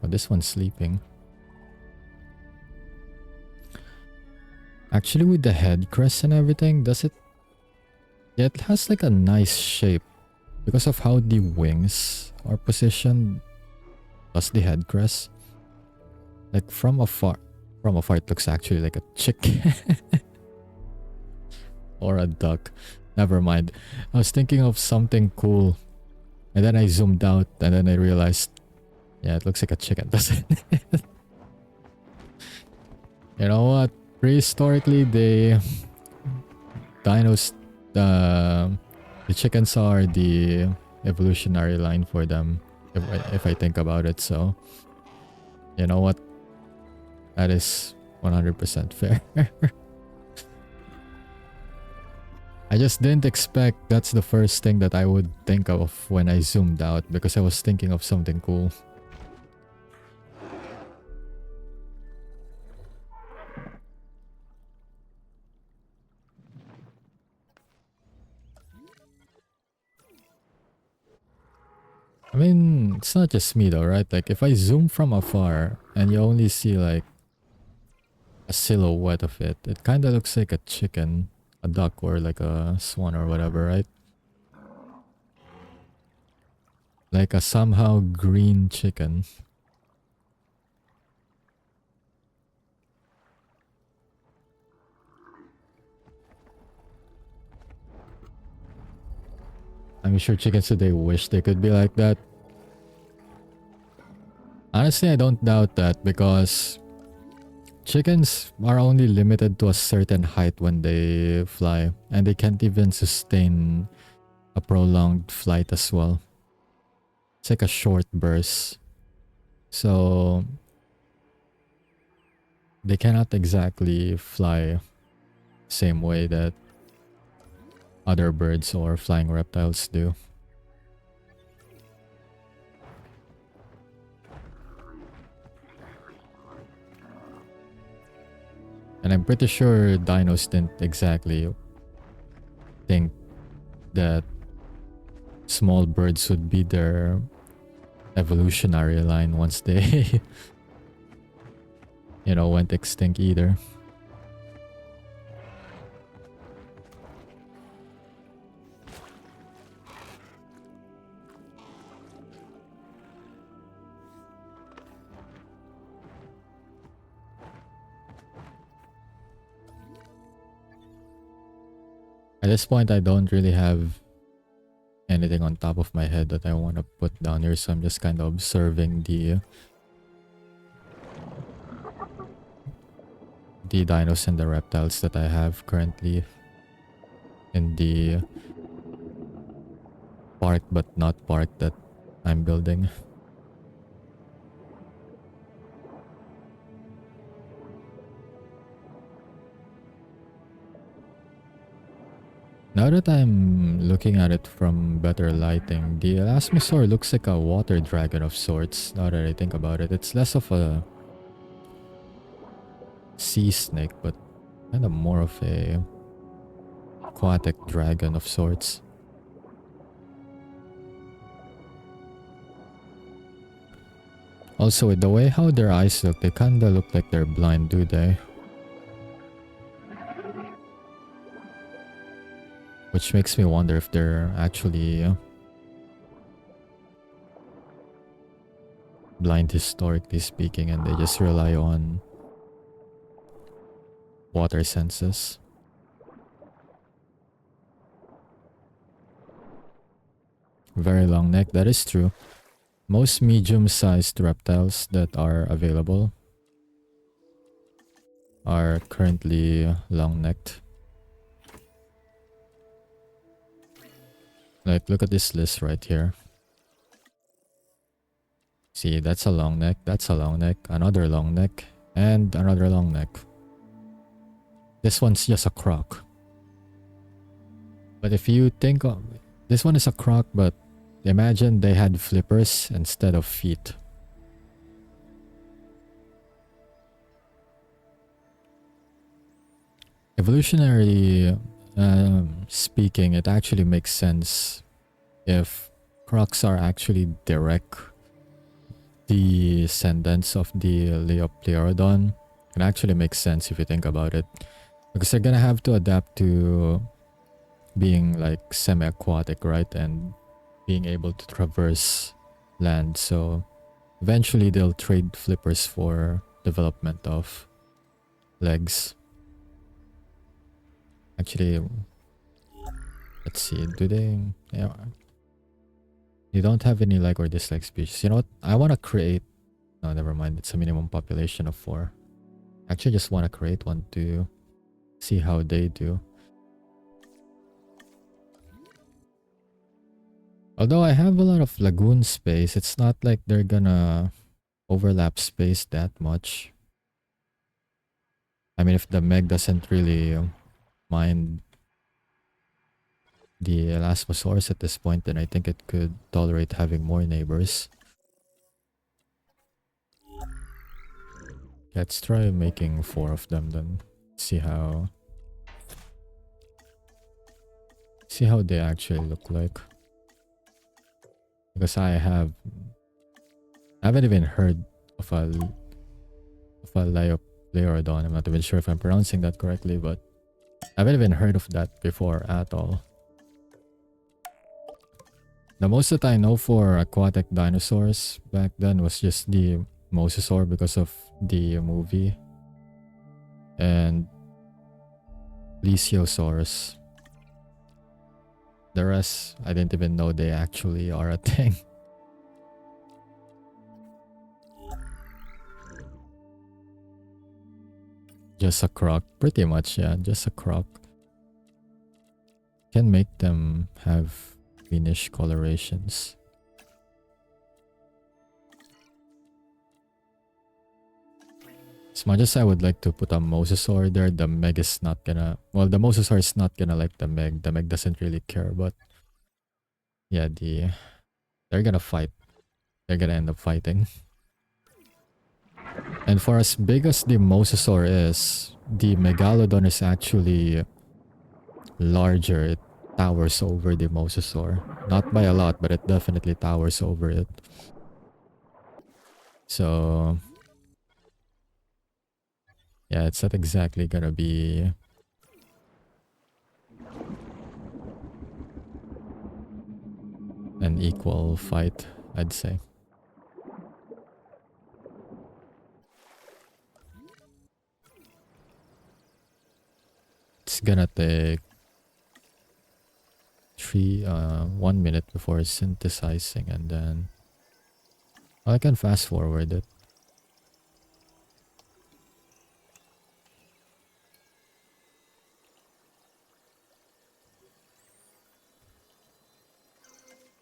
S1: Oh, this one's sleeping. Actually, with the head crest and everything, does it? Yeah, it has like a nice shape because of how the wings are positioned. Plus the head crest, like from afar, it looks actually like a chicken. Or a duck. Never mind. I was thinking of something cool. And then I zoomed out and then I realized, yeah, it looks like a chicken, doesn't it? You know what? Prehistorically, dinos, the chickens are the evolutionary line for them, if I think about it. So, you know what? That is 100% fair. I just didn't expect that's the first thing that I would think of when I zoomed out, because I was thinking of something cool. I mean, it's not just me though, right? Like if I zoom from afar and you only see like a silhouette of it, it kind of looks like a chicken, a duck, or like a swan or whatever, right? Like a somehow green chicken. I'm sure chickens today wish they could be like that. Honestly, I don't doubt that, because chickens are only limited to a certain height when they fly, and they can't even sustain a prolonged flight as well. It's like a short burst. So they cannot exactly fly same way that other birds or flying reptiles do. And I'm pretty sure dinos didn't exactly think that small birds would be their evolutionary line once they went extinct either. At this point, I don't really have anything on top of my head that I want to put down here, so I'm just kind of observing the dinos and the reptiles that I have currently in the park but not park that I'm building. Now that I'm looking at it from better lighting, the Elasmosaur looks like a water dragon of sorts. Now that I think about it, it's less of a sea snake, but kind of more of a aquatic dragon of sorts. Also, with the way how their eyes look, they kinda look like they're blind, do they? Which makes me wonder if they're actually blind historically speaking, and they just rely on water senses. Very long neck, that is true. Most medium-sized reptiles that are available are currently long-necked. Like, look at this list right here. See, that's a long neck, that's a long neck, another long neck, and another long neck. This one's just a croc. But if you think of... This one is a croc, but imagine they had flippers instead of feet. Evolutionary speaking, it actually makes sense if crocs are actually direct descendants of the Leopleurodon. It actually makes sense if you think about it, because they're gonna have to adapt to being like semi-aquatic, right, and being able to traverse land. So eventually they'll trade flippers for development of legs. Actually, let's see, do they... Yeah, you don't have any like or dislike species. You know what? I want to create... No, never mind. It's a minimum population of 4. Actually, just want to create one to see how they do. Although I have a lot of lagoon space, it's not like they're gonna overlap space that much. I mean, if the Meg doesn't really mind the Elasmosaurus at this point, then I think it could tolerate having more neighbors. Let's try making 4 of them then. See how they actually look like. Because I haven't even heard of a Leorodon. I'm not even sure if I'm pronouncing that correctly, but I haven't even heard of that before at all. The most that I know for aquatic dinosaurs back then was just the Mosasaur because of the movie, and Plesiosaurus. The rest, I didn't even know they actually are a thing. Just a croc, pretty much, yeah, just a croc. Can make them have greenish colorations. As much as I would like to put a Mosasaur there, the Meg is not gonna... Well, the Mosasaur is not gonna like the Meg. The Meg doesn't really care, but... Yeah, they're gonna fight. They're gonna end up fighting. And for as big as the Mosasaur is, the Megalodon is actually larger. It towers over the Mosasaur. Not by a lot, but it definitely towers over it. So... yeah, it's not exactly gonna be an equal fight, I'd say. It's gonna take 1 minute before synthesizing, and then I can fast forward it.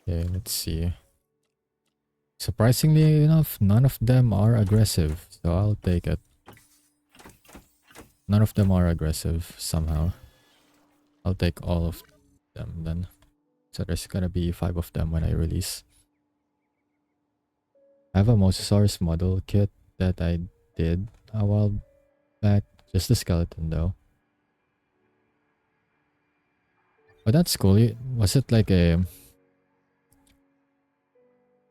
S1: Okay, let's see. Surprisingly enough, none of them are aggressive, so I'll take it. None of them are aggressive somehow. I'll take all of them then. So there's gonna be 5 of them when I release. I have a Mosasaurus model kit that I did a while back. Just the skeleton though. But that's cool. Was it like a...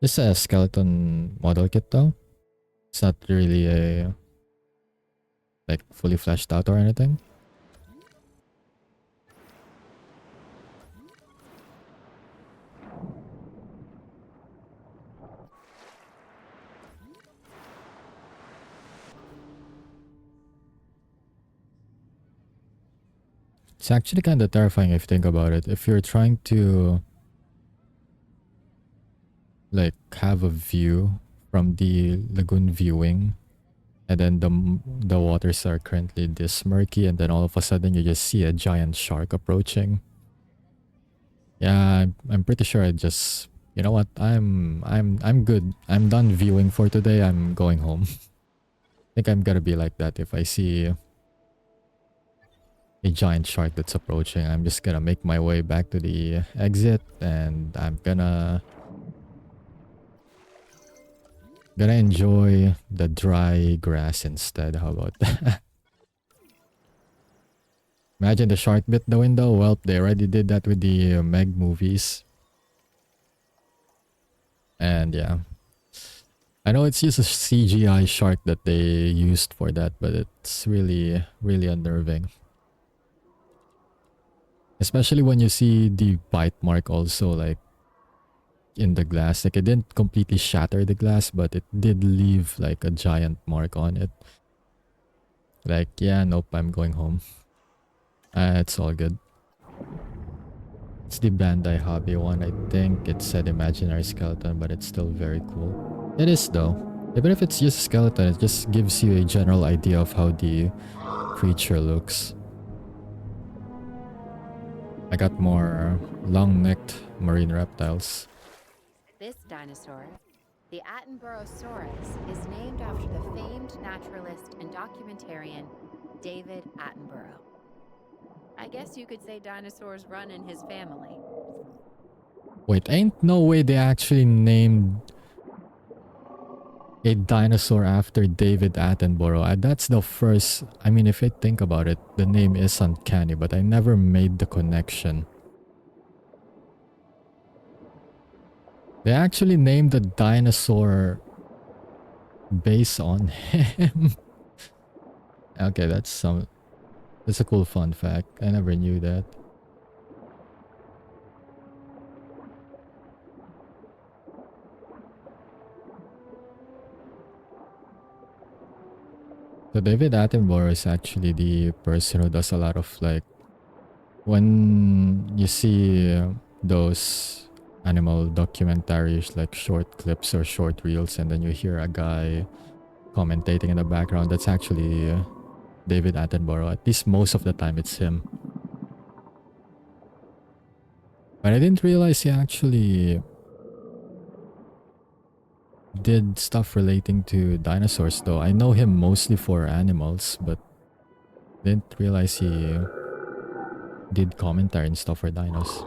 S1: Just a skeleton model kit though? It's not really a... like fully fleshed out or anything? It's actually kind of terrifying if you think about it. If you're trying to like have a view from the lagoon viewing, and then the waters are currently this murky, and then all of a sudden you just see a giant shark approaching. Yeah, I'm pretty sure I just... You know what? I'm good. I'm done viewing for today. I'm going home. I think I'm gonna be like that if I see a giant shark that's approaching. I'm just gonna make my way back to the exit, and I'm gonna enjoy the dry grass instead. How about that? Imagine the shark bit the window. Well, they already did that with the Meg movies. And yeah, I know it's just a CGI shark that they used for that, but it's really, really unnerving. Especially when you see the bite mark also, like, in the glass. Like, it didn't completely shatter the glass, but it did leave, like, a giant mark on it. Like, yeah, nope, I'm going home. It's all good. It's the Bandai Hobby one. I think it said Imaginary Skeleton, but it's still very cool. It is, though. Even if it's just a skeleton, it just gives you a general idea of how the creature looks. I got more long-necked marine reptiles.
S7: This dinosaur, the Attenboroughsaurus, is named after the famed naturalist and documentarian David Attenborough. I guess you could say dinosaurs run in his family.
S1: Wait, ain't no way they actually named a dinosaur after David Attenborough. That's the first... I mean, if I think about it, the name is uncanny, but I never made the connection. They actually named the dinosaur based on him. Okay, that's a cool fun fact. I never knew that. So David Attenborough is actually the person who does a lot of like... When you see those animal documentaries like short clips or short reels and then you hear a guy commentating in the background, that's actually David Attenborough. At least most of the time it's him. But I didn't realize he actually did stuff relating to dinosaurs though. I know him mostly for animals, but didn't realize he did commentary and stuff for dinos.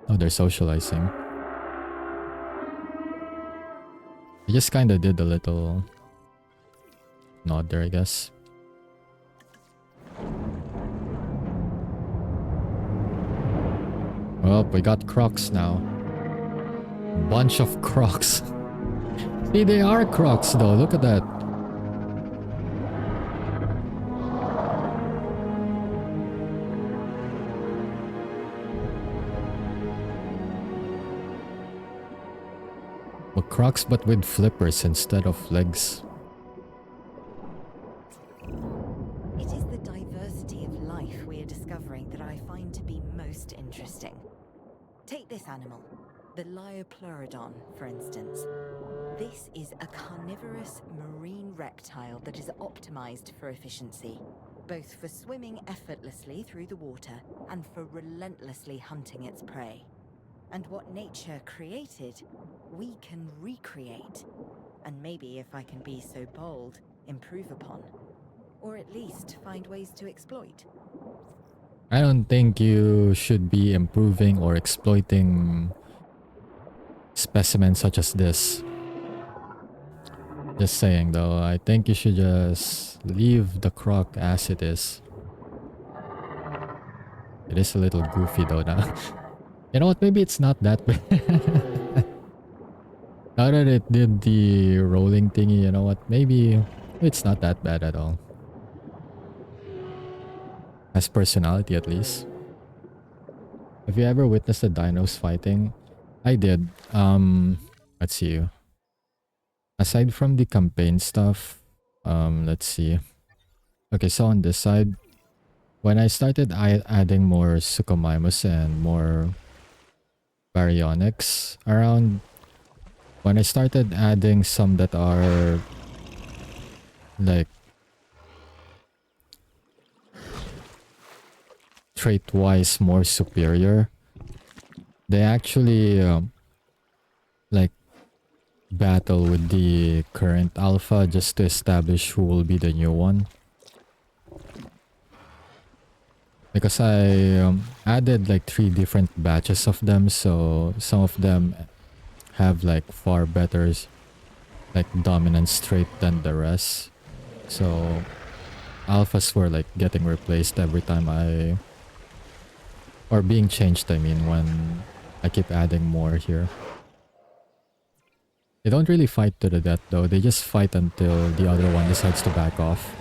S1: Oh, they're socializing. He just kinda did a little nod there, I guess. Well, we got crocs now. Bunch of crocs. See, they are crocs though. Look at that. Well, crocs but with flippers instead of legs.
S8: It is the diversity of life we are discovering that I find to be most interesting. Take this animal, the Liopleurodon, for instance. This is a carnivorous marine reptile that is optimized for efficiency, both for swimming effortlessly through the water and for relentlessly hunting its prey. And what nature created, we can recreate. And maybe, if I can be so bold, improve upon. Or at least find ways to exploit.
S1: I don't think you should be improving or exploiting specimens such as this. Just saying though, I think you should just leave the croc as it is. It is a little goofy though now. You know what, maybe it's not that bad. Now that it did the rolling thingy, you know what, maybe it's not that bad at all. Has personality at least. Have you ever witnessed the dinos fighting? I did. Let's see. Aside from the campaign stuff, let's see. Okay, so on this side, when I started adding more Suchomimus and more Baryonyx around, when I started adding some that are like trait-wise more superior, they actually like battle with the current alpha just to establish who will be the new one. Because I added like 3 different batches of them, so some of them have like far better like dominance trait than the rest. So alphas were like getting replaced every time or being changed, I mean, when I keep adding more here. They don't really fight to the death though, they just fight until the other one decides to back off.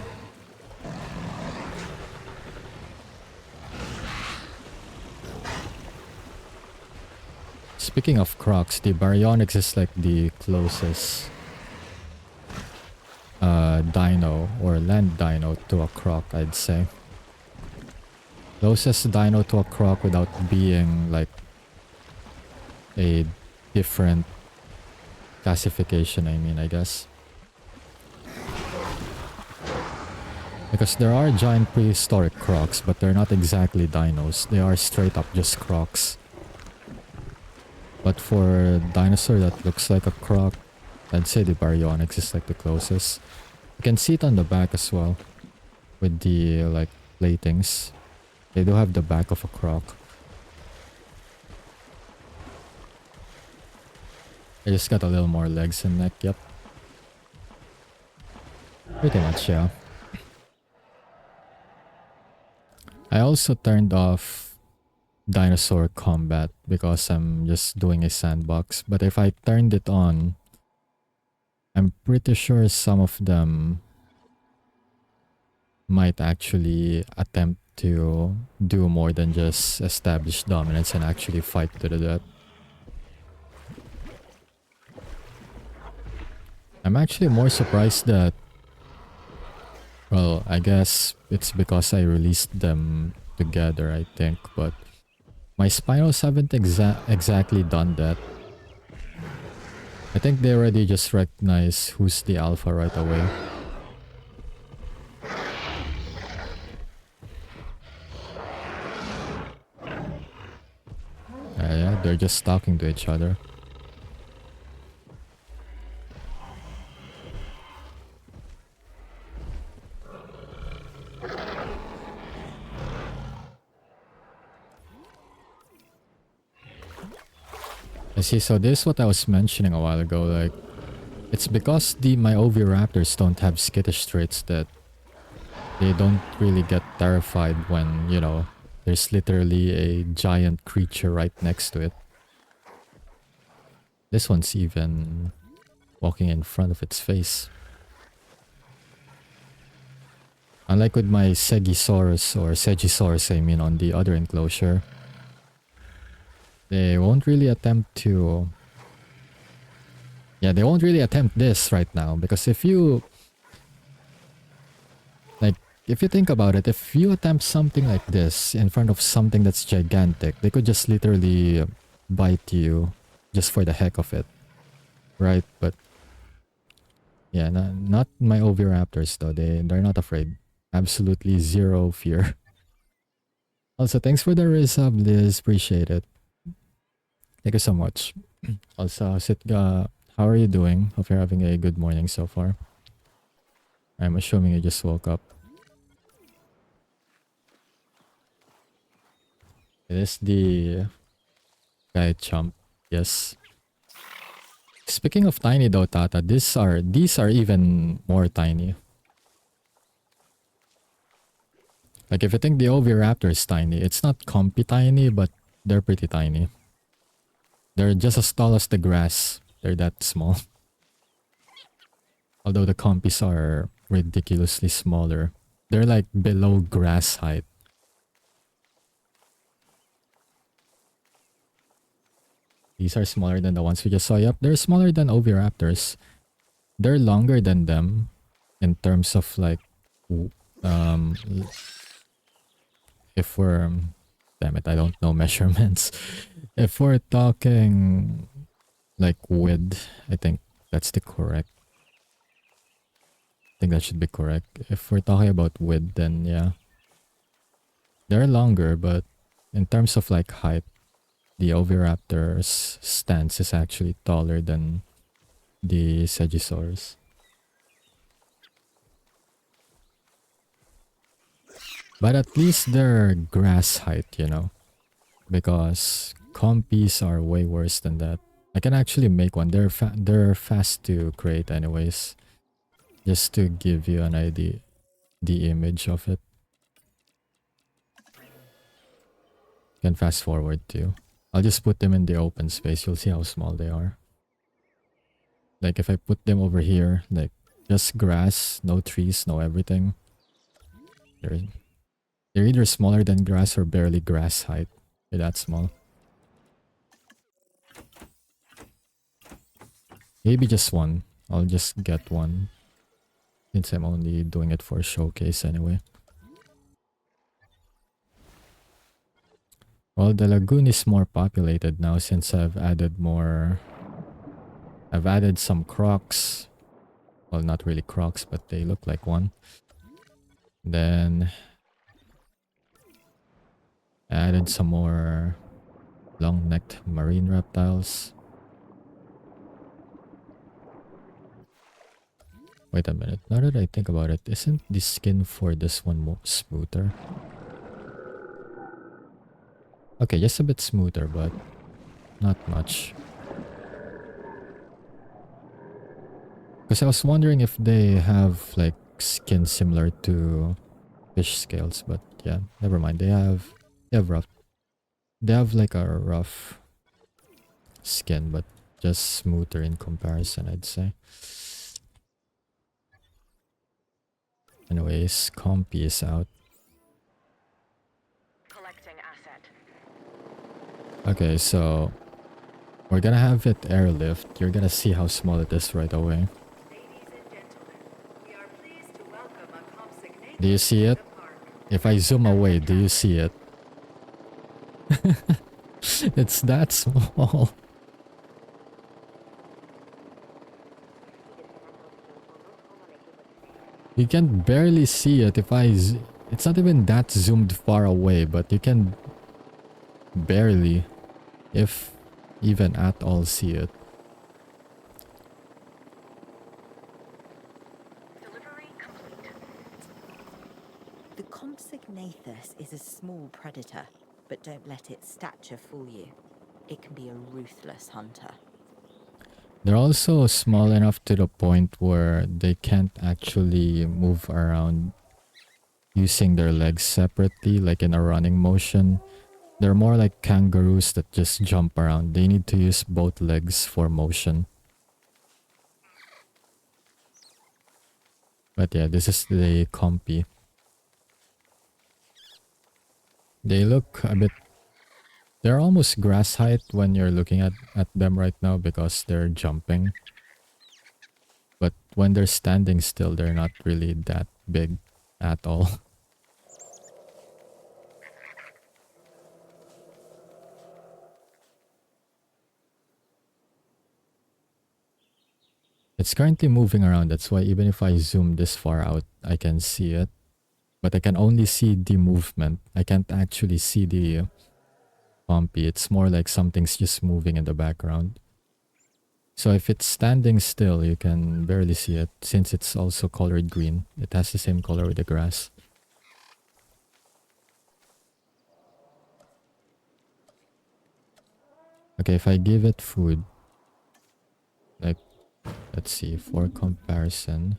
S1: Speaking of crocs, the Baryonyx is like the closest dino or land dino to a croc, I'd say. Closest dino to a croc without being like a different classification, I mean, I guess. Because there are giant prehistoric crocs, but they're not exactly dinos. They are straight up just crocs. But for a dinosaur that looks like a croc, I'd say the baryonyx is like the closest. You can see it on the back as well. With the like platings. They do have the back of a croc. They just got a little more legs and neck, yep. Pretty much, yeah. I also turned off dinosaur combat because I'm just doing a sandbox. But if I turned it on, I'm pretty sure some of them might actually attempt to do more than just establish dominance and actually fight to the death. I'm actually more surprised that, well, I guess it's because I released them together, I think, but my Spinos haven't exactly done that. I think they already just recognize who's the alpha right away. Yeah, they're just talking to each other. I see, so this is what I was mentioning a while ago, like, it's because my oviraptors don't have skittish traits that they don't really get terrified when, you know, there's literally a giant creature right next to it. This one's even walking in front of its face. Unlike with my Segisaurus, or Segisaurus I mean, on the other enclosure, they won't really attempt to... Yeah, they won't really attempt this right now, because if you... Like, if you think about it, if you attempt something like this in front of something that's gigantic, they could just literally bite you just for the heck of it. Right? But... Yeah, not my oviraptors though, they're not afraid. Absolutely zero fear. Also, thanks for the resub, Liz. Appreciate it. Thank you so much. Also, Sitka, how are you doing? Hope you're having a good morning so far. I'm assuming you just woke up. It is the guy chump. Yes. Speaking of tiny though, Tata, these are even more tiny. Like if you think the oviraptor is tiny, it's not compy tiny, but they're pretty tiny. They're just as tall as the grass. They're that small. Although the compies are ridiculously smaller. They're like below grass height. These are smaller than the ones we just saw. Yep, they're smaller than oviraptors. They're longer than them in terms of like... if we're... Damn it, I don't know measurements. If we're talking like width, I think that's the correct... I think that should be correct. If we're talking about width, then yeah. They're longer, but in terms of like height, the oviraptor's stance is actually taller than the Segisaurus. But at least they're grass height, you know. Because compies are way worse than that. I can actually make one. They're fast to create anyways. Just to give you an idea, the image of it. You can fast forward too. I'll just put them in the open space. You'll see how small they are. Like if I put them over here, like just grass, no trees, no everything. They're either smaller than grass or barely grass height. They're that small. Maybe just one. I'll just get one. Since I'm only doing it for a showcase anyway. Well, the lagoon is more populated now since I've added more I've added some crocs. Well, not really crocs, but they look like one. Then I added some more long-necked marine reptiles. Wait a minute. Now that I think about it, isn't the skin for this one more smoother? Okay, just a bit smoother, but not much. Because I was wondering if they have like skin similar to fish scales, but yeah, never mind. They have rough. They have like a rough skin, but just smoother in comparison, I'd say. Anyways, Compy is out.
S3: Collecting asset.
S1: Okay, so we're gonna have it airlift. You're gonna see how small it is right away. Do you see it? If I zoom away, do you see it? It's that small. You can barely see it if it's not even that zoomed far away, but you can barely, if even at all, see it.
S3: Delivery complete.
S8: The Compsognathus is a small predator, but don't let its stature fool you. It can be a ruthless hunter.
S1: They're also small enough to the point where they can't actually move around using their legs separately, like in a running motion. They're more like kangaroos that just jump around. They need to use both legs for motion. But yeah, this is the Compy. They look a bit... They're almost grass height when you're looking at them right now because they're jumping. But when they're standing still, they're not really that big at all. It's currently moving around, that's why even if I zoom this far out, I can see it. But I can only see the movement. I can't actually see the Compy. It's more like something's just moving in the background. So if it's standing still, you can barely see it since it's also colored green. It has the same color with the grass. Okay, if I give it food, like, let's see, for comparison.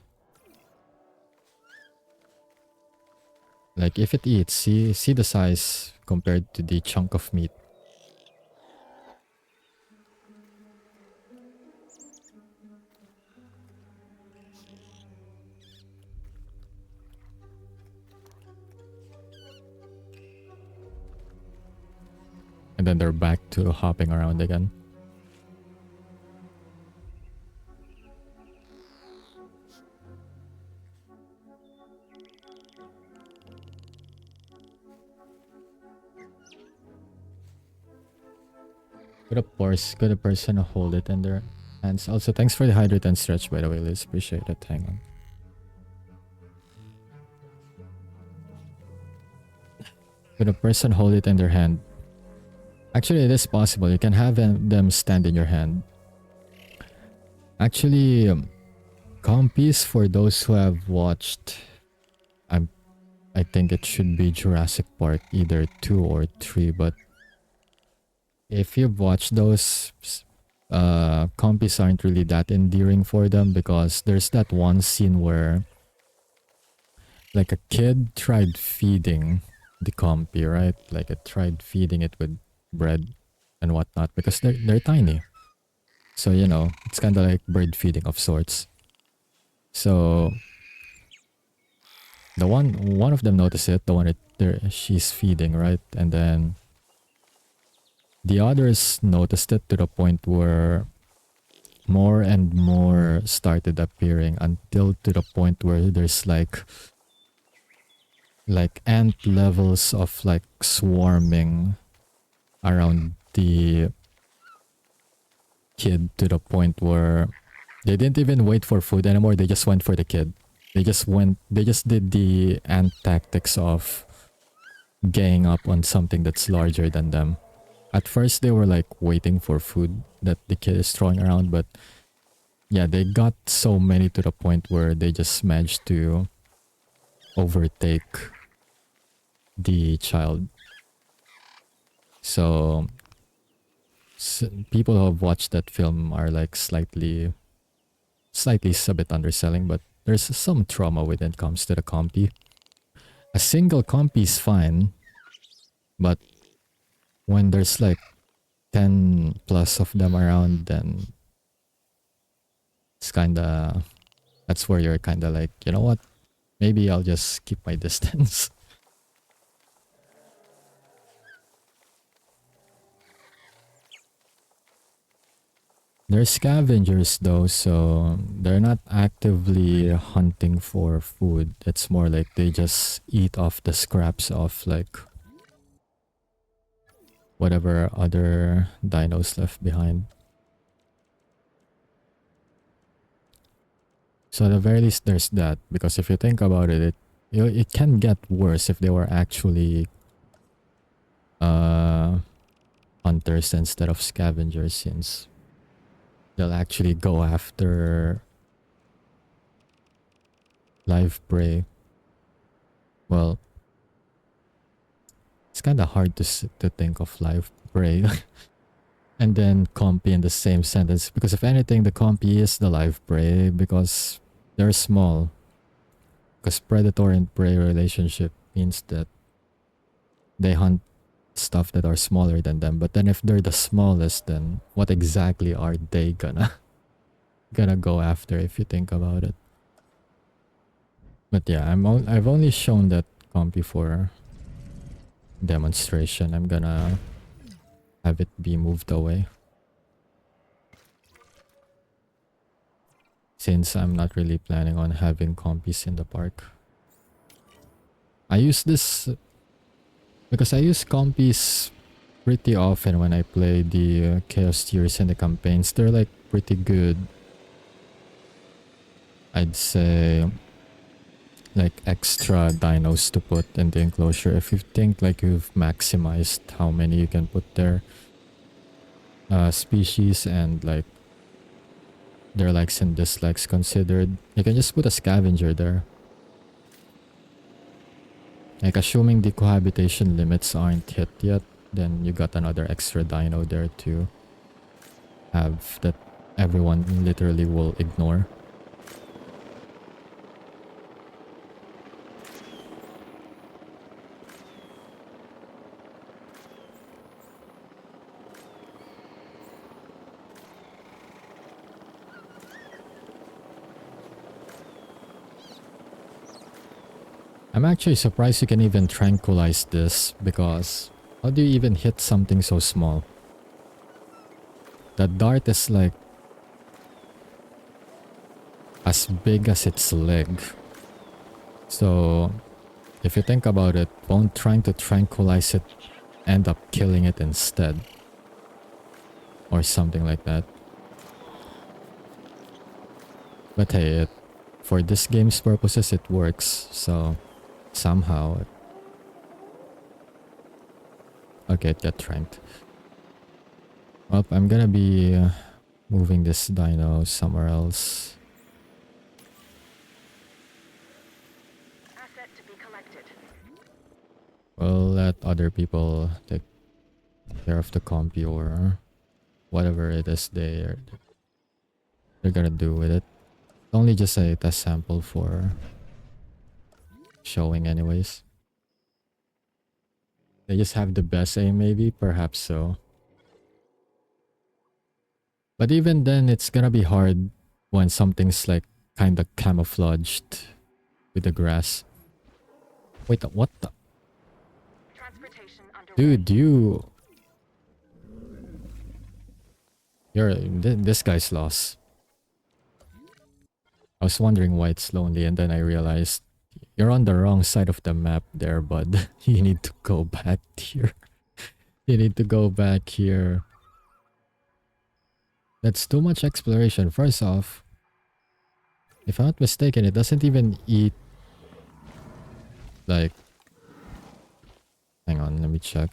S1: Like if it eats, see the size compared to the chunk of meat. And then they're back to hopping around again. Could a person hold it in their hands? Also, thanks for the hydrate and stretch, by the way, Liz. Appreciate it. Hang on. Could a person hold it in their hand? Actually, it is possible. You can have them stand in your hand. Actually, Compies, for those who have watched, I think it should be Jurassic Park, either 2 or 3, but if you've watched those, Compies aren't really that endearing for them because there's that one scene where like a kid tried feeding the Compy, right? Like it tried feeding it with bread and whatnot because they're tiny. So, you know, it's kind of like bird feeding of sorts. So the one of them noticed it, the one that she's feeding, right? And then the others noticed it to the point where more and more started appearing until to the point where there's like ant levels of like swarming around the kid to the point where they didn't even wait for food anymore. They just went for the kid. They just did the ant tactics of ganging up on something that's larger than them. At first, they were like waiting for food that the kid is throwing around, but yeah, they got so many to the point where they just managed to overtake the child. So people who have watched that film are like slightly is a bit underselling, but there's some trauma when it comes to the compy. A single compy is fine, but when there's like 10 plus of them around, then it's kinda, that's where you're kinda like, you know what, maybe I'll just keep my distance. They're scavengers though, so they're not actively hunting for food. It's more like they just eat off the scraps of like whatever other dinos left behind. So at the very least there's that, because if you think about it, it can get worse if they were actually hunters instead of scavengers, since they'll actually go after live prey. Well, it's kind of hard to think of live prey and then compy in the same sentence, because if anything, the compy is the live prey because they're small. Because predator and prey relationship means that they hunt stuff that are smaller than them. But then if they're the smallest, then what exactly are they gonna go after if you think about it? But yeah, I've only shown that compy for demonstration. I'm gonna have it be moved away, since I'm not really planning on having compies in the park. I use this because I use compies pretty often when I play the Chaos tiers and the campaigns. They're like pretty good. I'd say like extra dinos to put in the enclosure if you think like you've maximized how many you can put there. Species and like their likes and dislikes considered, you can just put a scavenger there. Like assuming the cohabitation limits aren't hit yet, then you got another extra dino there to have that everyone literally will ignore. I'm actually surprised you can even tranquilize this, because how do you even hit something so small? The dart is like as big as its leg. So if you think about it, won't trying to tranquilize it end up killing it instead? Or something like that. But hey, for this game's purposes it works, so somehow. Okay, it got tranked. Well, I'm gonna be moving this dino somewhere else.
S3: Asset to be collected.
S1: We'll let other people take care of the compy or whatever it is they're gonna do with it. Only just a test sample for showing anyways. They just have the best aim maybe, perhaps so. But even then, it's gonna be hard when something's like kinda camouflaged with the grass. Wait, what the?
S3: Transportation underway.
S1: Dude, this guy's lost. I was wondering why it's lonely, and then I realized you're on the wrong side of the map there, bud. You need to go back here. You need to go back here. That's too much exploration. First off, if I'm not mistaken, it doesn't even eat, like... Hang on, let me check.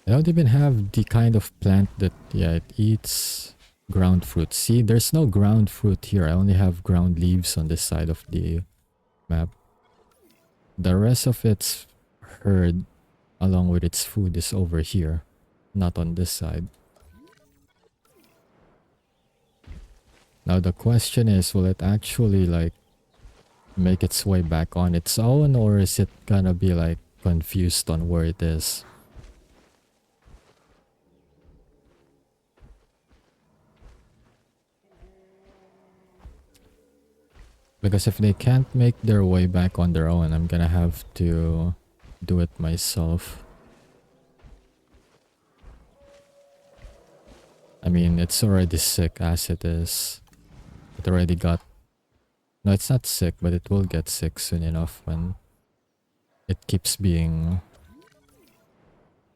S1: I don't even have the kind of plant that... Yeah, it eats ground fruit. See, there's no ground fruit here. I only have ground leaves on this side of the map. The rest of its herd, along with its food, is over here. Not on this side. Now the question is, will it actually like make its way back on its own, or is it gonna be like confused on where it is? Because if they can't make their way back on their own, I'm gonna have to do it myself. I mean, it's already sick as it is. It already got... No, it's not sick, but it will get sick soon enough when it keeps being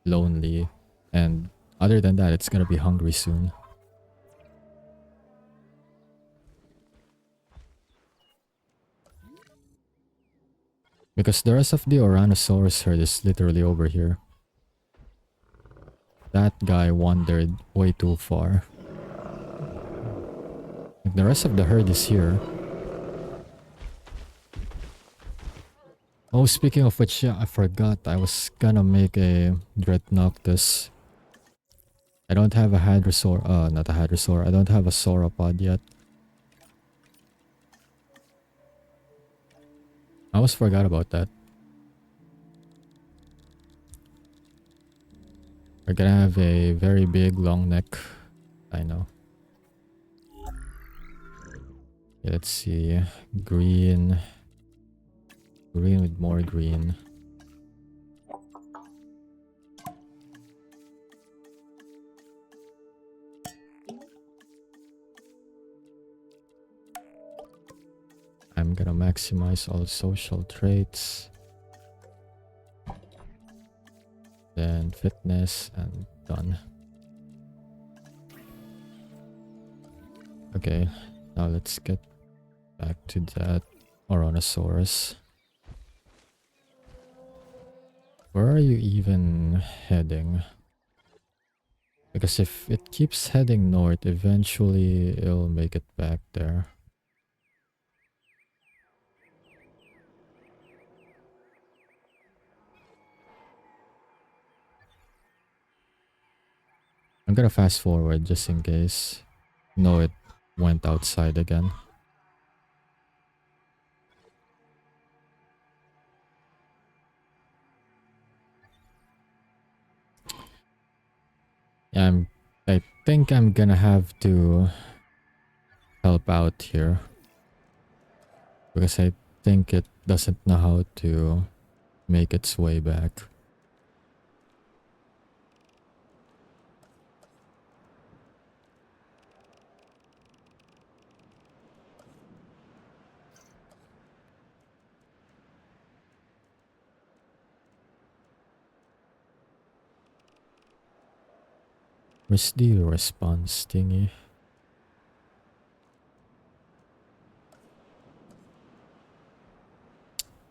S1: lonely. And other than that, it's gonna be hungry soon. Because the rest of the Oranosaurus herd is literally over here. That guy wandered way too far. Like the rest of the herd is here. Oh, speaking of which, yeah, I forgot. I was gonna make a Dreadnoughtus. I don't have a Hadrosaur. Not a Hadrosaur. I don't have a Sauropod yet. I almost forgot about that. We're gonna have a very big long neck. I know. Yeah, let's see. Green. Green with more green. I'm gonna maximize all social traits. Then fitness and done. Okay, now let's get back to that Oranosaurus. Where are you even heading? Because if it keeps heading north, eventually it'll make it back there. I'm gonna fast forward just in case. No, it went outside again. Yeah, I think I'm gonna have to help out here. Because I think it doesn't know how to make its way back. Where's the response thingy?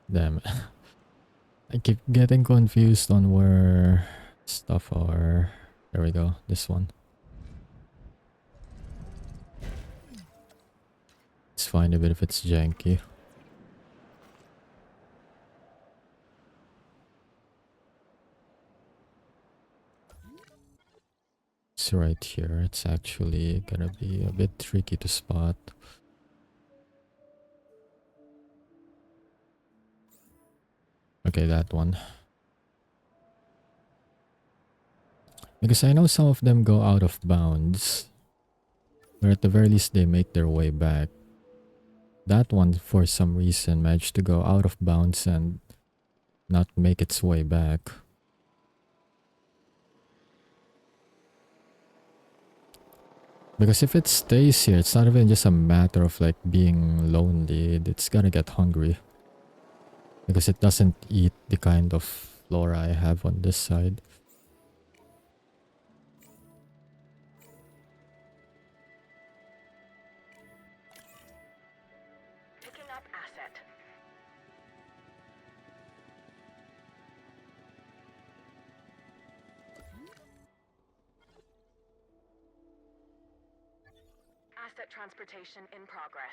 S1: Damn it. I keep getting confused on where stuff are. There we go, this one. It's fine even if it's janky. It's right here. It's actually gonna be a bit tricky to spot. Okay, that one. Because I know some of them go out of bounds. Or at the very least they make their way back. That one, for some reason, managed to go out of bounds and not make its way back. Because if it stays here, it's not even just a matter of like being lonely. It's gonna get hungry. Because it doesn't eat the kind of flora I have on this side.
S3: Asset transportation in progress.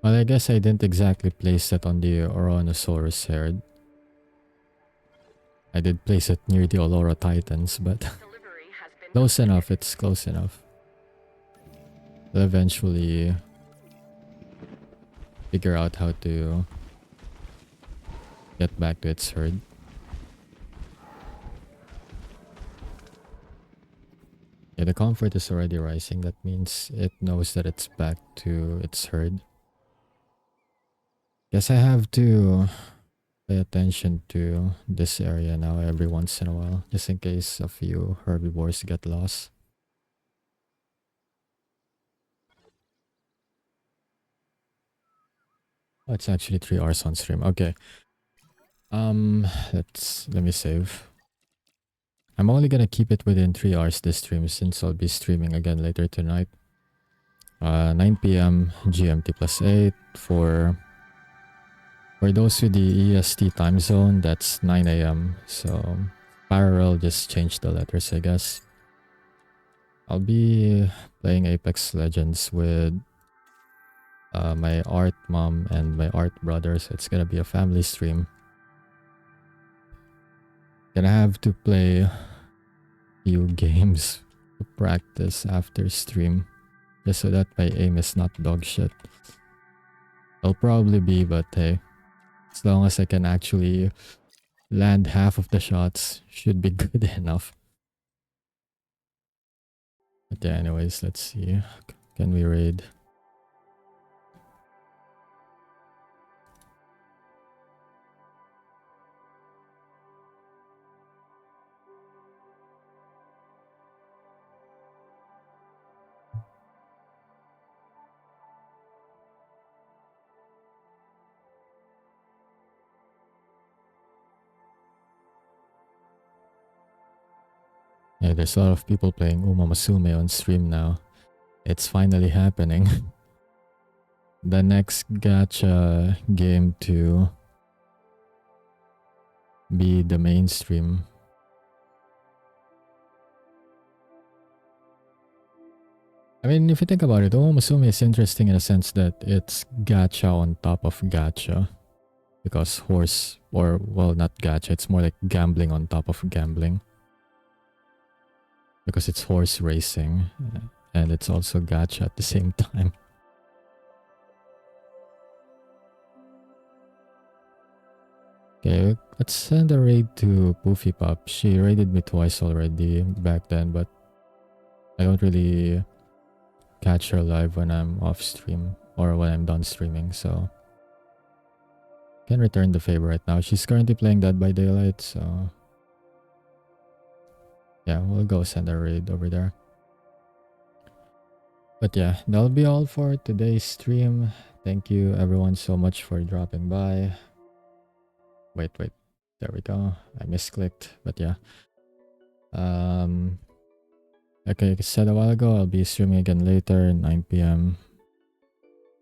S1: Well, I guess I didn't exactly place it on the Oranosaurus herd. I did place it near the Aurora Titans, but
S3: Delivery has been
S1: close enough.
S3: completed.
S1: It's close enough. We'll eventually figure out how to get back to its herd. Yeah, the comfort is already rising. That means it knows that it's back to its herd. Guess I have to pay attention to this area now every once in a while, just in case a few herbivores get lost. Oh, it's actually 3 hours on stream. Okay. Let me save. I'm only gonna keep it within 3 hours this stream since I'll be streaming again later tonight. 9 p.m. GMT plus 8 for those with the EST time zone. That's 9 a.m. So parallel, just change the letters, I guess. I'll be playing Apex Legends with my art mom and my art brother, so it's gonna be a family stream. Gonna have to play a few games to practice after stream, just so that my aim is not dog shit. It'll probably be, but hey, as long as I can actually land half of the shots, should be good enough. But yeah, anyways, let's see. Can we raid? Yeah, there's a lot of people playing Uma Musume on stream now. It's finally happening. The next gacha game to be the mainstream. I mean, if you think about it, Uma Musume is interesting in a sense that it's gacha on top of gacha. Because not gacha, it's more like gambling on top of gambling. Because it's horse racing, and it's also gacha at the same time. Okay, let's send a raid to Poofy Pop. She raided me twice already back then, but I don't really catch her live when I'm off stream or when I'm done streaming, so can return the favor right now. She's currently playing Dead by Daylight, so yeah, we'll go send a raid over there. But yeah, that'll be all for today's stream. Thank you everyone so much for dropping by. Wait, there we go. I misclicked, but yeah. Like I said a while ago, I'll be streaming again later, 9 p.m.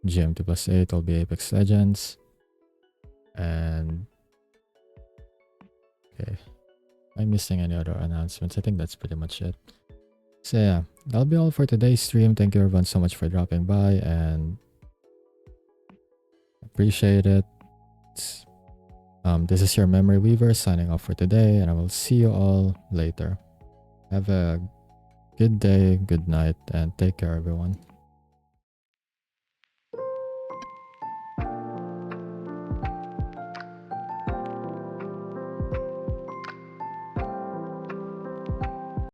S1: GMT plus 8. I'll be Apex Legends. And okay, am I missing any other announcements? I think that's pretty much it. So yeah, that'll be all for today's stream. Thank you everyone so much for dropping by, and appreciate it. This is your Memory Weaver signing off for today, and I will see you all later. Have a good day, good night, and take care everyone.